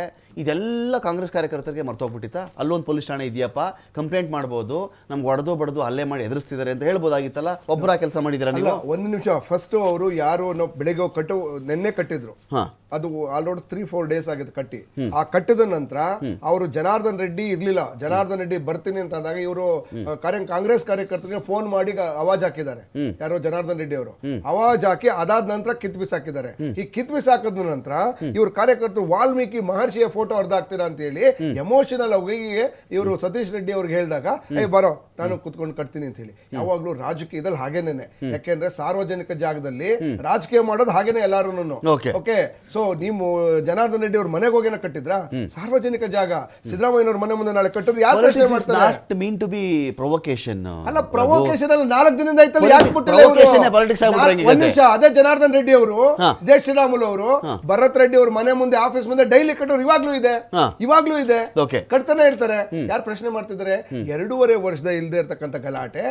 ಇದೆಲ್ಲ ಕಾಂಗ್ರೆಸ್ ಕಾರ್ಯಕರ್ತರಿಗೆ ಮರ್ತೋಗ್ಬಿಟ್ಟಿತ್ತಾ? ಅಲ್ಲೊಂದು ಪೊಲೀಸ್ ಠಾಣೆ ಇದೆಯಪ್ಪ, ಕಂಪ್ಲೇಂಟ್ ಮಾಡ್ಬೋದು, ನಮ್ಗೆ ಹೊಡೆದು ಬಡ್ದು ಅಲ್ಲೇ ಮಾಡಿ ಎದುರಿಸ್ತಿದ್ದಾರೆ ಅಂತ ಹೇಳ್ಬೋದಾಗಿತ್ತಲ್ಲ. ಒಬ್ಬರ ಕೆಲಸ ಮಾಡಿದ್ದೀರಾ ನೀವು? ಒಂದು ನಿಮಿಷ, ಫಸ್ಟ್ ಅವರು ಯಾರು ಬೆಳಿಗ್ಗೆ ನೆನ್ನೆ ಕಟ್ಟಿದ್ರು, ಅದು ಆಲ್ರೆಡಿ 3-4 ಡೇಸ್ ಆಗಿದೆ ಕಟ್ಟಿ. ಆ ಕಟ್ಟಿದ ನಂತರ ಅವರು ಜನಾರ್ದನ್ ರೆಡ್ಡಿ ಇರ್ಲಿಲ್ಲ, ಜನಾರ್ದನ್ ರೆಡ್ಡಿ ಬರ್ತೀನಿ ಅಂತ ಅಂದಾಗ ಇವರು ಕಾಂಗ್ರೆಸ್ ಕಾರ್ಯಕರ್ತರಿಗೆ ಫೋನ್ ಮಾಡಿ ಅವಾಜ್ ಹಾಕಿದ್ದಾರೆ. ಯಾರೋ ಜನಾರ್ದನ್ ರೆಡ್ಡಿ ಅವರು ಅವಾಜ್ ಹಾಕಿ ಅದಾದ ನಂತರ ಕಿತ್ ಬಿಸಾಕಿದ್ದಾರೆ. ಈ ಕಿತ್ ಬಿಸಾಕದ ನಂತರ ಇವ್ರ ಕಾರ್ಯಕರ್ತರು ವಾಲ್ಮೀಕಿ ಮಹರ್ಷಿಯ ಫೋಟೋ ಅರ್ಧಾಕ್ತೀರಾ ಅಂತ ಹೇಳಿ ಎಮೋಷನಲ್ ಆಗಿ ಇವರು ಸತೀಶ್ ರೆಡ್ಡಿ ಅವ್ರಿಗೆ ಹೇಳಿದಾಗ ಬರೋ ನಾನು ಕುತ್ಕೊಂಡು ಕಟ್ತೀನಿ ಅಂತ ಹೇಳಿ. ಯಾವಾಗ್ಲೂ ರಾಜಕೀಯದಲ್ಲಿ ಹಾಗೇನೇನೆ, ಯಾಕೆಂದ್ರೆ ಸಾರ್ವಜನಿಕ ಜಾಗದಲ್ಲಿ ರಾಜಕೀಯ ಮಾಡೋದು ಹಾಗೇನೆ ಎಲ್ಲಾರು. ಓಕೆ, ಸೊ ನೀವು ಜನಾರ್ದನ್ ರೆಡ್ಡಿ ಅವ್ರ ಮನೆಗೆ ಹೋಗಿನ ಕಟ್ಟಿದ್ರ ಸಾರ್ವಜನಿಕ ಜಾಗ ಸಿದ್ದರಾಮಯ್ಯನವ್ರ ಮನೆ ಮುಂದೆ ನಾಳೆ ಕಟ್ಟೋದು ಯಾರು ಪ್ರಶ್ನೆ ಮಾಡ್ತಾರೆ? ಮೀನ್ ಟು ಬಿ ಪ್ರೊವೊಕೇಶನ್ ಅಲ್ಲ ಪ್ರೊವೊಕೇಶನ್ ಅಲ್ಲಿ 4 ದಿನದಿಂದ ಆಯ್ತಲ್ಲ, ಯಾಕೆ ಬಿಟ್ಟಿಲ್ಲ ಇವ್ರು? Provocation ಏ politics ಆಗ್ಬಿಟ್ರೆ ಹೆಂಗೆ ಒಂದ್ ನಿಮಿಷ, ಅದೇ ಜನಾರ್ದನ್ ರೆಡ್ಡಿ ಅವರು, ಇದೇ ಶ್ರೀರಾಮುಲು ಅವರು, ಭರತ್ ರೆಡ್ಡಿ ಅವ್ರ ಮನೆ ಮುಂದೆ ಆಫೀಸ್ ಮುಂದೆ ಡೈಲಿ ಕಟ್ಟೋರು ಇವಾಗ್ಲೂ ಇದೆ, ಇವಾಗ್ಲೂ ಇದೆ, Okay. ಕಟ್ತಾನೆ ಇರ್ತಾರೆ. ಯಾರು ಪ್ರಶ್ನೆ ಮಾಡ್ತಿದ್ದಾರೆ? 2.5 ವರ್ಷದ ಇಲ್ದೇ ಇರ್ತಕ್ಕಂಥ ಗಲಾಟೆ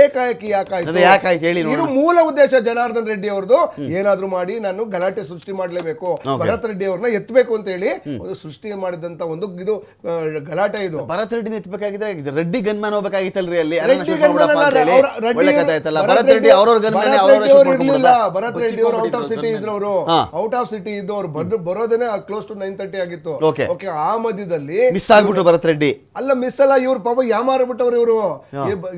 ಏಕಾಏಕಿ ಅದೇ ಯಾಕಾಯ್ತು ಹೇಳಿ ನೋಡೋಣ. ಇದು ಮೂಲ ಉದ್ದೇಶ ಜನಾರ್ದನ್ ರೆಡ್ಡಿ ಅವ್ರದ್ದು. ಏನಾದ್ರೂ ಮಾಡಿ ನಾನು ಗಲಾಟೆ ಸೃಷ್ಟಿ ಮಾಡ್ಲೇಬೇಕು, ಭರತ್ ರೆಡ್ಡಿ ಅವ್ರನ್ನ ಎತ್ತಬೇಕು ಅಂತ ಹೇಳಿ ಒಂದು ಸೃಷ್ಟಿ ಮಾಡಿದಂತ ಒಂದು ಇದು ಗಲಾಟೆ. ಇದು ಭರತ್ ರೆಡ್ಡಿ ಎತ್ತಬೇಕಾಗಿದ್ರೆ ರೆಡ್ಡಿ ಗನ್ಮ್ಯಾನ್ ಹೋಗ್ಬೇಕಾಗಿತ್ತಲ್ರಿ ಅಲ್ಲಿ. ರೆಡ್ಡಿ ಗನ್ಮ್ಯಾನ್ ಅಲ್ಲ, ಒಳ್ಳೆ ಕಥೆ ಆಯ್ತಲ್ಲ. ಭರತ್ ರೆಡ್ಡಿ ಅವ್ರವ್ರ ಗನ್ಮ್ಯಾನ್ ಇರ್ಲಿಲ್ಲ. ಭರತ್ ರೆಡ್ಡಿ ಅವರು ಔಟ್ ಆಫ್ ಸಿಟಿ ಇದ್ರು, ಅವರು ಔಟ್ ಆಫ್ ಸಿಟಿ ಇದ್ದು ಅವ್ರು ಬರೋದೇನೆ ಕ್ಲೋಸ್ ಟು 9:30 ಆಗಿತ್ತು. Okay. ಓಕೆ, ಆ ಮಧ್ಯದಲ್ಲಿ ಮಿಸ್ ಆಗ್ಬಿಟ್ರು ಭರತ್ ರೆಡ್ಡಿ. ಅಲ್ಲ ಮಿಸ್ ಅಲ್ಲ, ಇವ್ರು ಪಾಪ ಯಾಮಾರ್ಬಿಟ್ಟವ್ರು.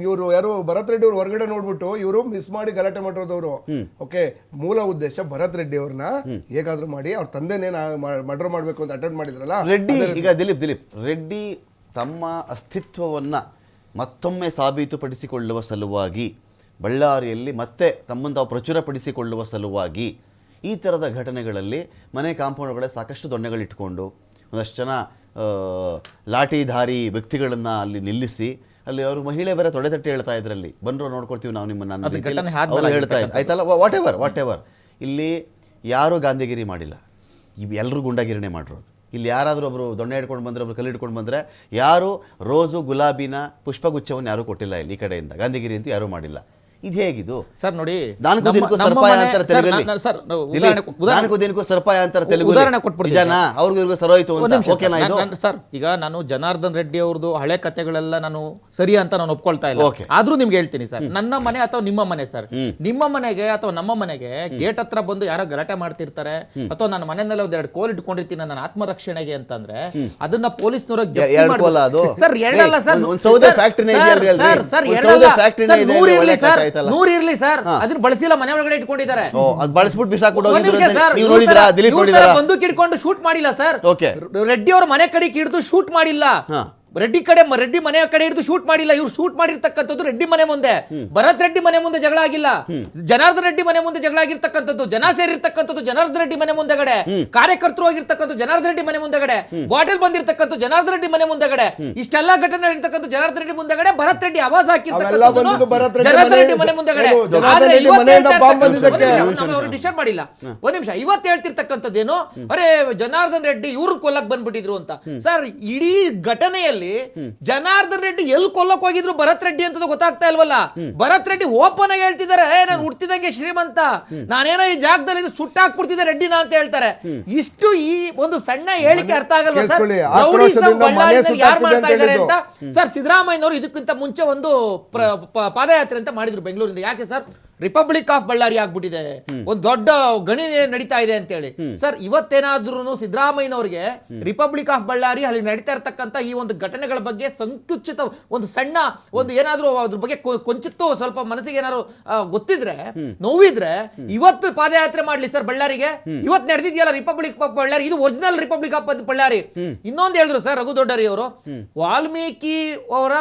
ಇವರು ಯಾರು ಭರತ್ ರೆಡ್ಡಿ ಅವ್ರು ಹೊರಗಡೆ ನೋಡ್ಬಿಟ್ಟು ಇವರು ಮಿಸ್ ಮಾಡಿ ಗಲಾಟೆ ಮಾಡಿರೋದವ್ರು. ಓಕೆ, ಮೂಲ ಉದ್ದೇಶ ಭರತ್ ರೆಡ್ಡಿ ಅವ್ರನ್ನ ಹೇಗಾದ್ರೂ ಮಾಡಿ ಅವ್ರ ತಂದೆನೇ ಮರ್ಡರ್ ಮಾಡ್ಬೇಕು ಅಂತ ಅಟೆಂಡ್ ಮಾಡಿದ್ರಲ್ಲ ರೆಡ್ಡಿ. ಈಗ ದಿಲೀಪ್ ರೆಡ್ಡಿ ತಮ್ಮ ಅಸ್ತಿತ್ವವನ್ನ ಮತ್ತೊಮ್ಮೆ ಸಾಬೀತುಪಡಿಸಿಕೊಳ್ಳುವ ಸಲುವಾಗಿ, ಬಳ್ಳಾರಿಯಲ್ಲಿ ಮತ್ತೆ ತಮ್ಮನ್ನು ತಾವು ಪ್ರಚುರಪಡಿಸಿಕೊಳ್ಳುವ ಸಲುವಾಗಿ ಈ ಥರದ ಘಟನೆಗಳಲ್ಲಿ ಮನೆ ಕಾಂಪೌಂಡ್ಗಳೇ ಸಾಕಷ್ಟು ದೊಣ್ಣೆಗಳಿಟ್ಕೊಂಡು ಒಂದಷ್ಟು ಜನ ಲಾಠಿಧಾರಿ ವ್ಯಕ್ತಿಗಳನ್ನು ಅಲ್ಲಿ ನಿಲ್ಲಿಸಿ, ಅಲ್ಲಿ ಅವರು ಮಹಿಳೆ ಬೇರೆ ತೊಡೆ ತಟ್ಟಿ ಹೇಳ್ತಾ ಇದ್ರಲ್ಲಿ, ಬಂದ್ರು ನೋಡ್ಕೊಳ್ತೀವಿ ನಾವು ನಿಮ್ಮನ್ನು ಅವ್ರು ಹೇಳ್ತಾ ಇದ್ರು. ಆಯ್ತಲ್ಲ, ವಾಟ್ ಎವರ್ ಇಲ್ಲಿ ಯಾರೂ ಗಾಂಧಿಗಿರಿ ಮಾಡಿಲ್ಲ, ಇವು ಎಲ್ಲರೂ ಗುಂಡಾಗಿರಿನೇ ಮಾಡಿರೋದು. ಇಲ್ಲಿ ಯಾರಾದರೂ ಒಬ್ಬರು ದೊಣ್ಣೆ ಹಿಡ್ಕೊಂಡು ಬಂದರೆ, ಒಬ್ರು ಕಲ್ಲು ಹಿಡ್ಕೊಂಡು ಬಂದರೆ, ಯಾರು ರೋಸು ಗುಲಾಬಿನ ಪುಷ್ಪಗುಚ್ಛವನ್ನು ಯಾರೂ ಕೊಟ್ಟಿಲ್ಲ ಇಲ್ಲಿ ಈ ಕಡೆಯಿಂದ. ಗಾಂಧಿಗಿರಿ ಅಂತೂ ಯಾರೂ ಮಾಡಿಲ್ಲ. ಇದು ಹೇಗಿದು ಸರ್? ನೋಡಿ, ನಾಲ್ಕು ದಿನಕ್ಕೂ ಸರ್ಪಾಯ ಅಂತಾರೆ ತೆಲುಗಲ್ಲಿ, ನಾಲ್ಕು ದಿನಕ್ಕೂ ಸರ್ಪಾಯ ಅಂತಾರೆ ತೆಲುಗು. ಉದಾಹರಣೆ ಕೊಟ್ಬಿಡ್ತೀನಿ ಜನ ಅವ್ರಿಗೂ ಇವ್ರಿಗೂ ಸರೋಯ್ತು ಅಂತ. ಓಕೆನಾ ಇದು? ಸರ್, ಈಗ ನಾನು ಜನಾರ್ದನ್ ರೆಡ್ಡಿ ಅವ್ರದ್ದು ಹಳೆ ಕಥೆಗಳೆಲ್ಲ ನಾನು ಸರಿ ಅಂತ ನಾನು ಒಪ್ಕೊಳ್ತಾ ಇಲ್ಲ. ಆದ್ರೂ ನಿಮ್ಗೆ ಹೇಳ್ತೀನಿ ಸರ್, ನನ್ನ ಮನೆ ಅಥವಾ ನಿಮ್ಮ ಮನೆ ಸರ್, ನಿಮ್ಮ ಮನೆಗೆ ಅಥವಾ ನಮ್ಮ ಮನೆಗೆ ಗೇಟ್ ಹತ್ರ ಬಂದು ಯಾರೋ ಗಲಾಟೆ ಮಾಡ್ತಿರ್ತಾರೆ, ಅಥವಾ ನನ್ನ ಮನೆಯಲ್ಲಿ ಒಂದೆರಡು ಕೋಲ್ ಇಟ್ಕೊಂಡಿರ್ತೀನಿ ನನ್ನ ಆತ್ಮರಕ್ಷಣೆಗೆ ಅಂತಂದ್ರೆ ಅದನ್ನ ಪೊಲೀಸ್ನವ್ರ ಸರ್ ಎರಡಲ್ಲ ಸರ್, ಸರ್ 100 ಇರ್ಲಿ ಸರ್, ಅದನ್ನ ಬಳಸಿಲ್ಲ, ಮನೆ ಒಳಗಡೆ ಇಟ್ಕೊಂಡಿದ್ದಾರೆ. ಬಳಸ್ಬಿಟ್ಟು ಬಿಸಾಕ್ಬಿಟ್ಟು ಬಂದೂಕ್ ಹಿಡ್ಕೊಂಡು ಶೂಟ್ ಮಾಡಿಲ್ಲ ಸರ್. ರೆಡ್ಡಿ ಅವ್ರ ಮನೆ ಕಡೆ ಹಿಡಿದು ಶೂಟ್ ಮಾಡಿಲ್ಲ, ರೆಡ್ಡಿ ಮನೆ ಕಡೆ ಹಿಡಿದು ಶೂಟ್ ಮಾಡಿಲ್ಲ. ಇವ್ರು ಶೂಟ್ ಮಾಡಿರ್ತಕ್ಕಂಥದ್ದು ರೆಡ್ಡಿ ಮನೆ ಮುಂದೆ, ಭರತ್ ರೆಡ್ಡಿ ಮನೆ ಮುಂದೆ ಜಗಳ ಆಗಿಲ್ಲ. ಜನಾರ್ದನ್ ರೆಡ್ಡಿ ಮನೆ ಮುಂದೆ ಜಗಳ ಆಗಿರ್ತಕ್ಕಂಥದ್ದು, ಜನ ಸೇರಿರ್ತಕ್ಕಂಥದ್ದು ಜನಾರ್ದನ್ ರೆಡ್ಡಿ ಮನೆ ಮುಂದೆಗಡೆ, ಕಾರ್ಯಕರ್ತರು ಆಗಿರ್ತಕ್ಕಂಥ ಜನಾರ್ದನ್ ರೆಡ್ಡಿ ಮನೆ ಮುಂದೆಗಡೆ, ಬಾಟಲ್ ಬಂದಿರ್ತಕ್ಕಂಥ ಜನಾರ್ದನ್ ರೆಡ್ಡಿ ಮನೆ ಮುಂದೆಗಡೆ, ಇಷ್ಟೆಲ್ಲ ಘಟನೆ ಇರ್ತಕ್ಕಂಥ ಜನಾರ್ದನ್ ರೆಡ್ಡಿ ಮುಂದೆಗಡೆ, ಭರತ್ ರೆಡ್ಡಿ ಆವಾಜ್ ಹಾಕಿರ್ತಕ್ಕಂಥದ್ದು ಜನಾರ್ದನ್ ರೆಡ್ಡಿ ಮನೆ ಮುಂದೆಗಡೆ. ಡಿಸ್ಟರ್ಬ್ ಮಾಡಿಲ್ಲ, ಒಂದ್ ನಿಮಿಷ. ಇವತ್ತು ಹೇಳ್ತಿರ್ತಕ್ಕಂಥದ್ದೇನು, ಅರೆ ಜನಾರ್ದನ್ ರೆಡ್ಡಿ ಇವ್ರು ಕೊಲ್ಲಕ್ ಬಂದ್ಬಿಟ್ಟಿದ್ರು ಅಂತ. ಸರ್, ಇಡೀ ಘಟನೆಯಲ್ಲಿ ಜನಾರ್ದನ್ ರೆಡ್ಡಿ ಎಲ್ಲಿ ಕೊಲ್ಲಕ್ ಹೋಗಿದ್ರು ಭರತ್ ರೆಡ್ಡಿ ಅಂತ ಗೊತ್ತಾಗ್ತಾ ಇಲ್ವಲ್ಲ. ಭರತ್ ರೆಡ್ಡಿ ಓಪನ್ ಆಗಿ ಹೇಳ್ತಿದ್ದಾರೆ, ನಾನು ಹುಡ್ತಿದಂಗೆ ಶ್ರೀಮಂತ, ನಾನೇನೋ ಈ ಜಾಗದಲ್ಲಿ ಸುಟ್ಟಾಕ್ಬಿಡ್ತಿದ್ದೆ ರೆಡ್ಡಿನ ಅಂತ ಹೇಳ್ತಾರೆ. ಇಷ್ಟು ಈ ಒಂದು ಸಣ್ಣ ಹೇಳಿಕೆ ಅರ್ಥ ಆಗಲ್ವಾ ಸರ್? ಬಳ್ಳಾರಿಯಲ್ಲಿ ಯಾರು ಮಾಡ್ತಾ ಇದ್ದಾರೆ ಅಂತ. ಸರ್, ಸಿದ್ದರಾಮಯ್ಯನವರು ಇದಕ್ಕಿಂತ ಮುಂಚೆ ಒಂದು ಪಾದಯಾತ್ರೆ ಅಂತ ಮಾಡಿದ್ರು ಬೆಂಗಳೂರಿಂದ. ಯಾಕೆ ಸರ್? ರಿಪಬ್ಲಿಕ್ ಆಫ್ ಬಳ್ಳಾರಿ ಆಗ್ಬಿಟ್ಟಿದೆ, ಒಂದು ದೊಡ್ಡ ಗಣಿ ನಡೀತಾ ಇದೆ ಅಂತ ಹೇಳಿ. ಸರ್, ಇವತ್ತೇನಾದ್ರೂ ಸಿದ್ದರಾಮಯ್ಯನವರಿಗೆ ರಿಪಬ್ಲಿಕ್ ಆಫ್ ಬಳ್ಳಾರಿ ಅಲ್ಲಿ ನಡೀತಾ ಇರ್ತಕ್ಕಂಥ ಈ ಒಂದು ಘಟನೆಗಳ ಬಗ್ಗೆ ಸಂಕುಚಿತ ಒಂದು ಸಣ್ಣ ಒಂದು ಏನಾದ್ರೂ ಅದ್ರ ಬಗ್ಗೆ ಕೊಂಚಿತ್ತು ಸ್ವಲ್ಪ ಮನಸ್ಸಿಗೆ ಏನಾದ್ರು ಗೊತ್ತಿದ್ರೆ, ನೋವಿದ್ರೆ ಇವತ್ತು ಪಾದಯಾತ್ರೆ ಮಾಡ್ಲಿ ಸರ್ ಬಳ್ಳಾರಿಗೆ. ಇವತ್ತು ನಡೆದಿದೆಯಲ್ಲ ರಿಪಬ್ಲಿಕ್ ಆಫ್ ಬಳ್ಳಾರಿ, ಇದು ಒರಿಜಿನಲ್ ರಿಪಬ್ಲಿಕ್ ಆಫ್ ಬಳ್ಳಾರಿ. ಇನ್ನೊಂದು ಹೇಳಿದ್ರು ಸರ್ ರಘು ದೊಡ್ಡರಿ ಅವರು, ವಾಲ್ಮೀಕಿ ಅವರ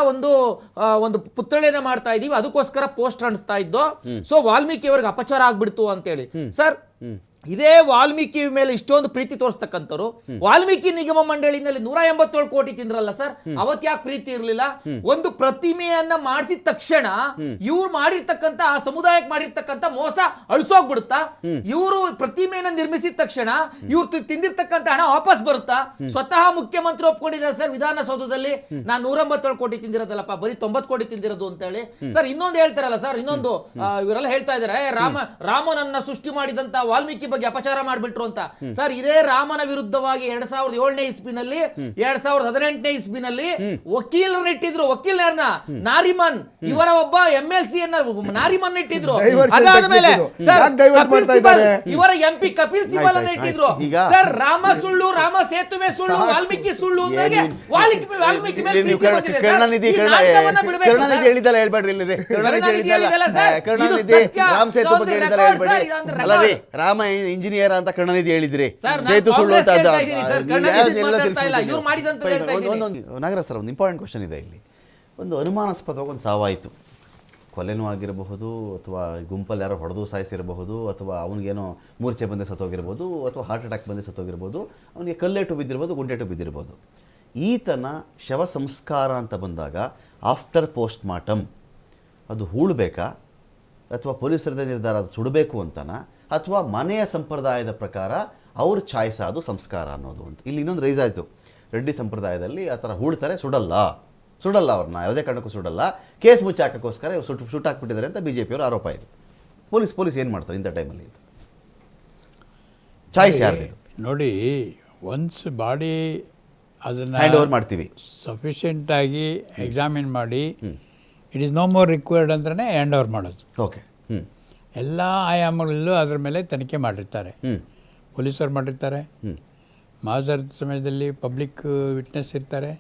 ಒಂದು ಪುತ್ಥಳಿಯನ್ನ ಮಾಡ್ತಾ ಇದೀವಿ, ಅದಕ್ಕೋಸ್ಕರ ಪೋಸ್ಟ್ ಅಂಟಿಸ್ತಾ ಇದ್ದು, ಸೊ ವಾಲ್ಮೀಕಿ ಅವರಿಗೆ ಅಪಚಾರ ಆಗ್ಬಿಡ್ತು ಅಂತೇಳಿ. ಸರ್, ಇದೇ ವಾಲ್ಮೀಕಿ ಮೇಲೆ ಇಷ್ಟೊಂದು ಪ್ರೀತಿ ತೋರಿಸ್ತಕ್ಕಂಥವ್ರು ವಾಲ್ಮೀಕಿ ನಿಗಮ ಮಂಡಳಿನಲ್ಲಿ 187 ಕೋಟಿ ತಿಂದ್ರಲ್ಲ ಸರ್, ಅವತ್ ಯಾಕೆ ಪ್ರೀತಿ ಇರಲಿಲ್ಲ? ಒಂದು ಪ್ರತಿಮೆಯನ್ನ ಮಾಡಿಸಿದ ತಕ್ಷಣ ಇವ್ರು ಮಾಡಿರ್ತಕ್ಕಂಥ ಆ ಸಮುದಾಯಕ್ಕೆ ಮಾಡಿರ್ತಕ್ಕಂಥ ಮೋಸ ಅಳಿಸೋಗ್ಬಿಡುತ್ತಾ? ಇವರು ಪ್ರತಿಮೆಯನ್ನ ನಿರ್ಮಿಸಿದ ತಕ್ಷಣ ಇವ್ರು ತಿಂದಿರ್ತಕ್ಕಂಥ ಹಣ ವಾಪಸ್ ಬರುತ್ತಾ? ಸ್ವತಃ ಮುಖ್ಯಮಂತ್ರಿ ಒಪ್ಕೊಂಡಿದ್ದಾರೆ ಸರ್ ವಿಧಾನಸೌಧದಲ್ಲಿ, ನಾನು 187 ಕೋಟಿ ತಿಂದಿರೋದಲ್ಲಪ್ಪ, ಬರೀ 90 ಕೋಟಿ ತಿಂದಿರೋದು ಅಂತ ಹೇಳಿ. ಸರ್, ಇನ್ನೊಂದು ಹೇಳ್ತಾರಲ್ಲ ಸರ್, ಇನ್ನೊಂದು ಇವರೆಲ್ಲ ಹೇಳ್ತಾ ಇದಾರೆ, ರಾಮನನ್ನ ಸೃಷ್ಟಿ ಮಾಡಿದಂತ ವಾಲ್ಮೀಕಿ ಬಗ್ಗೆ ಅಪಚಾರ ಮಾಡ್ಬಿಟ್ರು ಅಂತ. ಸರ್, ಇದೇ ರಾಮನ ವಿರುದ್ಧವಾಗಿ 2007ನೇ ಇಸ್ವಿನಲ್ಲಿ 2018ನೇ ಇಸ್ವಿನಲ್ಲಿ ವಕೀಲರನ್ನ ಇಟ್ಟಿದ್ರು. ವಕೀಲರನ್ನ ನಾರಿಮನ್, ಇವರ ಒಬ್ಬ MLC ನಾರಿಮನ್ ಇಟ್ಟಿದ್ರು. ಅದಾದ್ಮೇಲೆ ಇವರ MP ಕಪಿಲ್ ಸಿಬಲ್ ಅನ್ನ ಇಟ್ಟಿದ್ರು. ಸರ್, ರಾಮ ಸುಳ್ಳು, ರಾಮ ಸೇತುವೆ ಸುಳ್ಳು, ವಾಲ್ಮೀಕಿ ಸುಳ್ಳು ಅಂದರಿಗೆ ವಾಲ್ಮೀಕಿ ಮೇಲೆ ಪ್ರೀತಿ ಬಂದಿದೆ ಸರ್. ಕರುಣಾನಿಧಿ ಹೇಳಿದಲ್ಲ, ಹೇಳ್ಬೇಡ್ರಿ ಇಲ್ಲಿ. ರಾಮ ಸೇತು ಬಗ್ಗೆ ಹೇಳಿದಲ್ಲ, ಹೇಳ್ಬೇಡ್ರಿ. ಅಲ್ಲ ರೀ, ರಾಮ ಇಂಜಿನಿಯರ್ ಅಂತ ಕರುಣಾನಿಧಿ ಹೇಳಿದ್ರಿ, ಸೇತು ಸುಳ್ಳು ಅಂತ. ನಾಗರಾಜ್ ಸರ್, ಒಂದು ಇಂಪಾರ್ಟೆಂಟ್ ಕ್ವಶನ್ ಇದೆ ಇಲ್ಲಿ. ಒಂದು ಅನುಮಾನಾಸ್ಪದವಾಗಿ ಒಂದು ಸಾವಾಯಿತು, ಕೊಲೆನೂ ಆಗಿರಬಹುದು, ಅಥವಾ ಗುಂಪಲ್ಲಿ ಯಾರೋ ಹೊಡೆದು ಸಾಯಿಸಿರಬಹುದು, ಅಥವಾ ಅವನಿಗೇನೋ ಮೂರ್ಛೆ ಬಂದೇ ಸತ್ತೋಗಿರ್ಬೋದು, ಅಥವಾ ಹಾರ್ಟ್ ಅಟ್ಯಾಕ್ ಬಂದೇ ಸತ್ತೋಗಿರ್ಬೋದು, ಅವನಿಗೆ ಕಲ್ಲೇಟು ಬಿದ್ದಿರ್ಬೋದು, ಗುಂಡೇಟು ಬಿದ್ದಿರ್ಬೋದು. ಈತನ ಶವ ಸಂಸ್ಕಾರ ಅಂತ ಬಂದಾಗ ಆಫ್ಟರ್ ಪೋಸ್ಟ್ ಮಾರ್ಟಮ್ ಅದು ಹೂಳಬೇಕಾ, ಅಥವಾ ಪೊಲೀಸರದೇ ನಿರ್ಧಾರ ಅದು ಸುಡಬೇಕು ಅಂತನಾ, ಅಥವಾ ಮನೆಯ ಸಂಪ್ರದಾಯದ ಪ್ರಕಾರ ಅವ್ರ ಚಾಯ್ಸ ಅದು ಸಂಸ್ಕಾರ ಅನ್ನೋದು ಅಂತ. ಇಲ್ಲಿ ಇನ್ನೊಂದು ರೈಸ್ ಆಯಿತು, ರೆಡ್ಡಿ ಸಂಪ್ರದಾಯದಲ್ಲಿ ಆ ಥರ ಹೂಳ್ತಾರೆ, ಸುಡಲ್ಲ ಅವ್ರನ್ನ, ಯಾವುದೇ ಕಾರಣಕ್ಕೂ ಸುಡಲ್ಲ, ಕೇಸ್ ಮುಚ್ಚಿ ಹಾಕೋಕ್ಕೋಸ್ಕರ ಇವ್ರು ಸುಟ್ಟಾಕ್ಬಿಟ್ಟಿದ್ದಾರೆ ಅಂತ BJP ಅವರ ಆರೋಪ ಇದೆ. ಪೊಲೀಸ್ ಏನು ಮಾಡ್ತಾರೆ ಇಂಥ ಟೈಮಲ್ಲಿ? ಚಾಯ್ಸ್ ಯಾರ್ದು? ನೋಡಿ, ಒನ್ಸ್ ಬಾಡಿ ಅದನ್ನು ಹ್ಯಾಂಡ್ ಓವರ್ ಮಾಡ್ತೀವಿ, ಸಫಿಷಿಯೆಂಟಾಗಿ ಎಕ್ಸಾಮಿನ್ ಮಾಡಿ it is no more required ಅಂದ್ರೆ ಹ್ಯಾಂಡ್ ಓವರ್ ಮಾಡೋದು. ಓಕೆ. ಎಲ್ಲ ಆಯಾಮಗಳಲ್ಲೂ ಅದರ ಮೇಲೆ ತನಿಖೆ ಮಾಡಿರ್ತಾರೆ, ಪೊಲೀಸರು ಮಾಡಿರ್ತಾರೆ, ಮಾಜರದ ಸಮಯದಲ್ಲಿ ಪಬ್ಲಿಕ್ ವಿಟ್ನೆಸ್ ಇರ್ತಾರೆ,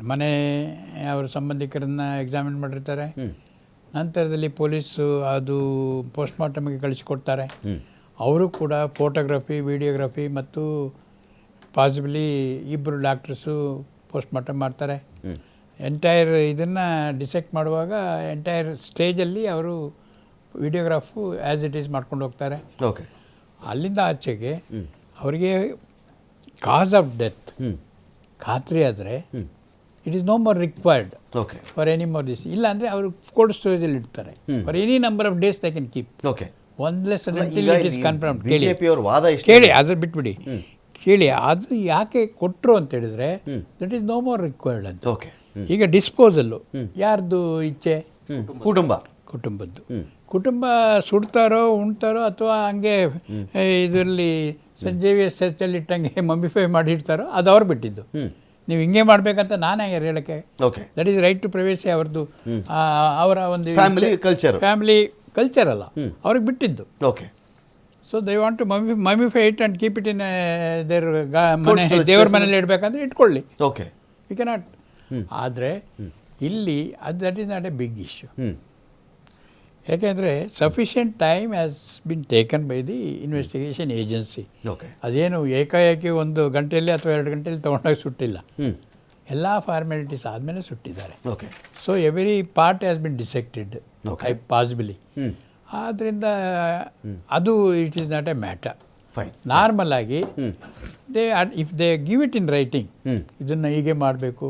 ಮನೆ ಅವರ ಸಂಬಂಧಿಕರನ್ನ ಎಕ್ಸಾಮಿನ್ ಮಾಡಿರ್ತಾರೆ, ನಂತರದಲ್ಲಿ ಪೊಲೀಸು ಅದು ಪೋಸ್ಟ್ ಮಾರ್ಟಮ್ಗೆ ಕಳಿಸಿಕೊಡ್ತಾರೆ. ಅವರು ಕೂಡ ಫೋಟೋಗ್ರಫಿ, ವಿಡಿಯೋಗ್ರಫಿ ಮತ್ತು ಪಾಸಿಬಲಿ ಇಬ್ಬರು ಡಾಕ್ಟರ್ಸು ಪೋಸ್ಟ್ ಮಾರ್ಟಮ್ ಮಾಡ್ತಾರೆ. ಎಂಟೈರ್ ಇದನ್ನು ಡಿಸೆಕ್ಟ್ ಮಾಡುವಾಗ ಎಂಟೈರ್ ಸ್ಟೇಜಲ್ಲಿ ಅವರು ವಿಡಿಯೋಗ್ರಾಫು ಆ್ಯಸ್ ಇಟ್ ಈಸ್ ಮಾಡ್ಕೊಂಡು ಹೋಗ್ತಾರೆ. ಓಕೆ. ಅಲ್ಲಿಂದ ಆಚೆಗೆ ಅವರಿಗೆ ಕಾಸ್ ಆಫ್ ಡೆತ್ ಖಾತ್ರಿ ಆದರೆ it is no more required okay for any more this. ಇಲ್ಲ ಅಂದರೆ ಅವರು ಕೋಲ್ಡ್ ಸ್ಟೋರೇಜಲ್ಲಿ ಇಡ್ತಾರೆ for any number of days they can keep. Okay. Unless it is confirm. BJP ಅವ್ರ ವಾದ ಇಷ್ಟ ಕೇಳಿ, ಅದ್ರ ಬಿಟ್ಬಿಡಿ, ಕೇಳಿ ಅದು ಯಾಕೆ ಕೊಟ್ಟರು ಅಂತ ಹೇಳಿದ್ರೆ that is no more required ಅಂತ. ಓಕೆ. ಈಗ ಡಿಸ್ಪೋಸಲ್ಲು ಯಾರ್ದು ಇಚ್ಛೆ? ಕುಟುಂಬದ್ದು. ಕುಟುಂಬ ಸುಡ್ತಾರೋ ಉಣ್ತಾರೋ ಅಥವಾ ಹಂಗೆ ಇದರಲ್ಲಿ ಸಂಜೀವಿಯ ಚರ್ಚಲ್ಲಿ ಇಟ್ಟಂಗೆ ಮಮ್ಮಿಫೈ ಮಾಡಿ ಇಡ್ತಾರೋ ಅದು ಅವ್ರು ಬಿಟ್ಟಿದ್ದು. ನೀವು ಹಿಂಗೆ ಮಾಡ್ಬೇಕಂತ ನಾನು ಹೇಗೆ ಹೇಳಕ್ಕೆ? That is right to privacy ಅವ್ರದ್ದು, ಅವರ ಒಂದು ಫ್ಯಾಮಿಲಿ ಕಲ್ಚರ್ ಅಲ್ಲ, ಅವ್ರಿಗೆ ಬಿಟ್ಟಿದ್ದು. Okay. So they want to mummify it and keep it in their ಮನೆ, ದೇವ್ರ ಮನೇಲಿ ಇಡಬೇಕಂದ್ರೆ ಇಟ್ಕೊಳ್ಳಿ. ಓಕೆ. You cannot. ಆದರೆ ಇಲ್ಲಿ ಅದು that is not a big issue. ಯಾಕೆಂದರೆ sufficient time has been taken by the investigation agency. Okay. ಅದೇನು ಏಕಾಏಕಿ 1 ಗಂಟೆಯಲ್ಲಿ ಅಥವಾ 2 ಗಂಟೆಯಲ್ಲಿ ತೊಗೊಂಡಾಗ ಸುಟ್ಟಿಲ್ಲ, ಎಲ್ಲ ಫಾರ್ಮ್ಯಾಲಿಟೀಸ್ ಆದಮೇಲೆ ಸುಟ್ಟಿದ್ದಾರೆ. Okay. So every part has been dissected possibly. ಆದ್ದರಿಂದ ಅದು it is not a matter. Normal ಆಗಿ if they give it in writing, ಇದನ್ನು ಹೀಗೆ ಮಾಡಬೇಕು,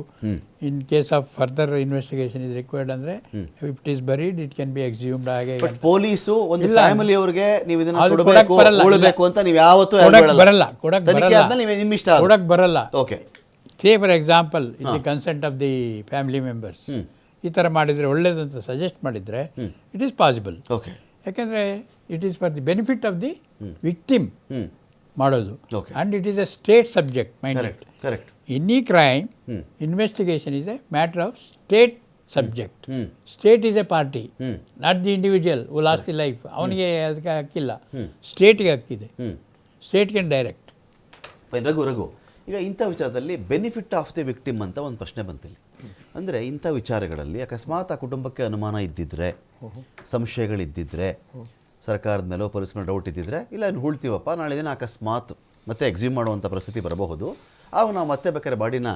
in case of further investigation is required ಅಂದರೆ if it is buried it can be exhumed. ಹಾಗೆ police ಒಂದು family ಅವರಿಗೆ ನೀವು ಇದನ್ನ ಸುಡಬೇಕು ಉಳಬೇಕು ಅಂತ ನೀವು ಯಾವತ್ತೂ ಕೊಡಕ್ಕೆ ಬರಲ್ಲ. Okay. Say for example in the consent of the family members ಈ ಥರ ಮಾಡಿದರೆ ಒಳ್ಳೇದು ಅಂತ ಸಜೆಸ್ಟ್ ಮಾಡಿದರೆ ಇಟ್ ಈಸ್ ಪಾಸಿಬಲ್. ಓಕೆ. ಯಾಕೆಂದರೆ it is for the benefit of the victim ಮಾಡೋದು. And it is a state subject minded. Correct. Any crime investigation is a matter of state subject. State is a party, not the individual who lost the life. ಅವನಿಗೆ ಅದಕ್ಕೆ ಹಕ್ಕಿಲ್ಲ, ಸ್ಟೇಟಿಗೆ ಹಕ್ಕಿದೆ. State can direct. Raghu, ಈಗ ಇಂಥ ವಿಚಾರದಲ್ಲಿ benefit of the victim ಅಂತ ಒಂದು ಪ್ರಶ್ನೆ ಬಂತಿಲ್ಲ. ಅಂದರೆ ಇಂಥ ವಿಚಾರಗಳಲ್ಲಿ ಅಕಸ್ಮಾತ್ ಆ ಕುಟುಂಬಕ್ಕೆ ಅನುಮಾನ ಇದ್ದಿದ್ರೆ, ಸಂಶಯಗಳಿದ್ದಿದ್ರೆ, ಸರ್ಕಾರದ ಮೇಲೋ ಪೊಲೀಸ್ ಮೇಲೆ ಡೌಟ್ ಇದ್ದಿದ್ರೆ, ಇಲ್ಲ ಇನ್ನು ಹೂಳ್ತೀವಪ್ಪ, ನಾಳೆ ದಿನ ಅಕಸ್ಮಾತ್ ಮತ್ತೆ ಎಕ್ಸ್ಯೂಮ್ ಮಾಡುವಂಥ ಪರಿಸ್ಥಿತಿ ಬರಬಹುದು, ಆಗ ನಾವು ಮತ್ತೆ ಬೇಕಾದ್ರೆ ಬಾಡಿನ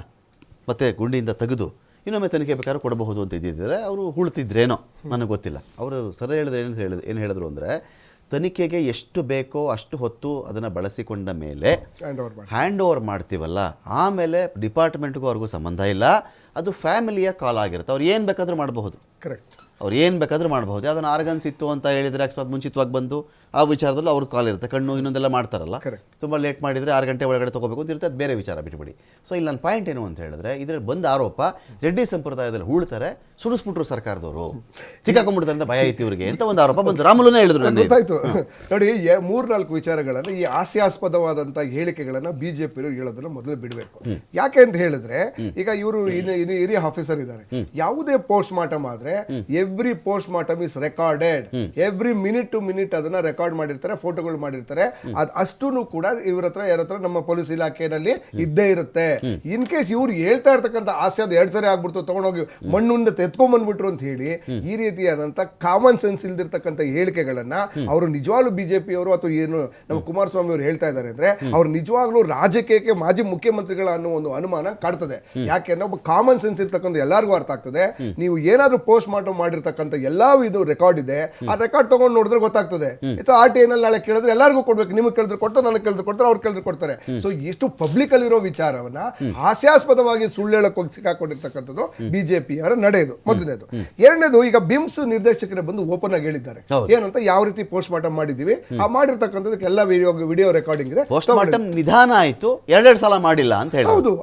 ಮತ್ತೆ ಗುಂಡಿಯಿಂದ ತೆಗೆದು ಇನ್ನೊಮ್ಮೆ ತನಿಖೆ ಬೇಕಾದ್ರೂ ಕೊಡಬಹುದು ಅಂತ ಇದ್ದಿದ್ದರೆ ಅವರು ಹೂಳ್ತಿದ್ರೇನೋ ನನಗೆ ಗೊತ್ತಿಲ್ಲ. ಅವರು ಸರಿ ಏನು ಹೇಳಿದ್ರು ಅಂದರೆ, ತನಿಖೆಗೆ ಎಷ್ಟು ಬೇಕೋ ಅಷ್ಟು ಹೊತ್ತು ಅದನ್ನು ಬಳಸಿಕೊಂಡ ಮೇಲೆ ಹ್ಯಾಂಡ್ ಓವರ್ ಮಾಡ್ತೀವಲ್ಲ, ಆಮೇಲೆ ಡಿಪಾರ್ಟ್ಮೆಂಟ್ಗೂ ಅವ್ರಿಗೂ ಸಂಬಂಧ ಇಲ್ಲ, ಅದು ಫ್ಯಾಮಿಲಿಯ ಕಾಲ್ ಆಗಿರುತ್ತೆ. ಅವ್ರು ಏನು ಬೇಕಾದರೂ ಮಾಡಬಹುದು. ಕರೆಕ್ಟ್. ಅವ್ರು ಏನು ಬೇಕಾದರೂ ಮಾಡಬಹುದು. ಅದನ್ನು ಆರ್ಗನ್ಸ್ ಇತ್ತು ಅಂತ ಹೇಳಿದರೆ ಅಕಸ್ಮಾತ್ ಮುಂಚಿತವಾಗಿ ಬಂದು ಆ ವಿಚಾರದಲ್ಲೂ ಅವ್ರದ್ದು ಕಾಲ್ ಇರುತ್ತೆ. ಕಣ್ಣು ಇನ್ನೊಂದೆಲ್ಲ ಮಾಡ್ತಾರಲ್ಲ, ತುಂಬ ಲೇಟ್ ಮಾಡಿದರೆ 6 ಗಂಟೆ ಒಳಗಡೆ ತೊಗೋಬೇಕು ಅಂತ ಇರುತ್ತೆ, ಅದು ಬೇರೆ ವಿಚಾರ, ಬಿಟ್ಬಿಡಿ. ಸೊ ಇಲ್ಲಿ ನನ್ನ ಪಾಯಿಂಟ್ ಏನು ಅಂತ ಹೇಳಿದ್ರೆ, ಇದರಲ್ಲಿ ಬಂದ ಆರೋಪ ರೆಡ್ಡಿ ಸಂಪ್ರದಾಯದಲ್ಲಿ ಹೂಳ್ತಾರೆ, ಸುಡಿಸ್ಬಿಟ್ರು ಸರ್ಕಾರದವರು, ಸಿಕ್ಕಾಕೊಂಡ್ಬಿಡ್ತಾರೆ ಅಂತ ಭಯ ಐತಿ ಇವ್ರಿಗೆ ಅಂತ ಒಂದು ಆರೋಪ ಬಂದು ರಾಮುಲುನೇ ಹೇಳಿದ್ರು. ಗೊತ್ತಾಯ್ತು. ನೋಡಿ, 3-4 ವಿಚಾರಗಳನ್ನು, ಈ ಹಾಸ್ಯಾಸ್ಪದವಾದಂಥ ಹೇಳಿಕೆಗಳನ್ನು BJP ಹೇಳೋದನ್ನ ಮೊದಲು ಬಿಡಬೇಕು. ಯಾಕೆ ಅಂತ ಹೇಳಿದ್ರೆ, ಈಗ ಇವರು ಹಿರಿಯ ಆಫೀಸರ್ ಇದ್ದಾರೆ, ಯಾವುದೇ ಪೋಸ್ಟ್ ಮಾರ್ಟಮ್ ಆದ್ರೆ every post mortem is recorded, every minute to minute ಅದನ್ನ ರೆಕಾರ್ಡ್ ಮಾಡಿರ್ತಾರೆ, ಫೋಟೋಗಳು ಮಾಡಿರ್ತಾರೆ. ಅಷ್ಟೂ ಕೂಡ ಇವ್ರ ಹತ್ರ ಯಾರ ಹತ್ರ ನಮ್ಮ ಪೊಲೀಸ್ ಇಲಾಖೆಯಲ್ಲಿ ಇದ್ದೇ ಇರುತ್ತೆ. ಇನ್ ಕೇಸ್ ಇವ್ರು ಹೇಳ್ತಾ ಇರ್ತಕ್ಕಂಥ ಆಸೆ ಅದು 2 ಸರಿ ಆಗ್ಬಿಡ್ತು, ತಗೊಂಡೋಗಿ ಮಣ್ಣಿಂದ ತೆತ್ಕೊಂಡ್ ಬಂದ್ಬಿಟ್ರು ಅಂತ ಹೇಳಿ ಈ ರೀತಿಯಾದಂತ ಕಾಮನ್ ಸೆನ್ಸ್ ಇಲ್ದಿರ್ತಕ್ಕಂಥ ಹೇಳಿಕೆಗಳನ್ನ ಅವರು ನಿಜವಾಗ್ಲೂ ಬಿಜೆಪಿ ಅವರು ಅಥವಾ ಏನು ನಮ್ಮ ಕುಮಾರಸ್ವಾಮಿ ಅವರು ಹೇಳ್ತಾ ಇದ್ದಾರೆ ಅಂದ್ರೆ ಅವ್ರು ನಿಜವಾಗ್ಲೂ ರಾಜಕೀಯಕ್ಕೆ ಮಾಜಿ ಮುಖ್ಯಮಂತ್ರಿಗಳ ಅನ್ನೋ ಒಂದು ಅನುಮಾನ ಕಾಡ್ತದೆ. ಯಾಕೆಂದ್ರೆ ಒಬ್ಬ ಕಾಮನ್ ಸೆನ್ಸ್ ಇರ್ತಕ್ಕಂಥ ಎಲ್ಲರಿಗೂ ಅರ್ಥ ಆಗ್ತದೆ. ನೀವು ಏನಾದ್ರೂ ಪೋಸ್ಟ್ ಮಾರ್ಟಮ್ ಮಾಡಿರ್ತಕ್ಕಂಥ ಎಲ್ಲಾ ಇದು ರೆಕಾರ್ಡ್ ಇದೆ, ಆ ರೆಕಾರ್ಡ್ ತಗೊಂಡು ನೋಡಿದ್ರೆ ಗೊತ್ತಾಗ್ತದೆ. RTI ನಲ್ಲಿ ನಾಳೆ ಕೇಳಿದ್ರೆ ಎಲ್ಲರಿಗೂ ಕೊಡ್ಬೇಕು, ನಿಮಗೆ ಕೇಳಿದ್ರೆ ಕೊಡ್ತಾರೆ, ನನಗೆ ಕೇಳಿದ್ರೆ ಕೊಡ್ತಾರೆ, ಅವ್ರು ಕೇಳಿದ್ರೆ ಕೊಡ್ತಾರೆ. ಸೊ ಇಷ್ಟು ಪಬ್ಲಿಕ್ ಅಲ್ಲಿರೋ ವಿಚಾರವನ್ನ ಹಾಸ್ಯಾಸ್ಪದವಾಗಿ ಸುಳ್ಳು ಹೇಳಕ್ ಹೋಗಿ ಸಿಕ್ಕಾಕೊಂಡಿರ್ತಕ್ಕಂಥದ್ದು ಬಿಜೆಪಿ ಅವರ ನಡೆಯೋದು ಮೊದಲನೇದು. ಎರಡನೇದು, ಈಗ ಬಿಮ್ಸ್ ನಿರ್ದೇಶಕರೇ ಬಂದು ಓಪನ್ ಆಗಿ ಹೇಳಿದ್ದಾರೆ ಏನಂತ, ಯಾವ ರೀತಿ ಪೋಸ್ಟ್ ಮಾರ್ಟಮ್ ಮಾಡಿದೀವಿ, ಆ ಮಾಡಿರ್ತಕ್ಕಂಥದ್ದಕ್ಕೆ ಎಲ್ಲ ವಿಡಿಯೋ ರೆಕಾರ್ಡಿಂಗ್ ಇದೆ. ಪೋಸ್ಟ್ ಮಾರ್ಟಮ್ ನಿಧಾನ ಆಯ್ತು, 2 ಸಲ ಮಾಡಿಲ್ಲ ಅಂತ ಹೇಳಿ. ಹೌದು,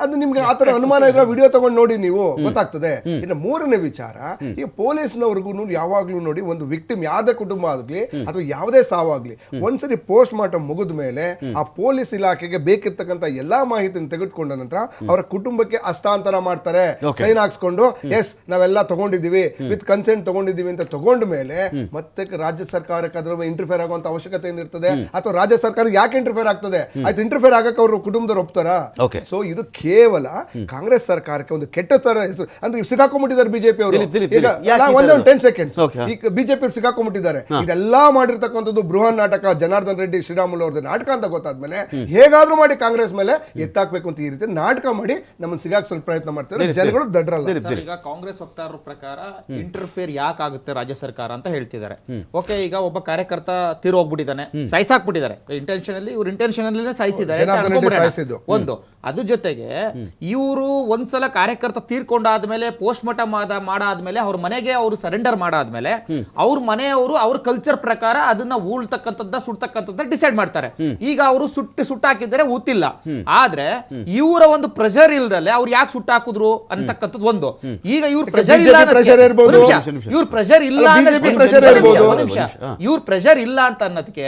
ಅದು ನಿಮ್ಗೆ ಆತರ ಅನುಮಾನ ಇರೋ ವಿಡಿಯೋ ತಗೊಂಡು ನೋಡಿ ನೀವು ಗೊತ್ತಾಗ್ತದೆ. ಇನ್ನು ಮೂರನೇ ವಿಚಾರ, ಈ ಪೊಲೀಸ್ನವ್ರಿಗೂ ಯಾವಾಗ್ಲೂ ನೋಡಿ, ಒಂದು ವಿಕ್ಟಿಮ್ ಯಾವುದೇ ಕುಟುಂಬ ಆಗ್ಲಿ ಅಥವಾ ಯಾವುದೇ ಸಾವಾಗ್ಲಿ, ಒಂದ್ಸರಿ ಪೋಸ್ಟ್ ಮಾರ್ಟಮ್ ಮುಗಿದ ಮೇಲೆ ಆ ಪೊಲೀಸ್ ಇಲಾಖೆಗೆ ಬೇಕಿರ್ತಕ್ಕಂಥ ಎಲ್ಲಾ ಮಾಹಿತಿಯನ್ನು ತೆಗೆದುಕೊಂಡ ನಂತರ ಅವರ ಕುಟುಂಬಕ್ಕೆ ಹಸ್ತಾಂತರ ಮಾಡ್ತಾರೆ. ಸೈನ್ ಹಾಕ್ಸ್ಕೊಂಡು ಎಸ್ ನಾವೆಲ್ಲ ತಗೊಂಡಿದೀವಿ, ವಿತ್ ಕನ್ಸೆಂಟ್ ತಗೊಂಡಿದೀವಿ ಅಂತ ತಗೊಂಡ ಮೇಲೆ ಮತ್ತೆ ರಾಜ್ಯ ಸರ್ಕಾರಕ್ಕೆ ಅದ್ರ ಇಂಟರ್ಫೇರ್ ಆಗುವಂತ ಅವಶ್ಯಕತೆ ಏನಿರ್ತದೆ, ಅಥವಾ ರಾಜ್ಯ ಸರ್ಕಾರ ಯಾಕೆ ಇಂಟರ್ಫೇರ್ ಆಗ್ತದೆ? ಆಯ್ತು, ಇಂಟರ್ಫೇರ್ ಆಗಕ್ಕೆ ಅವರು ಕುಟುಂಬದವ್ರು ಒಪ್ತಾರ? ಸೊ ಇದು ಕೇವಲ ಕಾಂಗ್ರೆಸ್ ಸರ್ಕಾರಕ್ಕೆ ಒಂದು ಕೆಟ್ಟ ತರ ಹೆಸರು. ಅಂದ್ರೆ ಸಿಕ್ಕಾಕೊಂಡ್ಬಿಟ್ಟಿದ್ದಾರೆ ಬಿಜೆಪಿ ಅವರು. ಒಂದೊಂದು 10 ಸೆಕೆಂಡ್ಸ್ ಈಗ ಬಿಜೆಪಿ ಸಿಕ್ಕಾಕೊಂಡ್ಬಿಟ್ಟಿದ್ದಾರೆ. ಇದೆಲ್ಲಾ ಮಾಡಿರ್ತಕ್ಕಂಥದ್ದು ಬೃಹನ್ ನಾಟಕ, ಜನಾರ್ದನ್ ರೆಡ್ಡಿ ಶ್ರೀರಾಮುಲು ಅವ್ರದ್ದು ನಾಟಕ ಅಂತ ಗೊತ್ತಾದ್ಮೇಲೆ ಹೇಗಾದ್ರೂ ಮಾಡಿ ಕಾಂಗ್ರೆಸ್ ಮೇಲೆ ಎತ್ತಾಕ್ಬೇಕು ಅಂತ ಈ ರೀತಿ ನಾಟಕ ಮಾಡಿ ನಮ್ಮನ್ನು ಸಿಗಾಕ್ಸೋ ಪ್ರಯತ್ನ ಮಾಡ್ತಾರೆ. ಜನಗಳು ದಡ್ರಲ್ಲ. ಈಗ ಕಾಂಗ್ರೆಸ್ ವಕ್ತಾರರ ಪ್ರಕಾರ ಇಂಟರ್ಫಿಯರ್ ಯಾಕೆ ಆಗುತ್ತೆ ರಾಜ್ಯ ಸರ್ಕಾರ ಅಂತ ಹೇಳ್ತಿದ್ದಾರೆ. ಓಕೆ, ಈಗ ಒಬ್ಬ ಕಾರ್ಯಕರ್ತ ತೀರ್ ಹೋಗ್ಬಿಟ್ಟಿದ್ದಾನೆ, ಸಾಯಿಸಾಕ್ಬಿಟ್ಟಿದ್ದಾರೆ, ಇವ್ರು ಇಂಟೆನ್ಷನ್ ಸಾಯಿಸಿದ್ದಾರೆ ಒಂದು. ಅದ್ರ ಜೊತೆಗೆ ಇವರು ಒಂದ್ಸಲ ಕಾರ್ಯಕರ್ತ ತೀರ್ಕೊಂಡಾದ್ಮೇಲೆ ಪೋಸ್ಟ್ ಮಾರ್ಟಮ್ ಮಾಡಾದ್ಮೇಲೆ ಅವ್ರ ಮನೆಗೆ ಅವರು ಸರೆಂಡರ್ ಮಾಡಾದ್ಮೇಲೆ ಅವ್ರ ಮನೆಯವರು ಅವ್ರ ಕಲ್ಚರ್ ಪ್ರಕಾರ ಅದನ್ನ ಉಳ್ತಕ್ಕಂಥದ್ದ ಸುಡ್ತಕ್ಕಂಥದ್ದ ಡಿಸೈಡ್ ಮಾಡ್ತಾರೆ. ಈಗ ಅವರು ಸುಟ್ಟಾಕಿದ್ದಾರೆ ಊತಿಲ್ಲ, ಆದ್ರೆ ಇವರ ಒಂದು ಪ್ರೆಷರ್ ಇಲ್ದಲೆ ಅವ್ರು ಯಾಕೆ ಸುಟ್ಟಾಕಿದ್ರು ಅಂತಕ್ಕಂಥದ್ದು ಒಂದು. ಈಗ ಇವ್ರ ಪ್ರೆಷರ್ ಇಲ್ಲ, ಇವ್ರ ಪ್ರೆಷರ್ ಇಲ್ಲ, ಇವ್ರ ಪ್ರೆಷರ್ ಇಲ್ಲ ಅಂತ ಅನ್ನೋದಕ್ಕೆ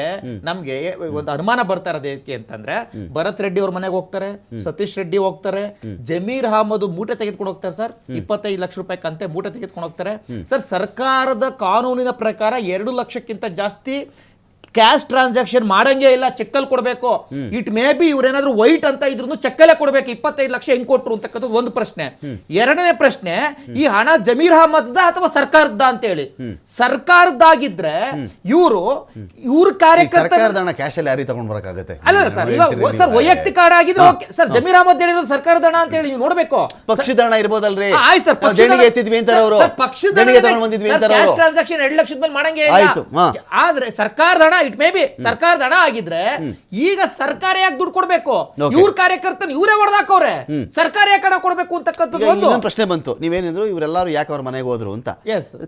ನಮ್ಗೆ ಒಂದು ಅನುಮಾನ ಬರ್ತಾ ಇರೋದು ಏಕೆ ಅಂತಂದ್ರೆ, ಭರತ್ ರೆಡ್ಡಿ ಅವ್ರ ಮನೆಗೆ ಹೋಗ್ತಾರೆ, ಸತೀಶ್ ರೆಡ್ಡಿ ಹೋಗ್ತಾರೆ, ಜಮೀರ್ ಅಹಮದ್ ಮೂಟೆ ತೆಗೆದುಕೊಂಡು ಹೋಗ್ತಾರೆ ಸರ್, 25 ಲಕ್ಷ ರೂಪಾಯಿ ಕಂತೆ ಮೂಟೆ ತೆಗೆದುಕೊಂಡು ಹೋಗ್ತಾರೆ ಸರ್. ಸರ್ಕಾರದ ಕಾನೂನಿನ ಪ್ರಕಾರ 2 ಲಕ್ಷಕ್ಕಿಂತ ಜಾಸ್ತಿ ಕ್ಯಾಶ್ ಟ್ರಾನ್ಸಾಕ್ಷನ್ ಮಾಡಂಗೇ ಇಲ್ಲ, ಚೆಕ್ಕಲ್ಲಿ ಕೊಡಬೇಕು. ಇಟ್ ಮೇ ಬಿ ಇವ್ರೇನಾದ್ರೂ ವೈಟ್ ಅಂತ ಇದ್ರು ಚೆಕ್ಕಲ್ಲೇ ಕೊಡಬೇಕು. 25 ಲಕ್ಷ ಹೆಂಗ್ ಕೊಟ್ರು ಅಂತಕ್ಕಂಥದ್ದು ಒಂದು ಪ್ರಶ್ನೆ. ಎರಡನೇ ಪ್ರಶ್ನೆ, ಈ ಹಣ ಜಮೀರ್ ಅಹಮದ್ ಅಥವಾ ಸರ್ಕಾರದ ಅಂತ ಹೇಳಿ, ಸರ್ಕಾರದಾಗಿದ್ರೆ ಇವ್ರ ಕಾರ್ಯಕರ್ತರ ಹಣ ಕ್ಯಾಶ್ ಅಲ್ಲಿ ಯಾರಿಗೆ ತಗೊಂಡ್ ಬರಕಾಗುತ್ತೆ? ಅಲ್ಲ ಸರ್, ಈಗ ಸರ್ ವೈಯಕ್ತಿಕ ಹಣ ಆಗಿದ್ರೆ ಓಕೆ ಸರ್. ಜಮೀರ್ ಅಹಮದ್ ಹೇಳಿರೋದು ಸರ್ಕಾರದ ಹಣ ಅಂತ ಹೇಳಿ ನೀವು ನೋಡ್ಬೇಕು. ಪಕ್ಷದ ಹಣ ಇರ್ಬೋದಲ್ರಿ? ಆಯ್ತು ಸರ್, ಎತ್ತಿದ್ವಿ ಅಂತ ಅವರು ಪಕ್ಷದ ಕ್ಯಾಶ್ ಟ್ರಾನ್ಸಾಕ್ಷನ್ 2 ಲಕ್ಷದ ಮೇಲೆ ಮಾಡಂಗೇ ಇಲ್ಲ. ಆದ್ರೆ ಸರ್ಕಾರದ ಹಣ ಇಟ್ ಮೇ ಬಿ ಸರ್ಕಾರದ ಹಣ ಆಗಿದ್ರೆ ಈಗ ಸರ್ಕಾರ ಯಾಕೆ ದುಡ್ಡು ಕೊಡ್ಬೇಕು? ಇವ್ರ ಕಾರ್ಯಕರ್ತನ ಇವರೇ ಹೊಡೆದಾಕವ್ರೆ, ಸರ್ಕಾರ ಯಾಕೆ ಹಣ ಕೊಡ್ಬೇಕು ಅಂತಕ್ಕಂಥದ್ದು ಒಂದು ಪ್ರಶ್ನೆ ಬಂತು. ನೀವೇನಿದ್ರು ಇವರೆಲ್ಲರೂ ಯಾಕೆ ಅವ್ರ ಮನೆಗೆ ಹೋದ್ರು ಅಂತ.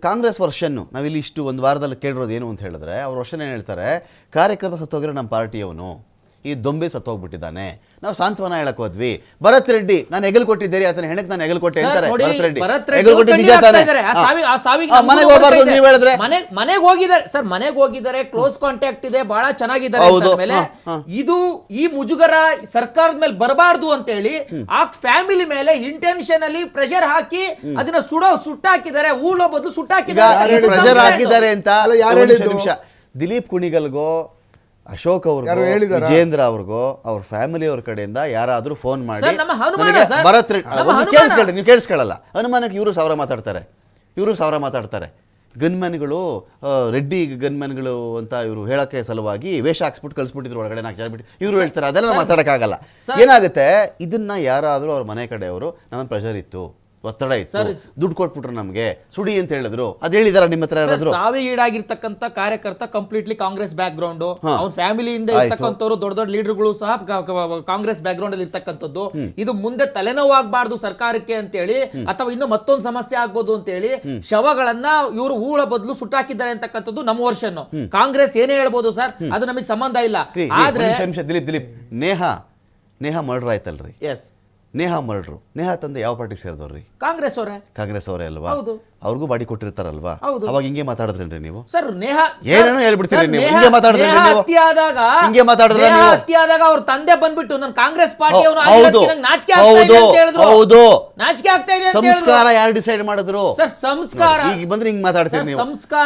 ಕಾಂಗ್ರೆಸ್ ವರ್ಷನ್ ನಾವಿಲ್ಲಿ ಇಷ್ಟು ಒಂದು ವಾರದಲ್ಲಿ ಕೇಳಿರೋದು ಏನು ಅಂತ ಹೇಳಿದ್ರೆ, ಅವ್ರ ವರ್ಷನ್ ಏನ್ ಹೇಳ್ತಾರೆ, ಕಾರ್ಯಕರ್ತ ಸತ್ತೋಗಿರೋ ನಮ್ಮ ಪಾರ್ಟಿಯವನು, ಈ ದೊಂಬೆ ಸತ್ತೋಗ್ಬಿಟ್ಟಿದ್ದಾನೆ, ನಾವು ಸಾಂತ್ವನ ಹೇಳಕ್ ಹೋದ್ವಿ. ಭರತ್ ರೆಡ್ಡಿ ನಾನು ಹೆಗಲ್ ಕೊಟ್ಟಿದ್ದೇನೆ, ಆತನ ಹೆಣಕ್ ನಾನು ಹೆಗಲ್ ಕೊಟ್ಟೆ ಅಂತಾರೆ. ಮನೆಗೆ ಹೋಗಿದ್ದಾರೆ ಸರ್, ಮನೆಗೆ ಹೋಗಿದ್ದಾರೆ, ಕ್ಲೋಸ್ ಕಾಂಟ್ಯಾಕ್ಟ್ ಇದೆ, ಬಹಳ ಚೆನ್ನಾಗಿದ್ದಾರೆ. ಇದು ಈ ಮುಜುಗರ ಸರ್ಕಾರದ ಮೇಲೆ ಬರಬಾರ್ದು ಅಂತ ಹೇಳಿ ಆ ಫ್ಯಾಮಿಲಿ ಮೇಲೆ ಇಂಟೆನ್ಷನಲಿ ಪ್ರೆಷರ್ ಹಾಕಿ ಅದನ್ನ ಸುಟ್ಟಾಕಿದ್ದಾರೆ, ಊಳೋ ಬದಲು ಸುಟ್ಟಾಕಿದ್ದಾರೆ. ಪ್ರೆಷರ್ ಹಾಕಿದ್ದಾರೆ ಅಂತ ದಿಲೀಪ್ ಕುಣಿಗಲ್ಗೋ, ಅಶೋಕ್ ಅವ್ರಿಗೂ, ವಿಜೇಂದ್ರ ಅವ್ರಿಗೂ, ಅವ್ರ ಫ್ಯಾಮಿಲಿ ಅವ್ರ ಕಡೆಯಿಂದ ಯಾರಾದ್ರೂ ಫೋನ್ ಮಾಡಿ ಭರತ್ ರೆಡ್ಡಿ, ನೀವು ಕೇಳಿಸ್ಕೊಳ್ಳಲ್ಲ, ಅನುಮಾನಕ್ಕೆ ಇವರು ಸಾವಿರ ಮಾತಾಡ್ತಾರೆ. ಗನ್ಮ್ಯಾನ್ಗಳು, ರೆಡ್ಡಿ ಗನ್ಮ್ಯಾನ್ಗಳು ಅಂತ ಇವರು ಹೇಳಕ್ಕೆ ಸಲುವಾಗಿ ವೇಷ ಹಾಕ್ಸ್ಬಿಟ್ಟು ಕಳಿಸ್ಬಿಟ್ಟಿದ್ರು ಒಳಗಡೆ 4 ಜನ ಬಿಟ್ಟು ಇವರು ಹೇಳ್ತಾರೆ. ಅದೆಲ್ಲ ಮಾತಾಡಕ್ಕಾಗಲ್ಲ. ಏನಾಗುತ್ತೆ, ಇದನ್ನ ಯಾರಾದ್ರೂ ಅವ್ರ ಮನೆ ಕಡೆಯವರು ನಮ್ಮ ಪ್ರೆಷರ್ ಇತ್ತು, ಒತ್ತಡ ಇತ್ತು, ದುಡ್ಡು ಕೊಟ್ಬಿಟ್ರು ನಮ್ಗೆ, ಸುಡಿ ಅಂತ ಹೇಳಿದ್ರು, ಅದ್ ಹೇಳಿದಾರ ನಿಮ್ಮ ಹತ್ರ ಯಾರಾದ್ರೂ? ಸಾವಿಗೀಡಾಗಿರ್ತಕ್ಕಂಥ ಕಾರ್ಯಕರ್ತ ಕಂಪ್ಲೀಟ್ಲಿ ಕಾಂಗ್ರೆಸ್ ಬ್ಯಾಕ್ ಗ್ರೌಂಡ್, ಅವ್ರ ಫ್ಯಾಮಿಲಿಯಿಂದ ಇರ್ತಕ್ಕಂಥವ್ರು ದೊಡ್ಡ ಲೀಡರ್ಗಳು ಸಹ ಕಾಂಗ್ರೆಸ್ ಬ್ಯಾಕ್ ಗ್ರೌಂಡ್ ಅಲ್ಲಿ ಇರ್ತಕ್ಕಂಥದ್ದು. ಇದು ಮುಂದೆ ತಲೆನೋವಾಗಬಾರ್ದು ಸರ್ಕಾರಕ್ಕೆ ಅಂತ ಹೇಳಿ, ಅಥವಾ ಇನ್ನು ಮತ್ತೊಂದು ಸಮಸ್ಯೆ ಆಗ್ಬೋದು ಅಂತ ಹೇಳಿ ಶವಗಳನ್ನ ಇವರು ಹೂಳ ಬದಲು ಸುಟ್ಟಾಕಿದ್ದಾರೆ ಅಂತಕ್ಕಂಥದ್ದು ನಮ್ಮ ವರ್ಷನ್. ಕಾಂಗ್ರೆಸ್ ಏನೇ ಹೇಳ್ಬೋದು ಸರ್, ಅದು ನಮಗೆ ಸಂಬಂಧ ಇಲ್ಲ. ಆದ್ರೆ ದಿಲೀಪ್ ನೇಹಾ ಮರ್ಡರ್ ಆಯ್ತಲ್ರಿ, ಎಸ್ ನೇಹಾ ಮರ್ಡ್ರು. ನೇಹಾ ತಂದೆ ಯಾವ ಪಾರ್ಟಿಗೆ ಸೇರಿದವ್ರಿ? ಕಾಂಗ್ರೆಸ್ ಅವರೇ. ಕಾಂಗ್ರೆಸ್ ಅವರೇ ಅಲ್ವಾ? ಹೌದು. ಅವ್ರಿಗೂ ಬಾಡಿ ಕೊಟ್ಟಿರ್ತಾರಲ್ವಾ? ಹೌದು. ಅವಾಗ ಹಿಂಗೆ ಮಾತಾಡಿದ್ರೇನ್ರಿ ನೀವು? ಸರ್ ನೇಹಾ ಏನೇನೋ ಹೇಳ್ಬಿಡ್ತೀರಿ ನೀವು. ಹಿಂಗೆ ಮಾತಾಡಿದ್ರೆ ನೀವು ಹಿಂಗೆ ಮಾತಾಡಿದ್ರೆ ನೀವು ಹತ್ಯಾದಾಗ ಅವ್ರ ತಂದೆ ಬಂದ್ಬಿಟ್ಟು ನಾನು ಕಾಂಗ್ರೆಸ್ ಪಾರ್ಟಿ ಅವನು ಹೌದು ನಾಚಿಕೆ ಆಗ್ತಾ ಇದೆ ಅಂತ ಹೇಳಿದ್ರು. ಹೌದು. ನಾಚಿಕೆ ಆಗ್ತಾ ಇದೆ ಅಂತ ಹೇಳಿದ್ರು. ಸಂಸ್ಕಾರ ಯಾರು ಡಿಸೈಡ್ ಮಾಡಿದ್ರು? ಸರ್ ಸಂಸ್ಕಾರ ಈಗ ಬಂದ್ರೆ ಹಿಂಗ್ ಮಾತಾಡ್ತೀರಿ ನೀವು.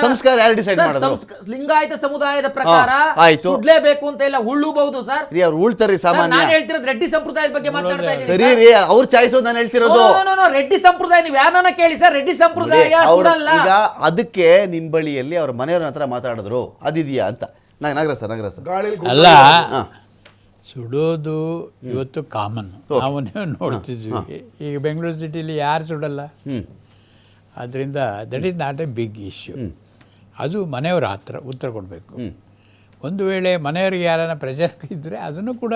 ಸಂಸ್ಕಾರ ಯಾರು ಡಿಸೈಡ್ ಸರ್, ಮಾಡಿದ್ರು? ಲಿಂಗಾಯತ ಸಮುದಾಯದ ಪ್ರಕಾರ ಆಯ್ತು. ಸುಡ್ಲೇಬೇಕು ಅಂತ ಇಲ್ಲ, ಉಳ್ಳುಬಹುದು ಸರ್. ಅವ್ರು ಉಳ್ತಾರ್ರಿ ಸಾಮಾನ್ಯ. ನಾನು ಹೇಳ್ತಿರೋದು ರೆಡ್ಡಿ ಸಂಪ್ರದಾಯದ ಬಗ್ಗೆ ಮಾತಾಡ್ತಾ ಇದ್ದೀನಿ. ಸರಿ ರೀ, ಅವ್ರ ಚಾಯ್ಸ್ ನಾನು ಹೇಳ್ತಿರೋದು. ರೆಡ್ಡಿ ಸಂಪ್ರದಾಯ ನೀವು ಯಾರನ್ನ ಕೇಳಿ ಸರ್, ರೆಡ್ಡಿ ಸಂಪ್ರದಾಯ ಸುಡಲ್ಲ. ಈಗ ಅದಕ್ಕೆ ನಿಂಬಳಿಯಲ್ಲಿ ಅವ್ರ ಮನೆಯವ್ರ ಹತ್ರ ಮಾತಾಡಿದ್ರು ಅದಿದೆಯಾ ಅಂತ. ನಾಗರಾಜ್ ಸರ್ ಅಲ್ಲ, ಹಾ. ಸುಡೋದು ಇವತ್ತು ಕಾಮನ್, ನಾವು ನೋಡ್ತಿದ್ವಿ. ಈಗ ಬೆಂಗಳೂರು ಸಿಟಿಲಿ ಯಾರು ಸುಡಲ್ಲ, ಅದರಿಂದ that is not a big issue. ಅದು ಮನೆಯವರ ಹತ್ರ ಉತ್ತರ ಕೊಡಬೇಕು. ಒಂದು ವೇಳೆ ಮನೆಯವರಿಗೆ ಯಾರನ್ನ ಪ್ರೆಷರ್ ಇದ್ದರೆ ಅದನ್ನು ಕೂಡ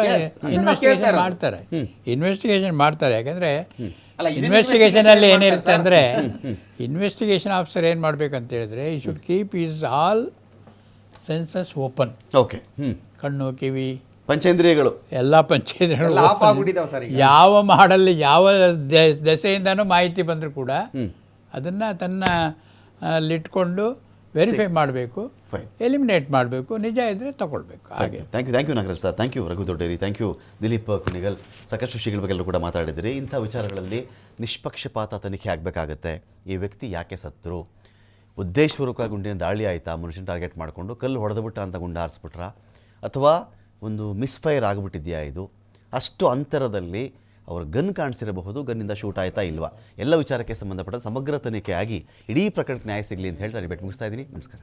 ಇನ್ವೆಸ್ಟಿಗೇಷನ್ ಮಾಡ್ತಾರೆ. ಯಾಕಂದರೆ ಇನ್ವೆಸ್ಟಿಗೇಷನಲ್ಲಿ ಏನಿರುತ್ತೆ ಅಂದರೆ, ಇನ್ವೆಸ್ಟಿಗೇಷನ್ ಆಫೀಸರ್ ಏನು ಮಾಡಬೇಕಂತ ಹೇಳಿದ್ರೆ, he should keep his all senses open. Okay. ಕಣ್ಣು, ಕಿವಿ, ಪಂಚೇಂದ್ರಿಯಗಳು ಎಲ್ಲ ಪಂಚೇಂದ್ರಿಯಗಳು ಯಾವ ಮಾಡಲ್ಲಿ ಯಾವ ದೆಸೆಯಿಂದನೂ ಮಾಹಿತಿ ಬಂದರೂ ಕೂಡ ಅದನ್ನು ತನ್ನಲ್ಲಿಟ್ಕೊಂಡು ವೆರಿಫೈ ಮಾಡಬೇಕು, ಎಲಿಮಿನೇಟ್ ಮಾಡಬೇಕು, ನಿಜ ಇದ್ದರೆ ತಗೊಳ್ಬೇಕು. ಹಾಗೆ. Thank you Nagaraj sir, thank you Raghu Dodderi, thank you Dileep Kunigal. ಸಾಕಷ್ಟು ವಿಷಯಗಳ ಬಗ್ಗೆ ಕೂಡ ಮಾತಾಡಿದಿರಿ. ಇಂಥ ವಿಚಾರಗಳಲ್ಲಿ ನಿಷ್ಪಕ್ಷಪಾತ ತನಿಖೆ ಆಗಬೇಕಾಗತ್ತೆ. ಈ ವ್ಯಕ್ತಿ ಯಾಕೆ ಸತ್ತರು, ಉದ್ದೇಶಪೂರ್ವಕ ಗುಂಡಿನ ದಾಳಿ ಆಯಿತಾ, ಮನುಷ್ಯನ ಟಾರ್ಗೆಟ್ ಮಾಡಿಕೊಂಡು ಕಲ್ಲು ಹೊಡೆದ್ಬಿಟ್ಟ ಅಂತ ಗುಂಡು ಹಾರಿಸ್ಬಿಟ್ರ, ಅಥವಾ ಒಂದು ಮಿಸ್ಫೈರ್ ಆಗಿಬಿಟ್ಟಿದೆಯಾ, ಇದು ಅಷ್ಟು ಅಂತರದಲ್ಲಿ ಅವ್ರ ಗನ್ ಕಾಣಿಸಿರಬಹುದು, ಗನ್ನಿಂದ ಶೂಟ್ ಆಯ್ತಾ ಇಲ್ವಾ, ಎಲ್ಲ ವಿಚಾರಕ್ಕೆ ಸಂಬಂಧಪಟ್ಟ ಸಮಗ್ರ ತನಿಖೆ ಆಗಿ ಇಡೀ ಪ್ರಕರಣಕ್ಕೆ ನ್ಯಾಯ ಸಿಗಲಿ ಅಂತ ಹೇಳ್ತಾ ಡಿಬೇಟ್ ಮುಗಿಸ್ತಾ ಇದ್ದೀನಿ. ನಮಸ್ಕಾರ.